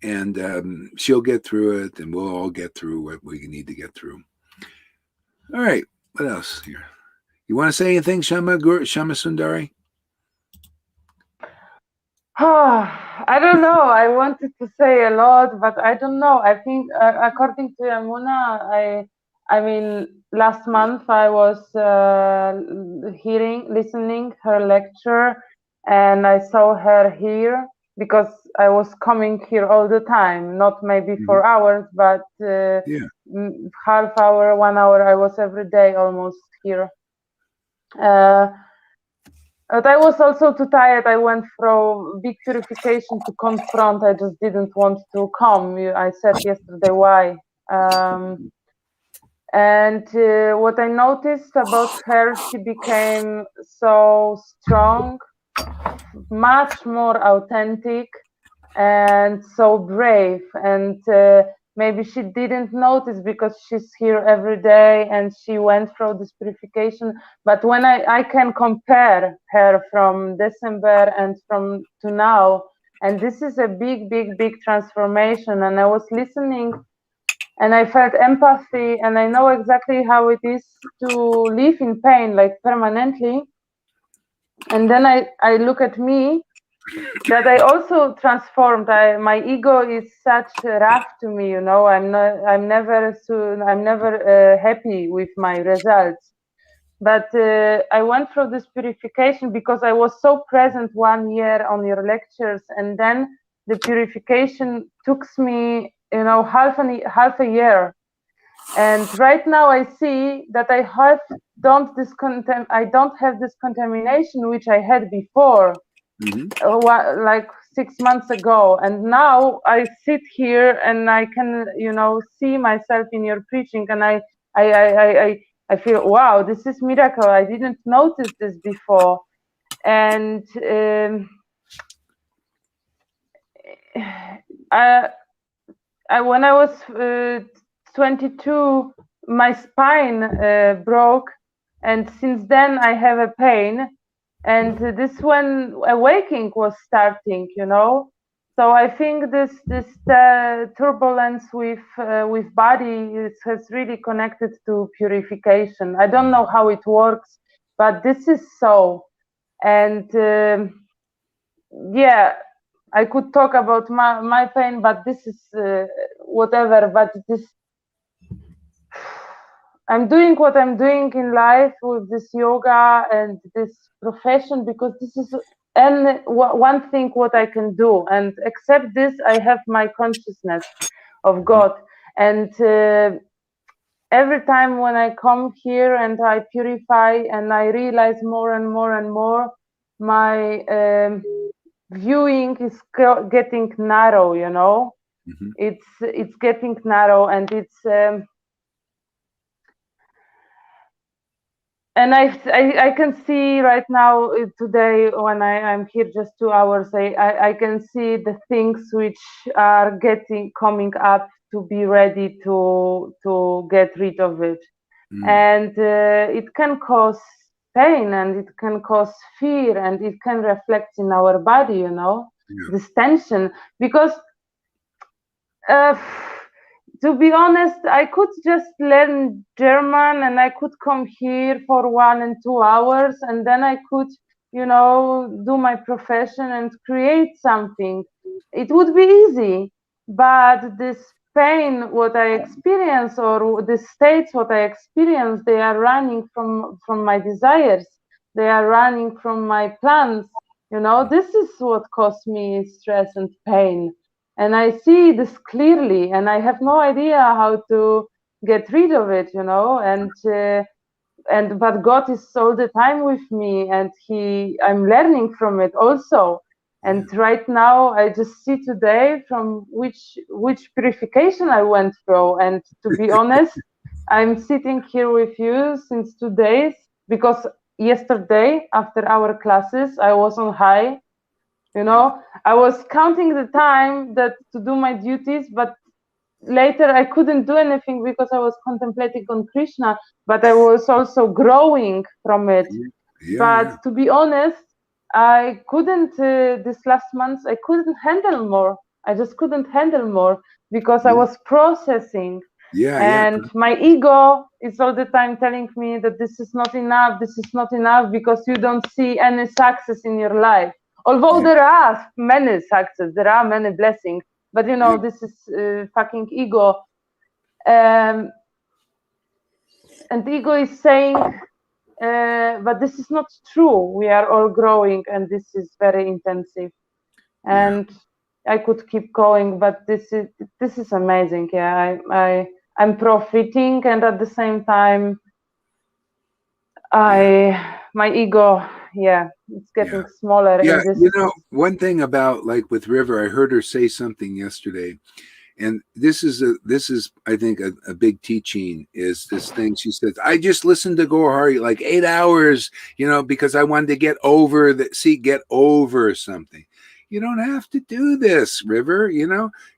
And she'll get through it, and we'll all get through what we need to get through. All right. What else here? You want to say anything, Shama Sundari? I don't know. I wanted to say a lot, but I don't know. I think, according to Yamuna, I mean, last month I was listening her lecture, and I saw her here because I was coming here all the time, not maybe 4 hours, but half hour, 1 hour. I was every day almost here. But I was also too tired. I went through big purification to confront. I just didn't want to come. I said yesterday why. And what I noticed about her, she became so strong, much more authentic, and so brave. And maybe she didn't notice because she's here every day and she went through this purification. But when I can compare her from December and to now, and this is a big transformation. And I was listening and I felt empathy, and I know exactly how it is to live in pain, like permanently. And then I look at me, that I also transformed. My ego is such rough to me, I'm never happy with my results. But I went through this purification because I was so present 1 year on your lectures, and then the purification took me, half a year. And right now I see that I don't have this contamination which I had before. Like 6 months ago, and now I sit here and I can, see myself in your preaching, and I feel, wow, this is miracle. I didn't notice this before. And when I was 22, my spine broke, and since then I have a pain. And this when awakening was starting, So I think this turbulence with body has really connected to purification. I don't know how it works, but this is so. And yeah, I could talk about my pain, but this is whatever. But this, I'm doing what I'm doing in life with this yoga and this profession because this is one thing what I can do. And except this, I have my consciousness of God. And every time when I come here and I purify and I realize more and more and more, my viewing is getting narrow, Mm-hmm. It's getting narrow, and it's and I can see right now today when I'm here just 2 hours, I can see the things which are coming up to be ready to get rid of it. And it can cause pain, and it can cause fear, and it can reflect in our body, this tension. Because to be honest, I could just learn German and I could come here for 1 and 2 hours, and then I could, do my profession and create something. It would be easy, but this pain, what I experience, or the states, what I experience, they are running from my desires. They are running from my plans. This is what caused me stress and pain. And I see this clearly, and I have no idea how to get rid of it, but God is all the time with me, and I'm learning from it also. And right now, I just see today from which purification I went through. And to be honest, I'm sitting here with you since 2 days because yesterday after our classes, I was on high. I was counting the time to do my duties, but later I couldn't do anything because I was contemplating on Krishna, but I was also growing from it. But to be honest, I couldn't, this last month, I couldn't handle more. I just couldn't handle more because I was processing. And my ego is all the time telling me that this is not enough, because you don't see any success in your life. Although there are many success, there are many blessings, but this is fucking ego. And ego is saying, but this is not true. We are all growing, and this is very intensive. And I could keep going, but this is amazing. Yeah, I'm profiting, and at the same time, my ego, it's getting smaller. Yeah, in this. One thing about, like, with River, I heard her say something yesterday, and this is I think a big teaching is this thing. She says, I just listened to Gohari like 8 hours, because I wanted to get over something. You don't have to do this, River,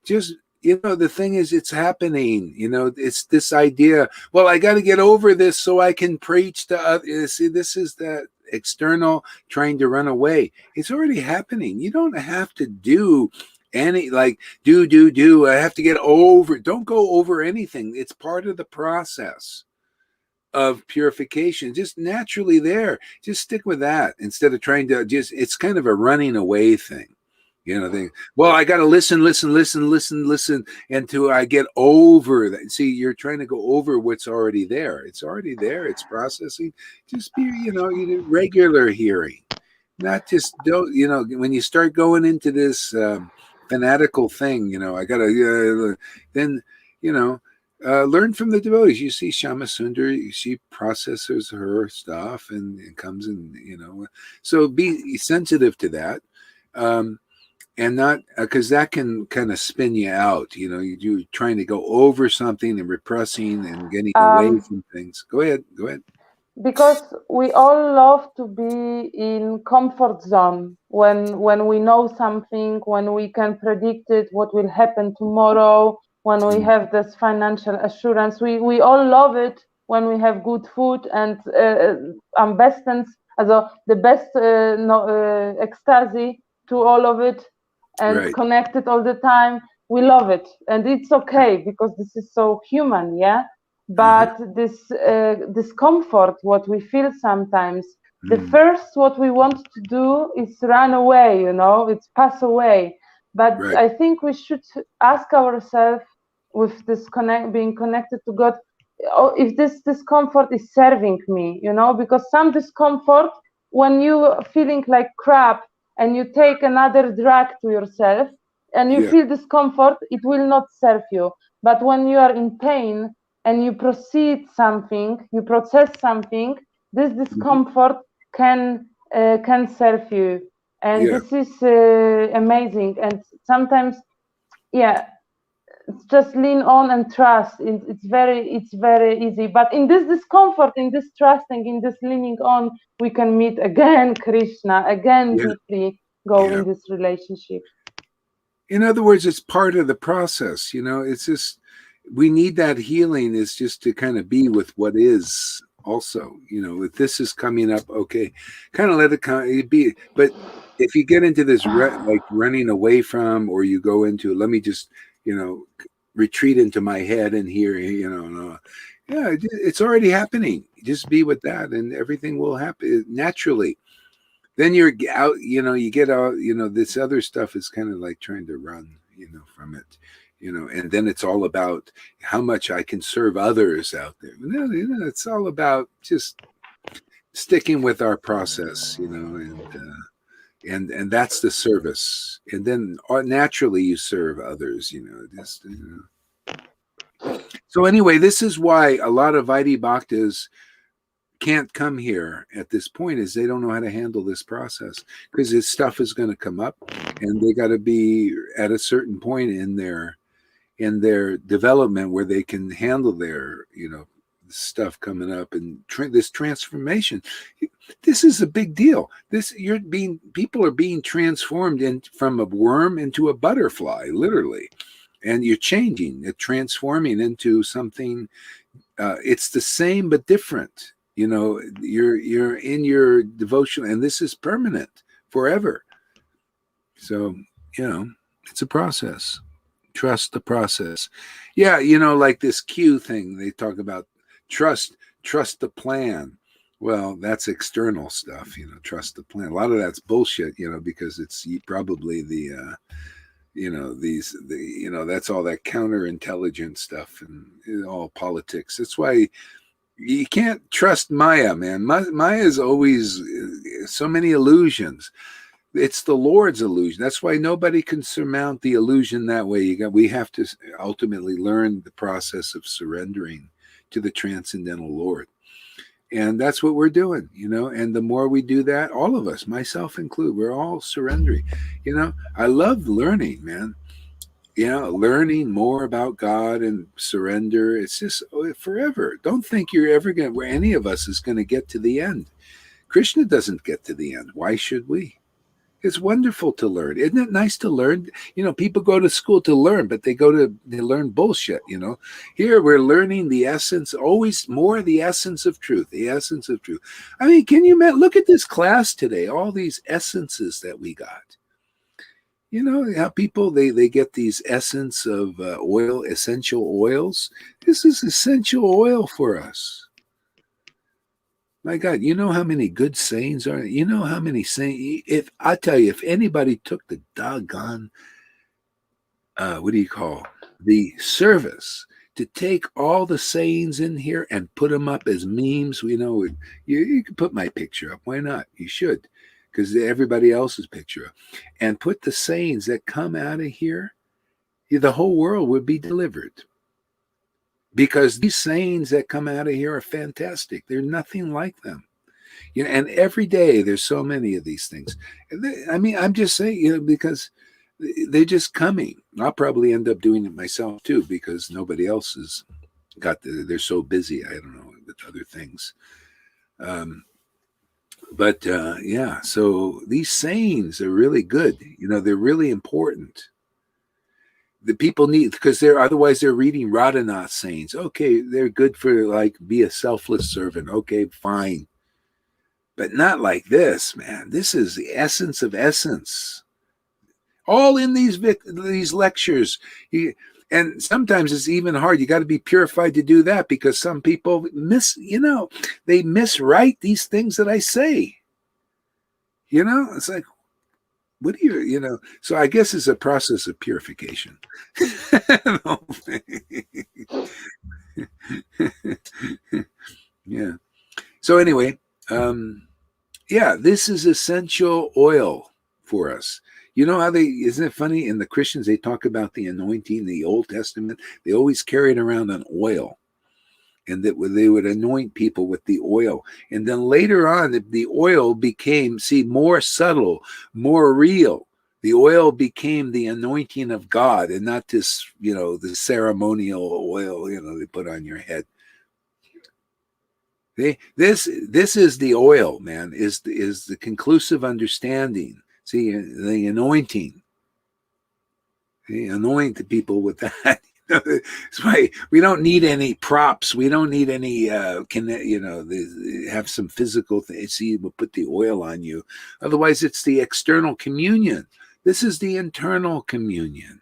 just the thing is, it's happening. It's this idea, well, I got to get over this so I can preach to others. See, this is that external trying to run away. It's already happening. You don't have to do any, like, do I have to get over. Don't go over anything. It's part of the process of purification, just naturally there. Just stick with that instead of trying to it's kind of a running away thing. Well, I got to listen until I get over that. See, you're trying to go over what's already there. It's already there. It's processing. Just be, regular hearing, not just don't. When you start going into this fanatical thing, I gotta then, learn from the devotees. You see Shama Sundar, she processes her stuff and comes in, so be sensitive to that. and not because that can kind of spin you out. You're trying to go over something and repressing and getting away from things. Go ahead. Because we all love to be in comfort zone when we know something, when we can predict it, what will happen tomorrow, when we have this financial assurance. We all love it when we have good food and am bestens, also the best ecstasy to all of it, and Right. connected all the time. We love it, and it's okay because this is so human, yeah. But this discomfort, what we feel sometimes, the first what we want to do is run away, it's pass away. But Right. I think we should ask ourselves, with this being connected to God, if this discomfort is serving me, because some discomfort, when you feeling like crap and you take another drug to yourself and you feel discomfort, it will not serve you. But when you are in pain and you process something, this discomfort can serve you, and this is amazing. And sometimes, just lean on and trust. It's very easy. But in this discomfort, in this trusting, in this leaning on, we can meet again Krishna, again deeply go in this relationship. In other words, it's part of the process. It's just, we need that healing is just to kind of be with what is also, if this is coming up, okay, kind of let it be. But if you get into this like running away from, or you go into, let me just, retreat into my head and here, it's already happening. Just be with that and everything will happen naturally. Then you're out, you get out, this other stuff is kind of like trying to run, from it, and then it's all about how much I can serve others out there. It's all about just sticking with our process, and that's the service. And then naturally you serve others, So anyway, this is why a lot of Vaidhi Bhaktas can't come here at this point, is they don't know how to handle this process, because this stuff is going to come up and they got to be at a certain point in their development where they can handle their stuff coming up, and this transformation. This is a big deal. People are being transformed from a worm into a butterfly, literally, and you're transforming into something. It's the same but different. You're in your devotion, and this is permanent forever. So it's a process. Trust the process. Yeah, like this Q thing they talk about. Trust the plan. Well, that's external stuff. Trust the plan. A lot of that's bullshit. Because it's probably the that's all that counterintelligence stuff and all politics. That's why you can't trust Maya, man. Maya is always so many illusions. It's the Lord's illusion. That's why nobody can surmount the illusion that way. We have to ultimately learn the process of surrendering to the transcendental Lord. And that's what we're doing, and the more we do that, all of us, myself included, we're all surrendering. I love learning, man. Learning more about God and surrender. It's just forever. Don't think you're ever where any of us is going to get to the end. Krishna doesn't get to the end. Why should we? It's wonderful to learn. Isn't it nice to learn? People go to school to learn, but they learn bullshit, Here we're learning the essence, always more the essence of truth, the essence of truth. I mean, can you look at this class today, all these essences that we got. How people, they get these essence of oil, essential oils. This is essential oil for us. My God, you know how many good sayings are? You know how many sayings? If I tell you, if anybody took the doggone, the service to take all the sayings in here and put them up as memes, you can put my picture up. Why not? You should, because everybody else's picture up, and put the sayings that come out of here, the whole world would be delivered. Because these sayings that come out of here are fantastic. They're nothing like them. And every day there's so many of these things. I mean, I'm just saying, because they're just coming. I'll probably end up doing it myself too, because nobody else has got they're so busy. I don't know, with other things. But yeah, so these sayings are really good. They're really important. The people need, because otherwise they're reading Radhanath sayings. Okay, they're good for like be a selfless servant. Okay, fine. But not like this, man. This is the essence of essence. All in these lectures. And sometimes it's even hard. You got to be purified to do that, because some people they miswrite these things that I say. It's like, what do you. So I guess it's a process of purification. Yeah. So anyway, yeah, this is essential oil for us. You know how isn't it funny? In the Christians, they talk about the anointing, the Old Testament. They always carried around an oil, and that they would anoint people with the oil. And then later on, the oil became, more subtle, more real. The oil became the anointing of God, and not this, the ceremonial oil, they put on your head. This is the oil, man, is the conclusive understanding. See, the anointing. Anoint the people with that. That's why we don't need any props. We don't need any, have some physical thing. See, we'll put the oil on you. Otherwise, it's the external communion. This is the internal communion.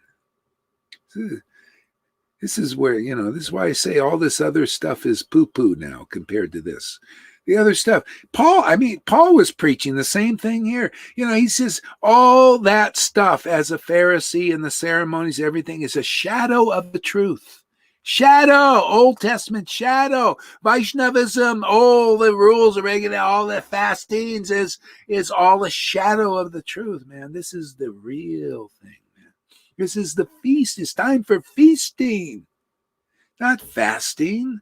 This is where, this is why I say all this other stuff is poo-poo now compared to this. The other stuff. Paul was preaching the same thing here. He says all that stuff as a Pharisee and the ceremonies, everything is a shadow of the truth. Shadow, Old Testament shadow. Vaishnavism, all the rules are regular, all the fastings is all a shadow of the truth, man. This is the real thing, man. This is the feast. It's time for feasting, not fasting.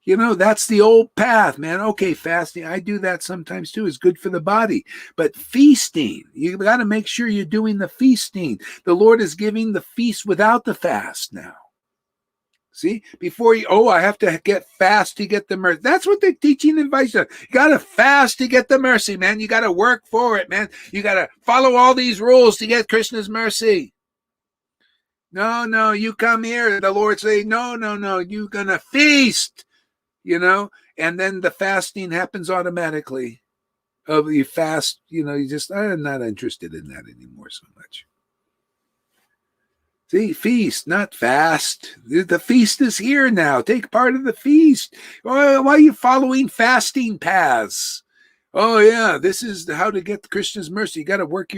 That's the old path, man. Okay, fasting, I do that sometimes too. It's good for the body. But feasting, you got to make sure you're doing the feasting. The Lord is giving the feast without the fast now. See, before I have to get fast to get the mercy. That's what they're teaching in Vaishnava. You got to fast to get the mercy, man. You got to work for it, man. You got to follow all these rules to get Krishna's mercy. No, you come here. The Lord say, no, you're going to feast. And then the fasting happens automatically. You fast, I'm not interested in that anymore so much. See, feast, not fast. The feast is here now. Take part of the feast. Why are you following fasting paths? Oh yeah, this is how to get Krishna's mercy. You got to work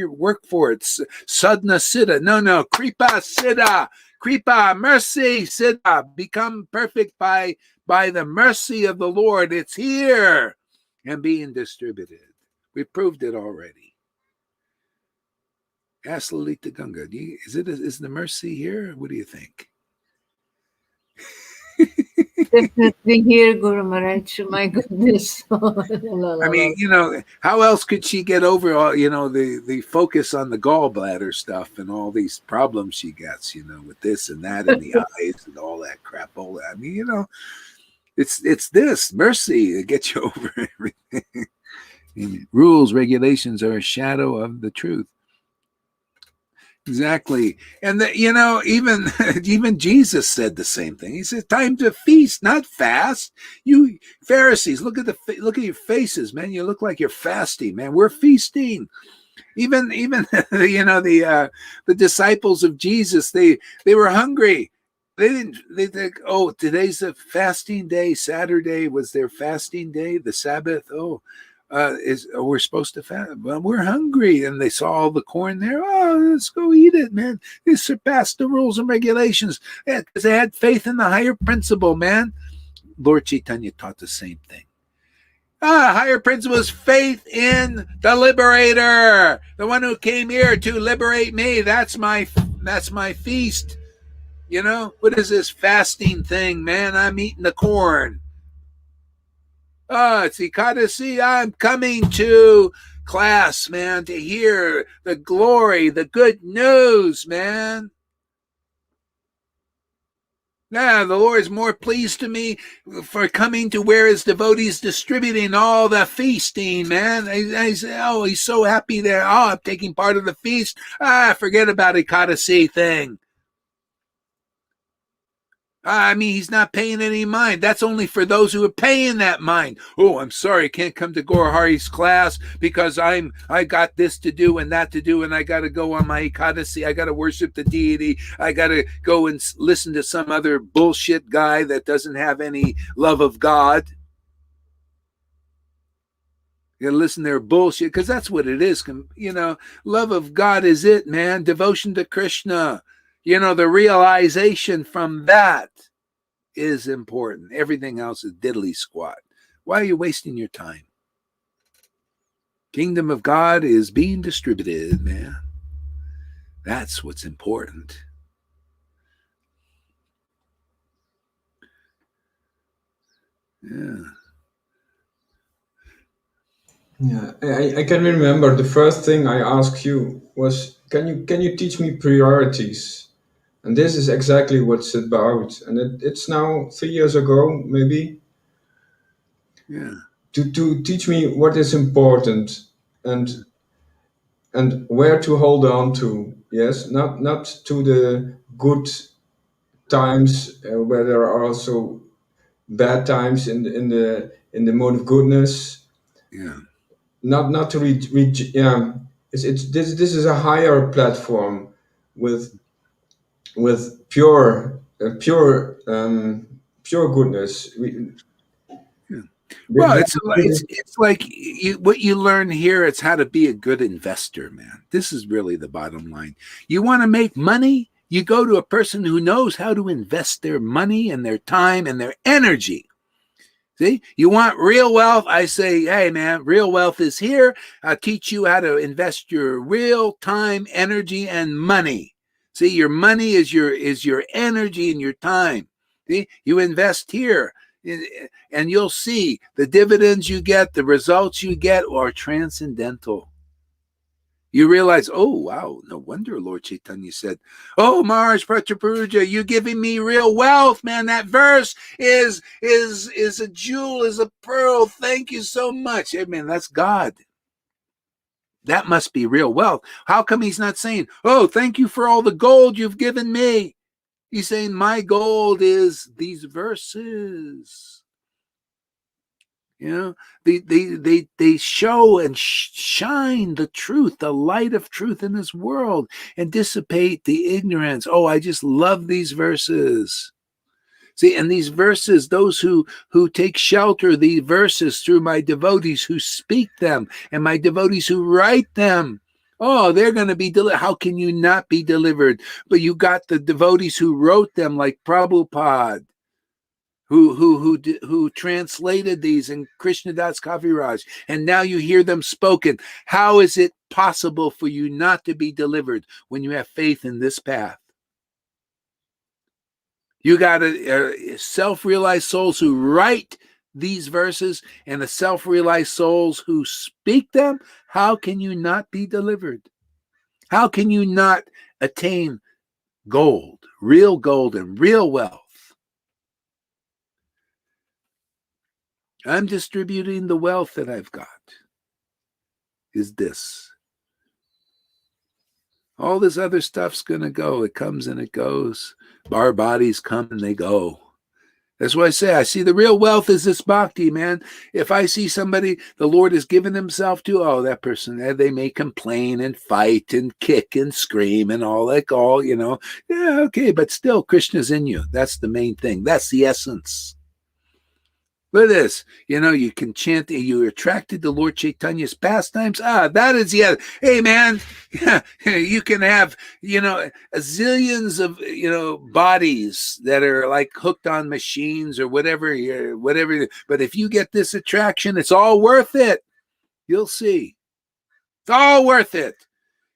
for it. Sadhana siddha. No, kripa siddha. Kripa, mercy siddha. Become perfect by the mercy of the Lord. It's here and being distributed. We proved it already. Ask Lalita Ganga. Is the mercy here? What do you think? Definitely here, Guru Maharaj. My goodness. I mean, how else could she get over all, the focus on the gallbladder stuff and all these problems she gets, with this and that and the eyes and all that crap. All that. I mean, it's this mercy that gets you over everything. Rules, regulations are a shadow of the truth. Exactly. And even Jesus said the same thing. He said, time to feast, not fast. You Pharisees, look at your faces, man. You look like you're fasting, man. We're feasting. Even the disciples of Jesus, they were hungry. They think, oh, today's a fasting day. Saturday was their fasting day, the Sabbath. We're supposed to fast. Well, we're hungry. And they saw all the corn there. Oh, let's go eat it, man. They surpassed the rules and regulations. Yeah, because they had faith in the higher principle, man. Lord Chaitanya taught the same thing. Higher principle is faith in the liberator, the one who came here to liberate me. That's my feast. What is this fasting thing, man? I'm eating the corn. It's Ekadasi. I'm coming to class, man, to hear the glory, the good news, man. Yeah, the Lord is more pleased to me for coming to where his devotees distributing all the feasting, man. I say, oh, he's so happy there. Oh, I'm taking part of the feast. Forget about Ekadasi thing. I mean, he's not paying any mind. That's only for those who are paying that mind. Oh, I'm sorry, I can't come to Gorahari's class because I got this to do and that to do, and I got to go on my Ekadasi. I got to worship the deity. I got to go and listen to some other bullshit guy that doesn't have any love of God. You gotta listen to their bullshit because that's what it is. You know, love of God is it, man. Devotion to Krishna. You know, the realization from that is important. Everything else is diddly squat. Why are you wasting your time? Kingdom of God is being distributed, man. That's what's important. Yeah. Yeah, I can remember the first thing I asked you was, can you teach me priorities? And this is exactly what it's about. And it's now 3 years ago, maybe, Yeah. to teach me what is important and where to hold on to. Yes, not to the good times where there are also bad times in the mode of goodness. Yeah. Not to reach. Yeah, it's this is a higher platform with pure pure goodness. Well, it's like what you learn here. It's how to be a good investor, man. This is really the bottom line. You want to make money, you go to a person who knows how to invest their money and their time and their energy. See, you want real wealth? I say, hey, man, real wealth is here. I'll teach you how to invest your real time, energy, and money. See, your money is your energy and your time. See, you invest here, and you'll see the dividends you get, the results you get are transcendental. You realize, oh, wow, no wonder Lord Chaitanya said, oh, Maharaj Pratapuruja, you giving me real wealth, man. That verse is a jewel, is a pearl. Thank you so much. Hey, man, that's God. That must be real wealth. How come he's not saying, oh, thank you for all the gold you've given me? He's saying, my gold is these verses. You know, they show and shine the truth, the light of truth in this world, and dissipate the ignorance. Oh, I just love these verses. See, and these verses, those who take shelter, these verses through my devotees who speak them and my devotees who write them. Oh, they're going to be delivered. How can you not be delivered? But you got the devotees who wrote them, like Prabhupada, who translated these in Krishnadas Kaviraj, and now you hear them spoken. How is it possible for you not to be delivered when you have faith in this path? You got a self-realized souls who write these verses and the self-realized souls who speak them. How can you not be delivered? How can you not attain gold and real wealth? I'm distributing the wealth that I've got. Is this. All this other stuff's going to go. It comes and it goes. Our bodies come and they go. That's why I say I see the real wealth is this bhakti, man. If I see somebody the Lord has given himself to, oh, that person, they may complain and fight and kick and scream and all that, you know. Yeah, okay, but still Krishna's in you. That's the main thing. That's the essence. Look at this. You know, you can chant, you're attracted to Lord Chaitanya's pastimes. That is, yeah. Hey, man, yeah, you can have, you know, zillions of, you know, bodies that are like hooked on machines or whatever. But if you get this attraction, it's all worth it. You'll see. It's all worth it.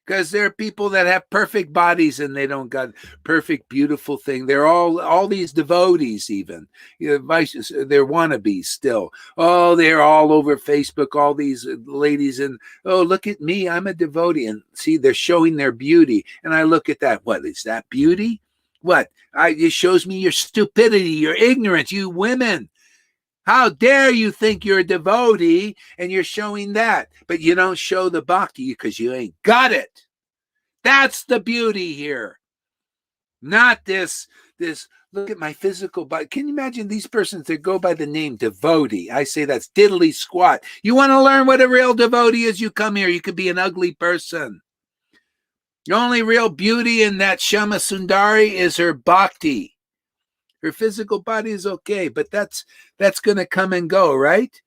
Because there are people that have perfect bodies and they don't got perfect, beautiful thing. They're all these devotees, even they're wannabes still. Oh, they're all over Facebook. All these ladies, and oh, look at me, I'm a devotee, and see, they're showing their beauty. And I look at that. What is that beauty? What? It shows me your stupidity, your ignorance, you women. How dare you think you're a devotee and you're showing that, but you don't show the bhakti because you ain't got it. That's the beauty here. Not this, look at my physical body. Can you imagine these persons that go by the name devotee? I say that's diddly squat. You want to learn what a real devotee is? You come here. You could be an ugly person. The only real beauty in that Shama Sundari is her bhakti. Her physical body is okay, but that's going to come and go, right?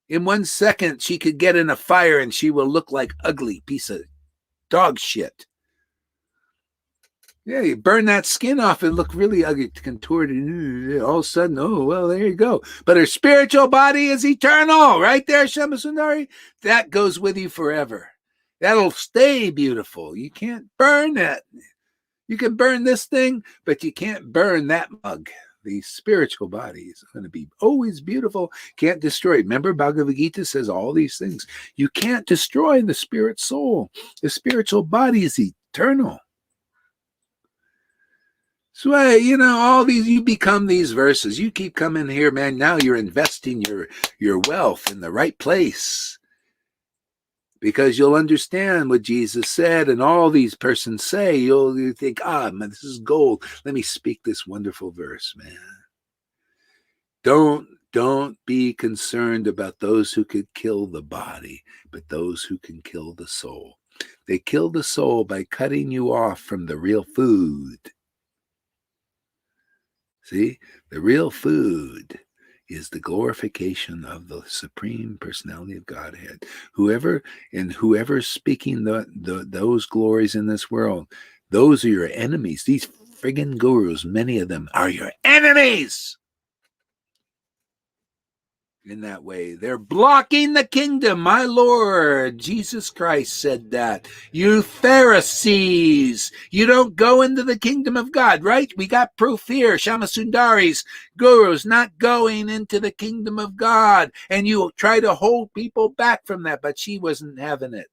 In 1 second, she could get in a fire and she will look like ugly piece of dog shit. Yeah, you burn that skin off and look really ugly, contorted. All of a sudden, oh, well, there you go. But her spiritual body is eternal, right there, Shama Sundari. That goes with you forever. That'll stay beautiful. You can't burn that. You can burn this thing, but you can't burn that mug. The spiritual body is going to be always beautiful. Can't destroy it. Remember, Bhagavad Gita says all these things. You can't destroy the spirit soul. The spiritual body is eternal. So, all these, you become these verses. You keep coming here, man. Now you're investing your wealth in the right place. Because you'll understand what Jesus said and all these persons say. You think, man, this is gold. Let me speak this wonderful verse, man. Don't be concerned about those who could kill the body, but those who can kill the soul. They kill the soul by cutting you off from the real food. See, the real food is the glorification of the Supreme Personality of Godhead. Whoever's speaking those glories in this world, those are your enemies. These friggin' gurus, many of them are your enemies. In that way, they're blocking the kingdom. My Lord Jesus Christ said that. You Pharisees, you don't go into the kingdom of God, right? We got proof here. Shama Sundari's gurus not going into the kingdom of God. And you try to hold people back from that, but she wasn't having it.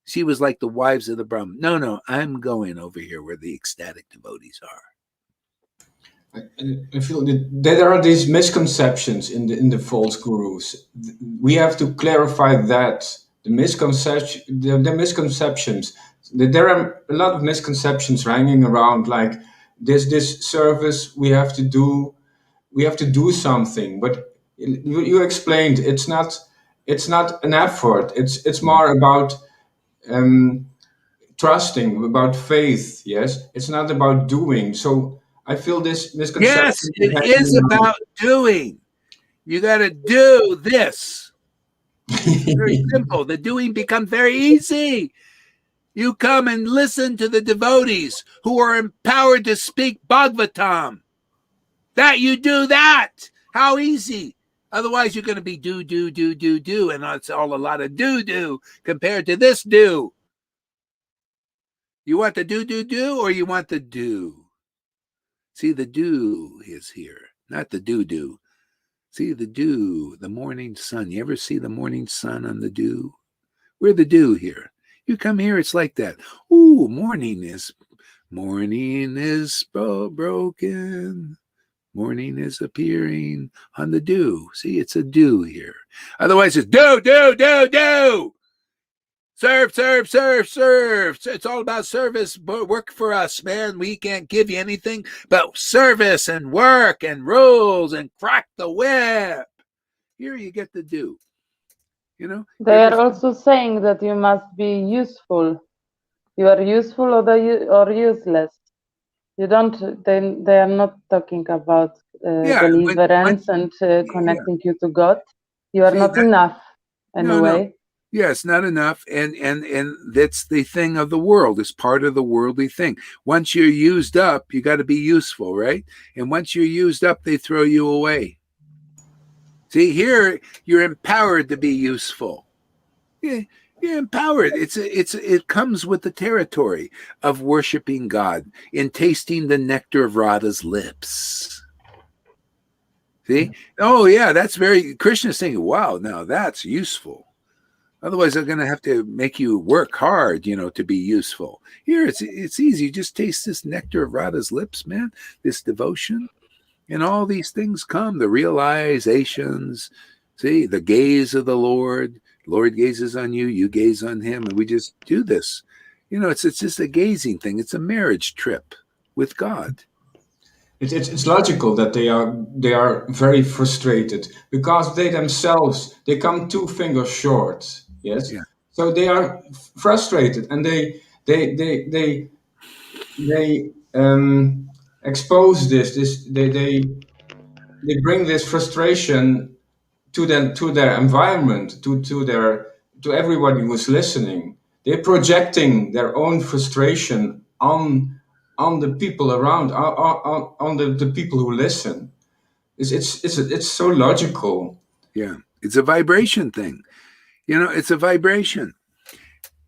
She was like the wives of the Brahmin. No, I'm going over here where the ecstatic devotees are. I feel that there are these misconceptions in the false gurus. We have to clarify that the misconceptions. There are a lot of misconceptions hanging around, like this service we have to do something. But you explained it's not an effort. It's more about trusting, about faith. Yes, it's not about doing. So I feel this misconception. Yes, it is about doing. You got to do this. Very simple. The doing becomes very easy. You come and listen to the devotees who are empowered to speak Bhagavatam. That you do that. How easy. Otherwise, you're going to be do. And it's all a lot of do compared to this do. You want the do, or you want the do? See, the dew is here, not the doo-doo. See, the dew, the morning sun. You ever see the morning sun on the dew? We're the dew here. You come here, it's like that. Ooh, morning is broken. Morning is appearing on the dew. See, it's a dew here. Otherwise, it's do. Serve. It's all about service. Work for us, man. We can't give you anything but service and work and rules and crack the whip. Here you get to do. They are also saying that you must be useful. You are useful or useless. You don't. They are not talking about deliverance and connecting you to God. You are not enough anyway. No. Yes, not enough, and that's the thing of the world. It's part of the worldly thing. Once you're used up, you got to be useful, right? And once you're used up, they throw you away. See, here you're empowered to be useful. You're empowered. It comes with the territory of worshiping God and tasting the nectar of Radha's lips. See? Oh yeah, that's very Krishna's saying, wow, now that's useful. Otherwise, they're going to have to make you work hard, to be useful. Here, it's easy. Just taste this nectar of Radha's lips, man. This devotion, and all these things come. The realizations, see, the gaze of the Lord. Lord gazes on you, you gaze on him, and we just do this. It's just a gazing thing. It's a marriage trip with God. It's logical that they are very frustrated because they themselves they come 2 fingers short. Yes, Yeah. so they are frustrated and they expose they bring this frustration to their environment to everybody who's listening. They're projecting their own frustration on the people around, on the people who listen. It's so logical. Yeah. It's a vibration thing. It's a vibration.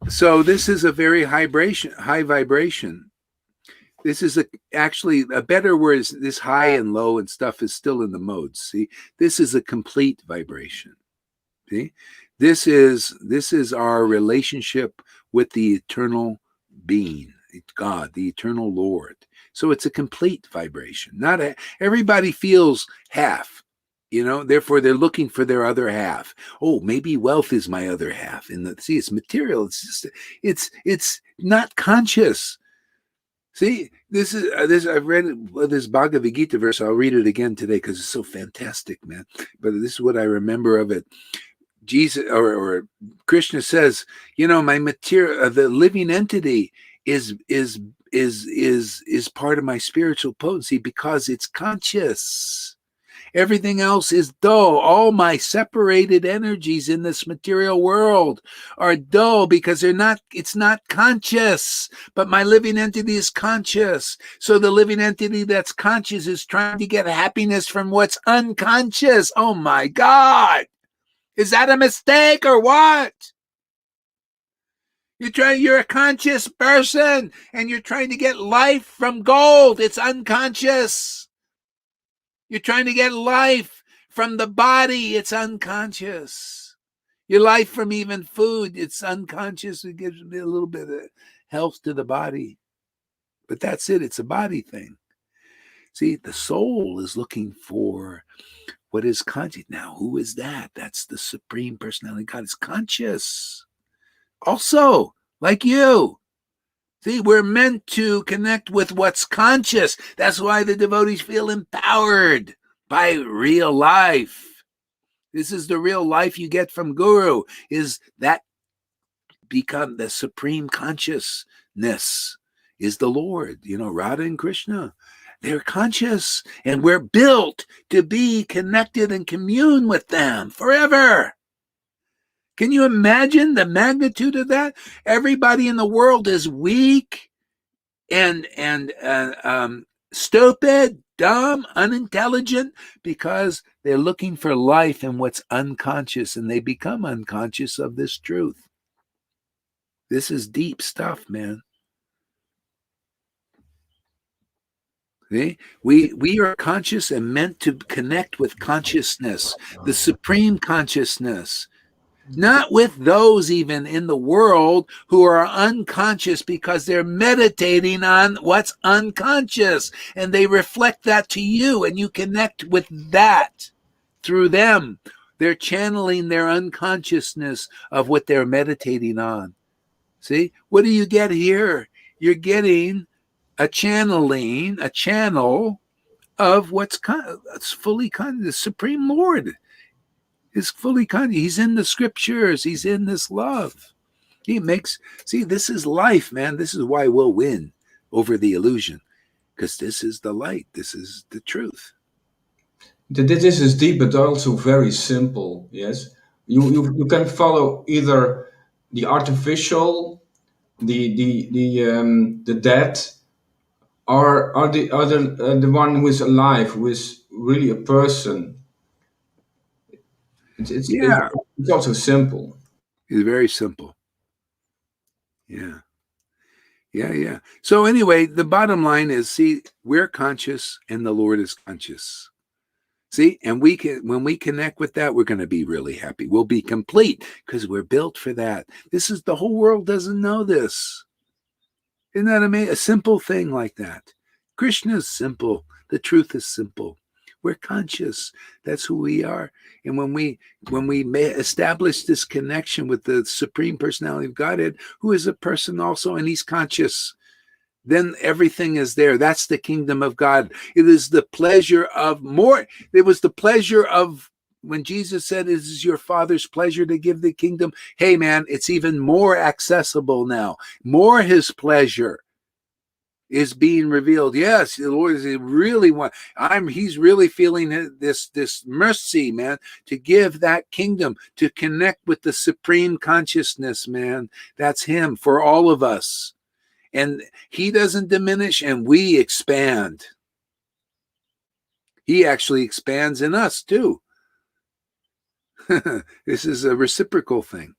So this is a very high vibration. This is actually a better word is this high and low and stuff is still in the modes. See, this is a complete vibration. See, this is our relationship with the eternal being, God, the eternal Lord. So it's a complete vibration. Not everybody feels half. Therefore they're looking for their other half. Oh, maybe wealth is my other half. See, it's material. It's just it's not conscious. See, this I've read this Bhagavad Gita verse. I'll read it again today because it's so fantastic, man. But this is what I remember of it. Jesus or Krishna says, my material, the living entity is part of my spiritual potency because it's conscious. Everything else is dull. All my separated energies in this material world are dull because it's not conscious. But my living entity is conscious. So the living entity that's conscious is trying to get happiness from what's unconscious. Oh my God. Is that a mistake or what? You're a conscious person and you're trying to get life from gold. It's unconscious. You're trying to get life from the body. It's unconscious. Your life from even food. It's unconscious. It gives me a little bit of health to the body. But that's it. It's a body thing. See, the soul is looking for what is conscious. Now, who is that? That's the Supreme Personality. God is conscious. Also, like you. See, we're meant to connect with what's conscious. That's why the devotees feel empowered by real life. This is the real life you get from Guru, is that become the supreme consciousness is the Lord, Radha and Krishna. They're conscious and we're built to be connected and commune with them forever. Can you imagine the magnitude of that? Everybody in the world is weak and stupid, dumb, unintelligent because they're looking for life in what's unconscious and they become unconscious of this truth. This is deep stuff, man. See? We are conscious and meant to connect with consciousness, the supreme consciousness. Not with those even in the world who are unconscious because they're meditating on what's unconscious and they reflect that to you and you connect with that through them. They're channeling their unconsciousness of what they're meditating on. See, what do you get here? You're getting a channel of what's fully conscious, the Supreme Lord. Is fully conscious. He's in the scriptures. He's in this love. This is life, man. This is why we'll win over the illusion. Because this is the light. This is the truth. This is deep, but also very simple. Yes, you can follow either the artificial, the dead, or the one who is alive, who is really a person. It's also simple. It's very simple. Yeah. Yeah. So anyway, the bottom line is, see, we're conscious and the Lord is conscious. See, and when we connect with that, we're going to be really happy. We'll be complete because we're built for that. The whole world doesn't know this. Isn't that amazing? A simple thing like that. Krishna is simple. The truth is simple. We're conscious. That's who we are. And when we establish this connection with the Supreme Personality of Godhead, who is a person also, and he's conscious, then everything is there. That's the kingdom of God. It is the pleasure of more. It was the pleasure of when Jesus said, "It is your Father's pleasure to give the kingdom." Hey, man, it's even more accessible now. More his pleasure is being revealed. Yes, the Lord is really he's really feeling this mercy, man, to give that kingdom, to connect with the supreme consciousness, man. That's him for all of us. And he doesn't diminish and we expand. He actually expands in us too. This is a reciprocal thing.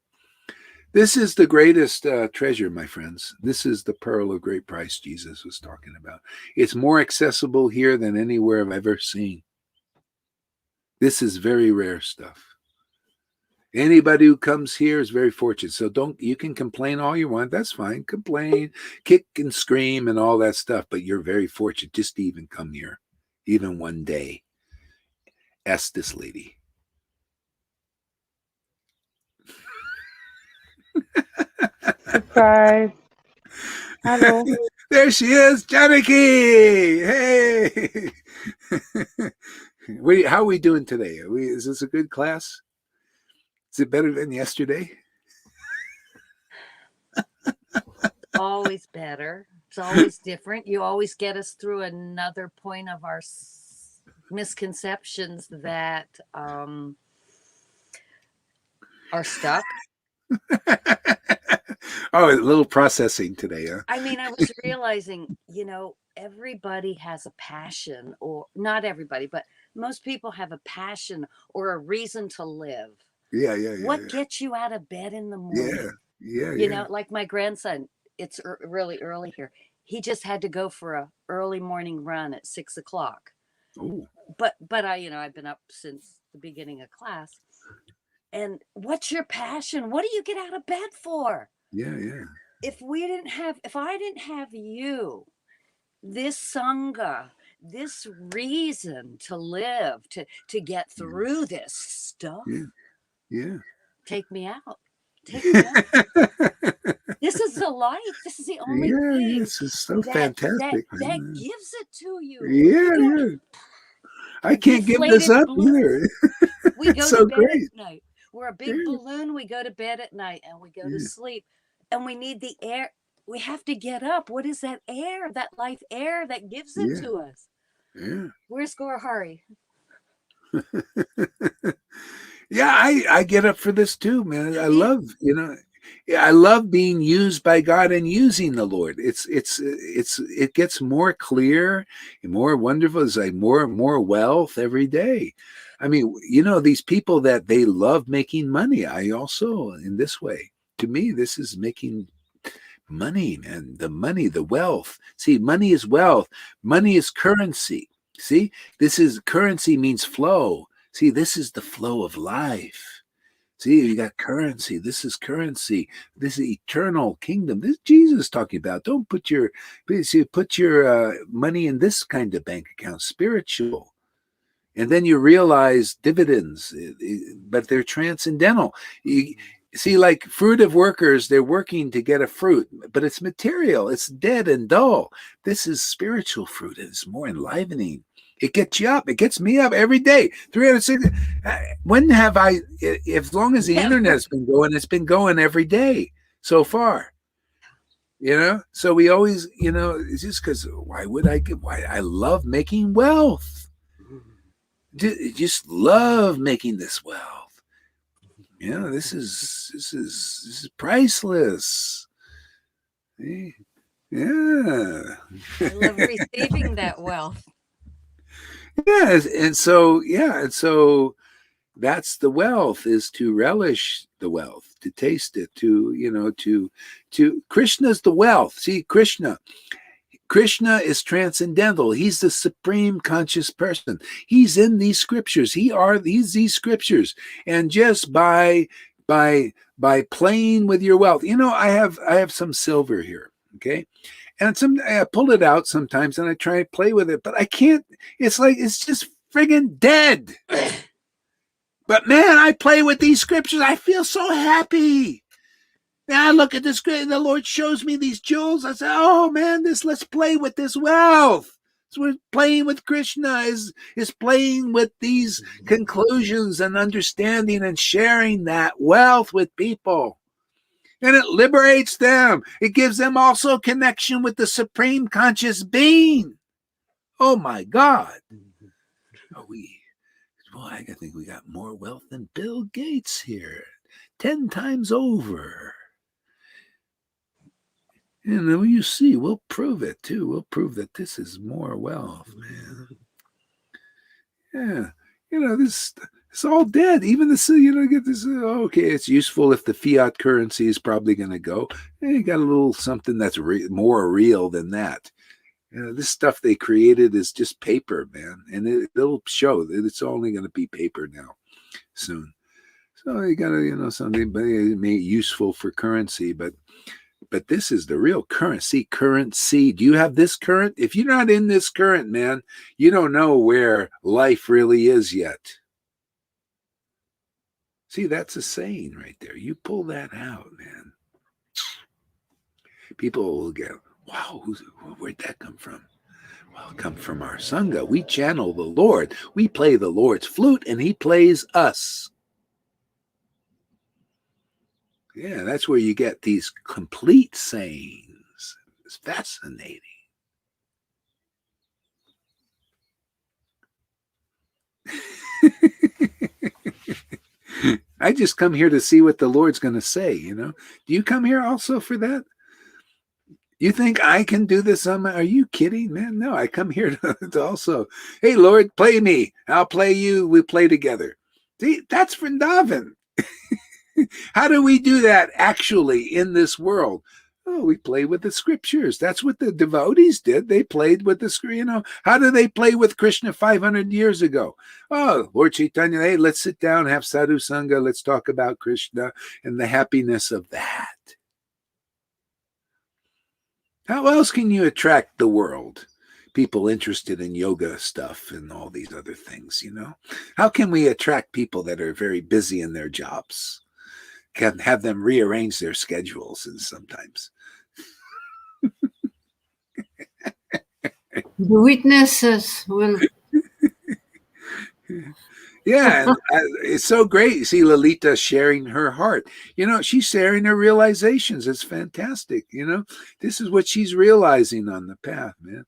This is the greatest treasure, my friends. This is the pearl of great price Jesus was talking about. It's more accessible here than anywhere I've ever seen. This is very rare stuff. Anybody who comes here is very fortunate. So you can complain all you want. That's fine. Complain, kick and scream and all that stuff. But you're very fortunate just to even come here, even one day. Ask this lady. Surprise. Hello. There she is, Janaki. Hey. How are we doing today? Is this a good class? Is it better than yesterday? Always better. It's always different. You always get us through another point of our misconceptions that are stuck. Oh, a little processing today, huh? I mean, I was realizing, everybody has a passion, or not everybody, but most people have a passion or a reason to live. Yeah. What gets you out of bed in the morning? Yeah. Like my grandson, it's really early here. He just had to go for a early morning run at 6 o'clock. Oh. But I've been up since the beginning of class. And what's your passion? What do you get out of bed for? Yeah. If I didn't have you, this sangha, this reason to live, to get through this stuff. Yeah. Take me out. Take me out. This is the life. This is the only thing. This is so fantastic. That gives it to you. Yeah. I can't give this up either. We go so to bed great. at night. We're a big balloon. We go to bed at night and we go to sleep. And we need the air. We have to get up. What is that air? That life air that gives it to us. Yeah. Where's Gorhari? Yeah, I get up for this too, man. I love, I love being used by God and using the Lord. It gets more clear and more wonderful. It's like more wealth every day. I mean, these people that they love making money. I also, in this way, to me, this is making money, man. The money, the wealth. See, money is wealth. Money is currency. See, currency means flow. See, this is the flow of life. See, you got currency. This is currency. This is eternal kingdom. This is Jesus talking about. Don't put your money in this kind of bank account, spiritual. And then you realize dividends, but they're transcendental. You see, like fruitive workers, they're working to get a fruit, but it's material. It's dead and dull. This is spiritual fruit. It's more enlivening. It gets you up. It gets me up every day. 360. When have I, as long as the internet's been going, it's been going every day so far. So we always, it's just because why I love making wealth. Just love making this wealth. This is priceless. Yeah. I love receiving that wealth. Yeah, and so That's the wealth, is to relish the wealth, to taste it, to Krishna's the wealth. See, Krishna is transcendental. He's the supreme conscious person. He's in these scriptures. He's these scriptures. And just by playing with your wealth, I have some silver here, okay? And I pull it out sometimes and I try to play with it, but I can't. It's like it's just friggin' dead. But man, I play with these scriptures. I feel so happy. Now I look at this, and the Lord shows me these jewels. I say, oh man, let's play with this wealth. So we're playing with Krishna, is playing with these conclusions and understanding and sharing that wealth with people. And it liberates them. It gives them also connection with the supreme conscious being. Oh my God. I think we got more wealth than Bill Gates here. 10 times over. And you see, we'll prove it too. We'll prove that this is more wealth, man. Yeah. This it's all dead. Even get this. Okay, it's useful if the fiat currency is probably going to go. You got a little something that's more real than that. This stuff they created is just paper, man, and it'll show that it's only going to be paper now, soon. So you got to, something made useful for currency, but this is the real currency. Currency. Do you have this current? If you're not in this current, man, you don't know where life really is yet. See, that's a saying right there. You pull that out, man. People will go, wow, where'd that come from? Well, it comes from our Sangha. We channel the Lord. We play the Lord's flute and he plays us. Yeah, that's where you get these complete sayings. It's fascinating. I just come here to see what the Lord's going to say, Do you come here also for that? You think I can do this on are you kidding, man? No, I come here to also, hey, Lord, play me. I'll play you. We play together. See, that's Vrindavan. How do we do that actually in this world? Oh, we play with the scriptures. That's what the devotees did. They played with the How do they play with Krishna 500 years ago? Oh, Lord Chaitanya, hey, let's sit down, have sadhu sangha. Let's talk about Krishna and the happiness of that. How else can you attract the world? People interested in yoga stuff and all these other things, How can we attract people that are very busy in their jobs? Can have them rearrange their schedules and sometimes. The witnesses will. Yeah, and it's so great. You see Lalita sharing her heart. She's sharing her realizations. It's fantastic. This is what she's realizing on the path, man.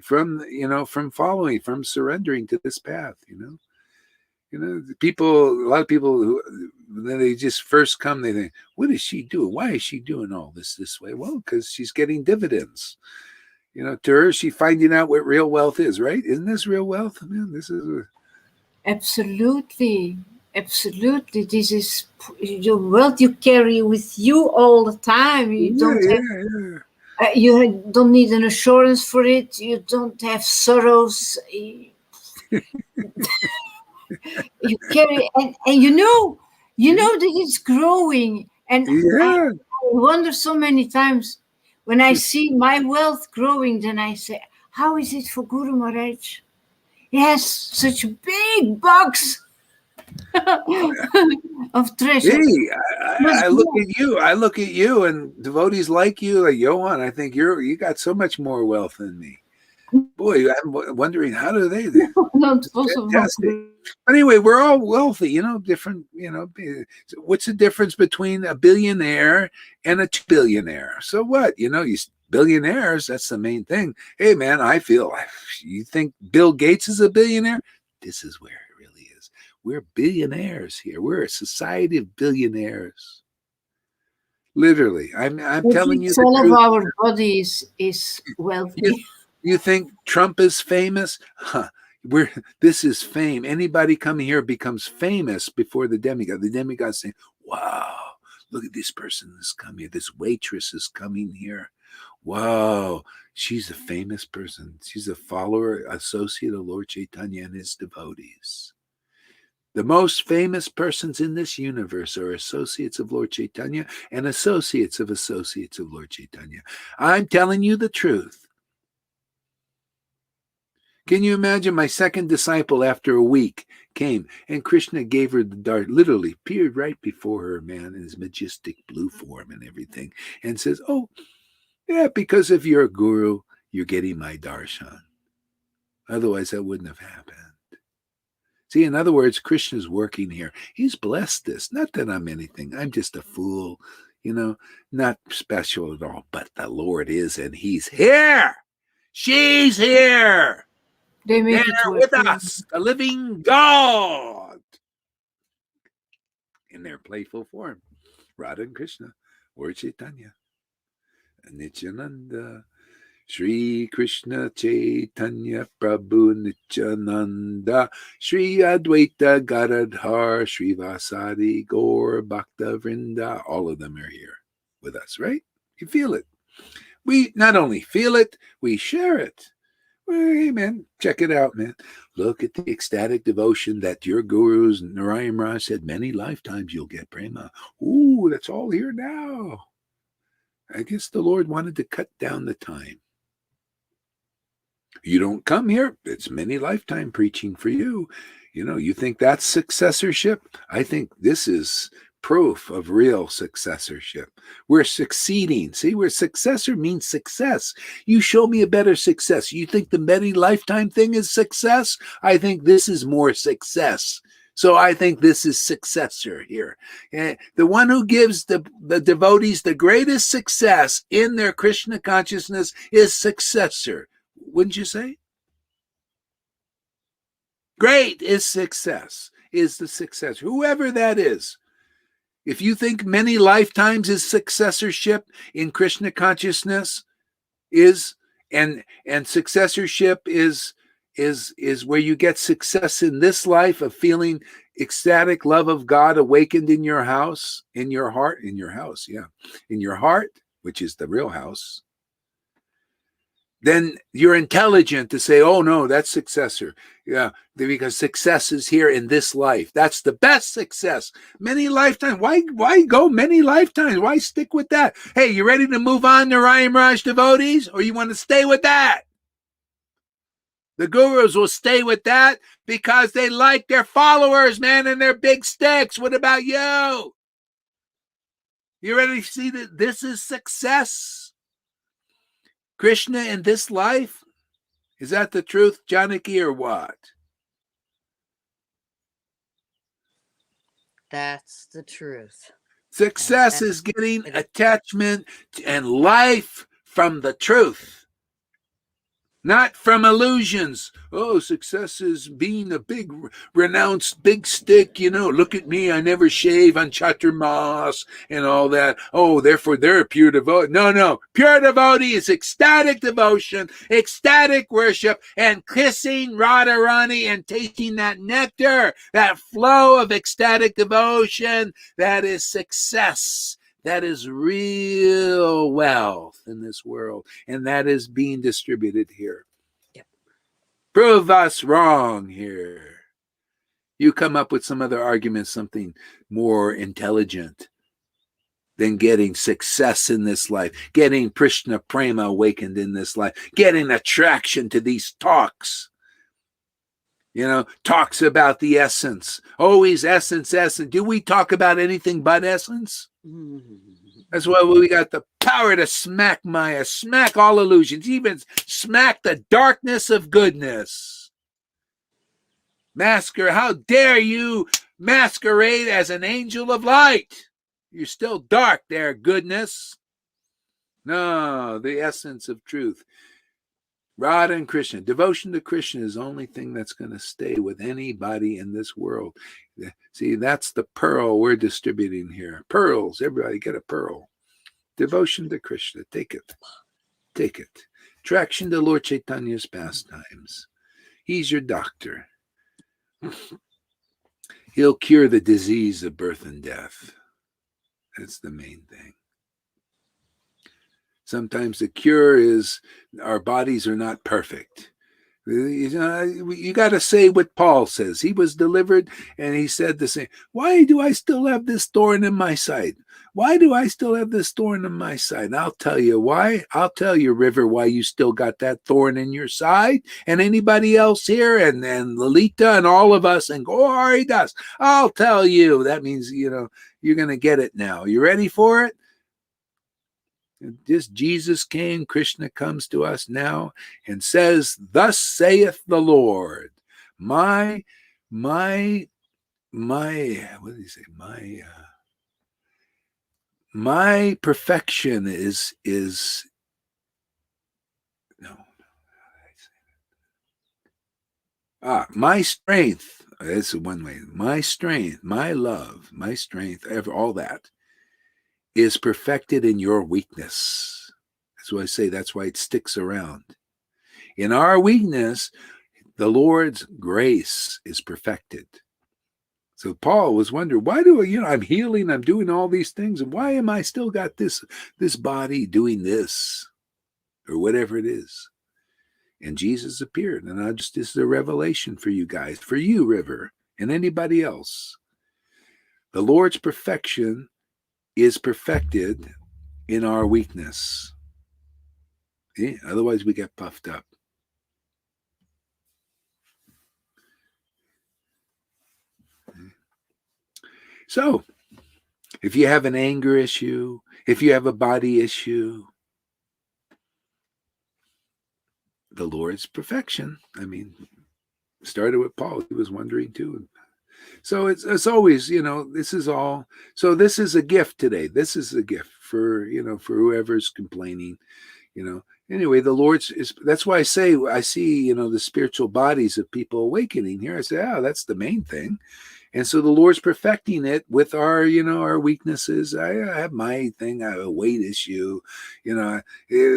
From following, from surrendering to this path, a lot of people who, when they just first come, they think, what is she doing? Why is she doing all this way? Well, because she's getting dividends. To her, she's finding out what real wealth is, right? Isn't this real wealth? Man, this is Absolutely. This is your wealth you carry with you all the time. You you don't need an assurance for it. You don't have sorrows. You carry, and you know that it's growing. And I wonder so many times when I see my wealth growing, then I say, how is it for Guru Maharaj? He has such a big box of treasure. Hey, I look at you and devotees like you, like Johan, I think you got so much more wealth than me. Boy, I'm wondering, how do they do? Fantastic. Anyway, we're all wealthy, different, what's the difference between a billionaire and a 2 billionaire? So what, billionaires, that's the main thing. Hey man, you think Bill Gates is a billionaire? This is where it really is. We're billionaires here. We're a society of billionaires. Literally. I'm telling you. All of our bodies is wealthy. You think Trump is famous? Huh. This is fame. Anybody coming here becomes famous before the demigod. The demigod saying, wow, look at this person that's come here. This waitress is coming here. Wow, she's a famous person. She's a follower, associate of Lord Chaitanya and his devotees. The most famous persons in this universe are associates of Lord Chaitanya and associates of Lord Chaitanya. I'm telling you the truth. Can you imagine? My second disciple, after a week, came and Krishna gave her the dart, literally appeared right before her, man, in his majestic blue form and everything, and says, oh, yeah, because of your guru, you're getting my darshan. Otherwise, that wouldn't have happened. See, in other words, Krishna's working here. He's blessed this. Not that I'm anything. I'm just a fool, not special at all. But the Lord is, and he's here. She's here. They make They're it work. with us, the living God. In their playful form. Radha and Krishna, or Chaitanya. Nityananda. Shri Krishna Chaitanya Prabhu Nityananda Shri Advaita Gadadhar Shri Vasadi Gaur Bhakta Vrinda. All of them are here with us, right? You feel it. We not only feel it, we share it. Well, hey, man, check it out, man. Look at the ecstatic devotion that your gurus, Narayan Raj, said many lifetimes you'll get prema. Ooh, that's all here now. I guess the Lord wanted to cut down the time. You don't come here, it's many lifetime preaching for you. You think that's successorship? I think this is proof of real successorship. We're succeeding. See, where successor means success. You show me a better success. You think the many lifetime thing is success? I think this is more success. So I think this is successor here. And the one who gives the devotees the greatest success in their Krishna consciousness is successor. Wouldn't you say? Great is success, is the successor, whoever that is. If you think many lifetimes is successorship in Krishna consciousness, and successorship is where you get success in this life of feeling ecstatic love of God awakened in your house, in your heart, in your heart, which is the real house. Then you're intelligent to say, oh no, that's successor. Yeah, because success is here in this life. That's the best success. Many lifetimes. Why go many lifetimes? Why stick with that? Hey, you ready to move on to Ryan Raj devotees? Or you want to stay with that? The gurus will stay with that because they like their followers, man, and their big sticks. What about you? You ready to see that this is success? Krishna in this life? Is that the truth, Janaki, or what? That's the truth. Success is getting attachment and life from the truth, not from illusions. Oh, success is being a big, renounced big stick. Look at me. I never shave on Chaturmas and all that. Oh, therefore they're a pure devotee. No. Pure devotee is ecstatic devotion, ecstatic worship, and kissing Radharani and tasting that nectar, that flow of ecstatic devotion. That is success. That is real wealth in this world, and that is being distributed here. Yep. Prove us wrong here. You come up with some other argument, something more intelligent than getting success in this life, getting Krishna Prema awakened in this life, getting attraction to these talks. Talks about the essence. Always essence. Do we talk about anything but essence? That's why we got the power to smack Maya, smack all illusions, even smack the darkness of goodness. How dare you masquerade as an angel of light? You're still dark there, goodness. No, the essence of truth. Radha and Krishna. Devotion to Krishna is the only thing that's going to stay with anybody in this world. See, that's the pearl we're distributing here. Pearls. Everybody get a pearl. Devotion to Krishna. Take it. Take it. Attraction to Lord Chaitanya's pastimes. He's your doctor. He'll cure the disease of birth and death. That's the main thing. Sometimes the cure is our bodies are not perfect. You got to say what Paul says. He was delivered and he said the same. Why do I still have this thorn in my side? Why do I still have this thorn in my side? And I'll tell you why. I'll tell you, River, why you still got that thorn in your side. And anybody else here, and Lolita and all of us, and Glory does. I'll tell you. That means, you're going to get it now. You ready for it? This Jesus came, Krishna comes to us now and says, thus saith the Lord, my, what did he say? My perfection is my strength. That's one way. My strength, my love, my strength, all that is perfected in your weakness. That's why I say that's why it sticks around. In our weakness, the Lord's grace is perfected. So Paul was wondering, why do I'm healing, I'm doing all these things, and why am I still got this body doing this or whatever it is? And Jesus appeared, and this is a revelation for you guys, for you, River, and anybody else. The Lord's perfection is perfected in our weakness. Yeah, otherwise we get puffed up. So, if you have an anger issue, if you have a body issue, the Lord's perfection. Started with Paul. He was wondering too. So it's always, this is all. So this is a gift today. This is a gift for, for whoever's complaining, Anyway, the Lord's that's why I say, I see, the spiritual bodies of people awakening here. I say, that's the main thing. And so the Lord's perfecting it with our, our weaknesses. I have my thing. I have a weight issue,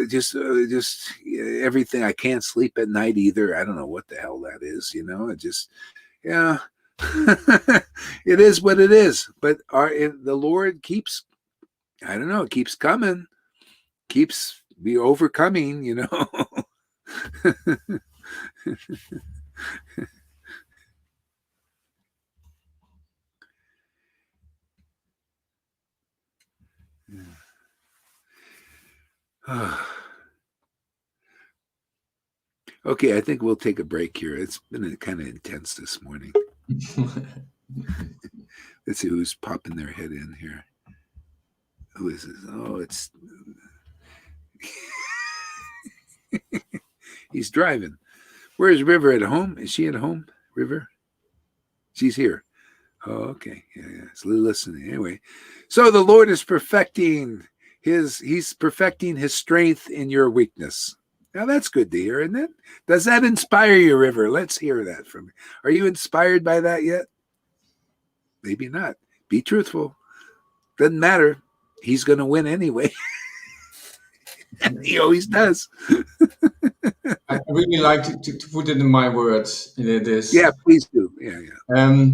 just everything. I can't sleep at night either. I don't know what the hell that is, it just, yeah, it is what it is. But the Lord keeps, I don't know, it keeps coming, keeps be overcoming, Okay, I think we'll take a break here. It's been kind of intense this morning. Let's see who's popping their head in here. Who is this? Oh, it's he's driving. Where's River? At home? Is she at home, River? She's here. Oh, okay. Yeah. So listening. Anyway, so the Lord is perfecting he's perfecting his strength in your weakness. Now that's good to hear, isn't it? Does that inspire you, River? Let's hear that from you. Are you inspired by that yet? Maybe not. Be truthful. Doesn't matter. He's going to win anyway. He always does. I really like to put it in my words. This. Yeah, please do. Yeah.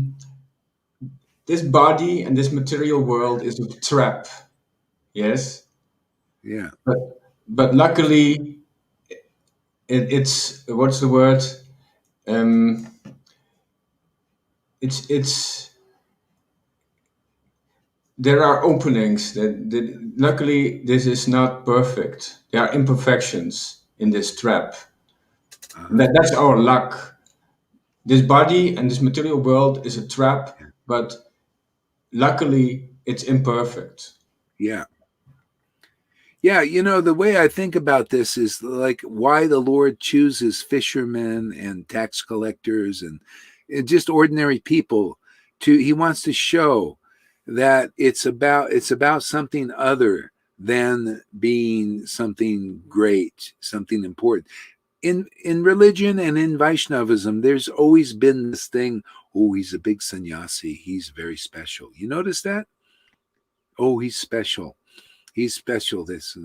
This body and this material world is a trap. Yes. Yeah. But luckily, it's what's the word? It's there are openings that luckily this is not perfect. There are imperfections in this trap. That's our luck. This body and this material world is a trap, but luckily it's imperfect. Yeah. Yeah, the way I think about this is like why the Lord chooses fishermen and tax collectors and just ordinary people he wants to show that it's about something other than being something great, something important. In religion and in Vaishnavism, there's always been this thing, oh, he's a big sannyasi, he's very special. You notice that? Oh, he's special. He's special, this,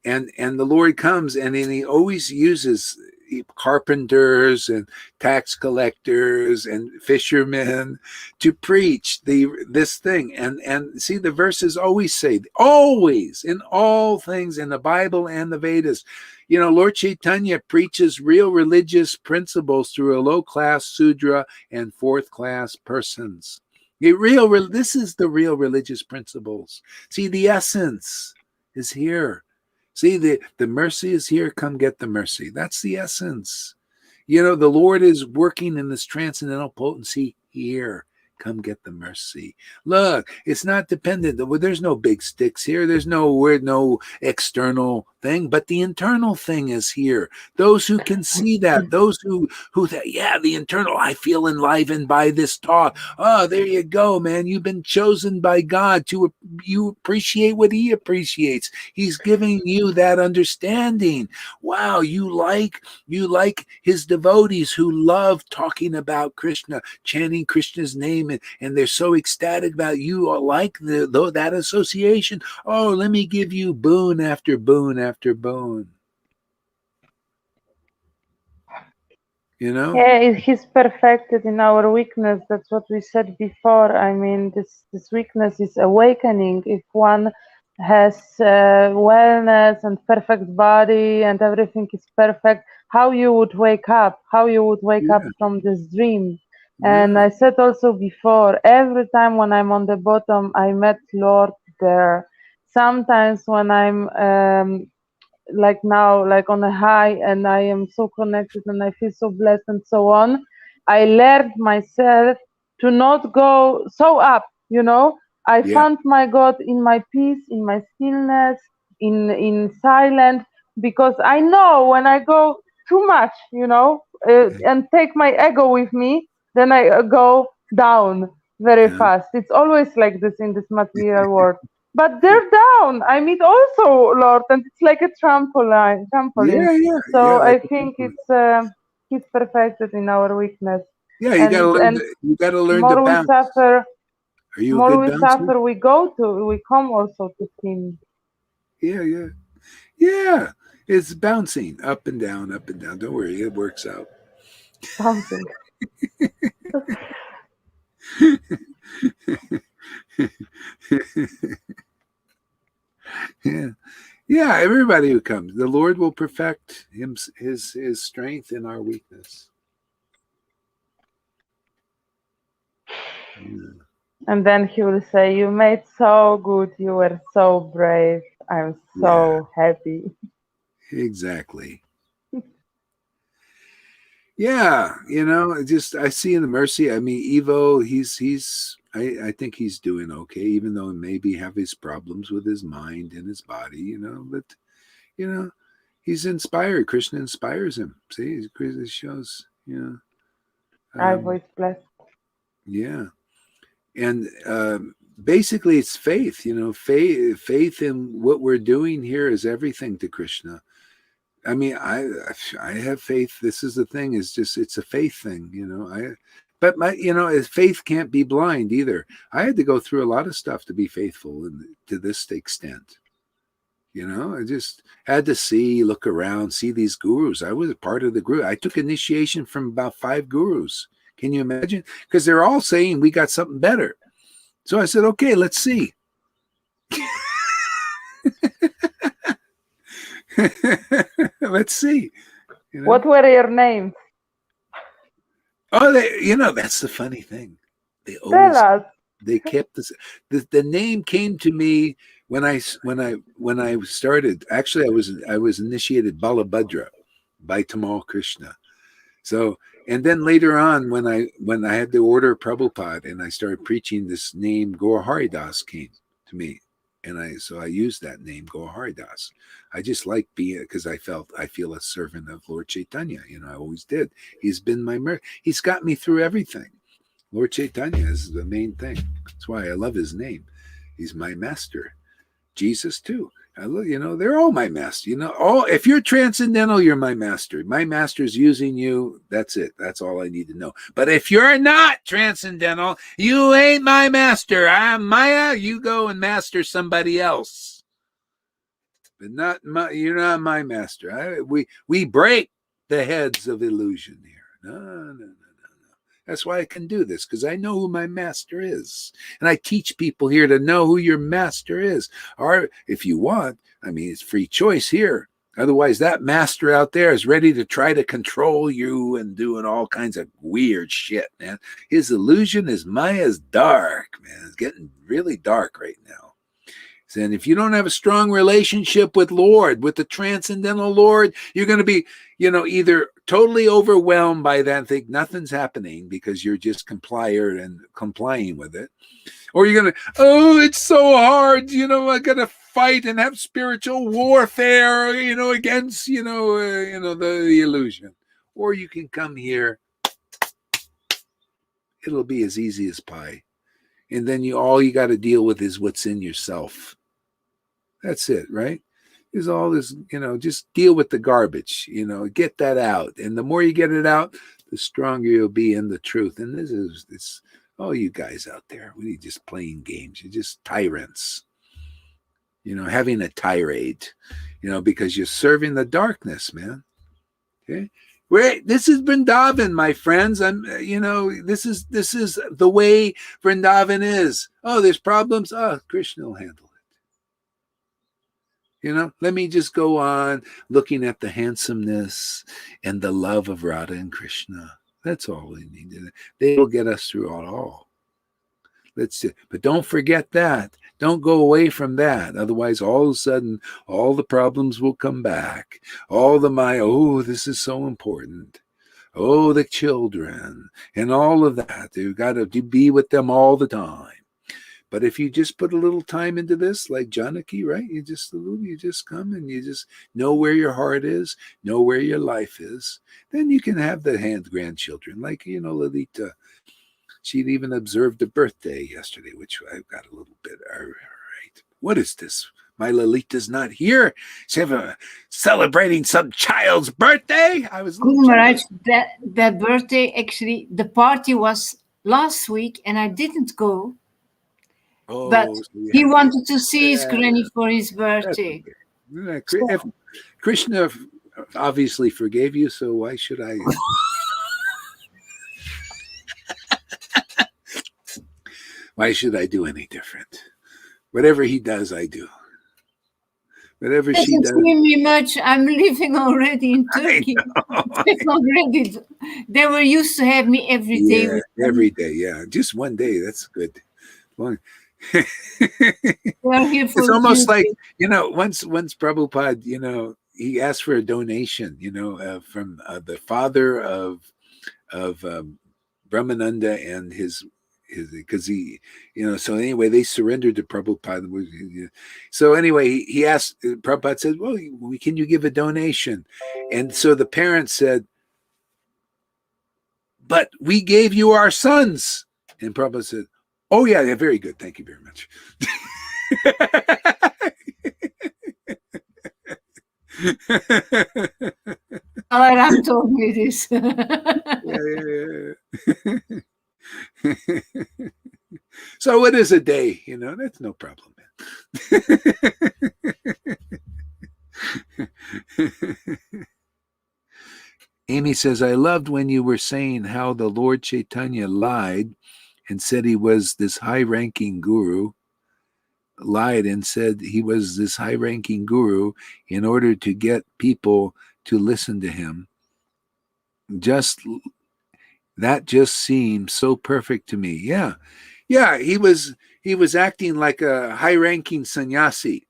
And the Lord comes, and then he always uses carpenters and tax collectors and fishermen to preach this thing. And see, the verses always say, always, in all things, in the Bible and the Vedas, Lord Chaitanya preaches real religious principles through a low-class Sudra and fourth-class persons. This is the real religious principles. See, the essence is here. See, the mercy is here. Come get the mercy. That's the essence. The Lord is working in this transcendental potency here. Come get the mercy. Look, it's not dependent. There's no big sticks here. There's no external thing, but the internal thing is here. Those who can see that, those who the internal, I feel enlivened by this talk. Oh, there you go, man. You've been chosen by God you appreciate what he appreciates. He's giving you that understanding. Wow, you like his devotees who love talking about Krishna, chanting Krishna's name, and they're so ecstatic about you, like that association. Oh, let me give you boon after boon after boon. Yeah, he's perfected in our weakness. That's what we said before. I mean, this weakness is awakening. If one has wellness and perfect body and everything is perfect, how you would wake up? How you would wake up from this dream? And I said also before, every time when I'm on the bottom, I met Lord there. Sometimes when I'm like now, like on a high, and I am so connected and I feel so blessed and so on, I learned myself to not go so up, I found my God in my peace, in my stillness, in silence, because I know when I go too much, and take my ego with me, then I go down very fast. It's always like this in this material world. But they're down. I meet also Lord, and it's like a trampoline. So I think he's perfected in our weakness. Yeah, you gotta learn more to we bounce. suffer, Are you more a we good bouncer? suffer, we come also to him. Yeah. It's bouncing up and down, up and down. Don't worry, it works out. Bouncing. Yeah, everybody who comes, the Lord will perfect his strength in our weakness. Yeah. And then he will say, "You made so good. You were so brave. I'm so happy." Exactly. Yeah, I see in the mercy. I mean, Evo, I think he's doing okay, even though he maybe have his problems with his mind and his body, but he's inspired. Krishna inspires him. See, Krishna shows, I was blessed. Yeah. And basically it's faith, faith in what we're doing here is everything to Krishna. I mean, I have faith. This is the thing, it's a faith thing, but faith can't be blind either. I had to go through a lot of stuff to be faithful to this extent. I just had to look around, see these gurus. I was a part of the group. I took initiation from about 5 gurus. Can you imagine? Because they're all saying we got something better. So I said, okay, let's see. Let's see. What were your names? Oh, that's the funny thing. Tell us. They kept this. The name came to me when I started. Actually, I was initiated Balabhadra by Tamal Krishna. So, and then later on, when I had the order of Prabhupada and I started preaching, this name Gaur Haridas came to me, and I used that name Gaur Haridas. I just like being, because I feel a servant of Lord Chaitanya. I always did. He's been he's got me through everything. Lord Chaitanya is the main thing. That's why I love his name. He's my master. Jesus too. They're all my master. If you're transcendental, you're my master. My master's using you. That's it. That's all I need to know. But if you're not transcendental, you ain't my master. I'm Maya. You go and master somebody else. but you're not my master. We break the heads of illusion here. No. That's why I can do this, because I know who my master is. And I teach people here to know who your master is. Or if you want, I mean, it's free choice here. Otherwise, that master out there is ready to try to control you and doing all kinds of weird shit, man. His illusion is Maya's dark, man. It's getting really dark right now. And if you don't have a strong relationship with Lord, with the transcendental Lord, you're going to be, either totally overwhelmed by that and think nothing's happening because you're just complying with it. Or you're going to, oh, it's so hard, I got to fight and have spiritual warfare, against, the illusion. Or you can come here. It'll be as easy as pie. And then all you got to deal with is what's in yourself. That's it, right? There's all this, just deal with the garbage, get that out. And the more you get it out, the stronger you'll be in the truth. And this all you guys out there, we just playing games. You're just tyrants, having a tirade, because you're serving the darkness, man. Okay. This is Vrindavan, my friends. This is the way Vrindavan is. Oh, there's problems. Oh, Krishna will handle it. Let me just go on looking at the handsomeness and the love of Radha and Krishna. That's all we need. They will get us through it all. But don't forget that. Don't go away from that. Otherwise, all of a sudden, all the problems will come back. All the oh, this is so important. Oh, the children and all of that. You've got to be with them all the time. But if you just put a little time into this, like Janaki, right? You just come and you just know where your heart is, know where your life is. Then you can have the grandchildren, like Lalita. She'd even observed a birthday yesterday, which I've got a little bit. All right, what is this? My Lalita's not here. She's celebrating some child's birthday. I was. Guru Maharaj, that birthday, actually, the party was last week, and I didn't go. Oh, but he wanted to see his granny for his birthday. If Krishna obviously forgave you, so why should I? Why should I do any different? Whatever he does, I do. Whatever she does. Me much. I'm living already in Turkey. Already, they were used to have me every day. Yeah, every day. Yeah, just one day. That's good. It's almost like once Prabhupada, he asked for a donation, from the father of Brahmananda and his because he, so anyway, they surrendered to Prabhupada. So anyway, he asked, Prabhupada said, well, can you give a donation? And so the parents said, but we gave you our sons. And Prabhupada said, oh, yeah, very good. Thank you very much. Alaram told me this. Yeah. So it is a day, that's no problem, man. Amy says, I loved when you were saying how the Lord Chaitanya lied and said he was this high-ranking guru, lied and said he was this high-ranking guru in order to get people to listen to him. That just seemed so perfect to me. Yeah, he was acting like a high-ranking sannyasi,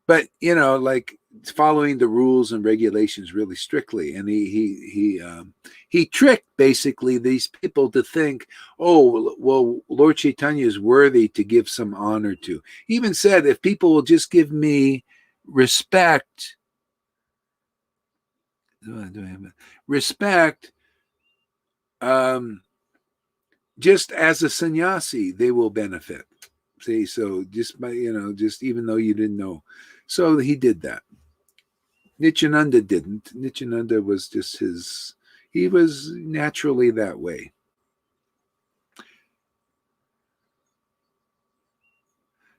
but like following the rules and regulations really strictly, and he tricked basically these people to think, oh, well, Lord Chaitanya is worthy to give some honor to. He even said, if people will just give me respect, just as a sannyasi, they will benefit. See, so just by, just even though you didn't know. So he did that. Nityananda didn't. Nityananda was just he was naturally that way.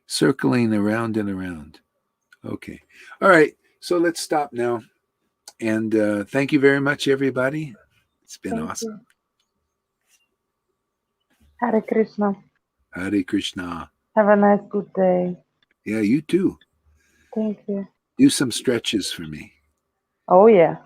Circling around and around. Okay. All right. So let's stop now. And thank you very much, everybody. It's been Thank awesome. you. Hare Krishna. Hare Krishna. Have a nice, good day. Yeah, you too. Thank you. Do some stretches for me. Oh, yeah.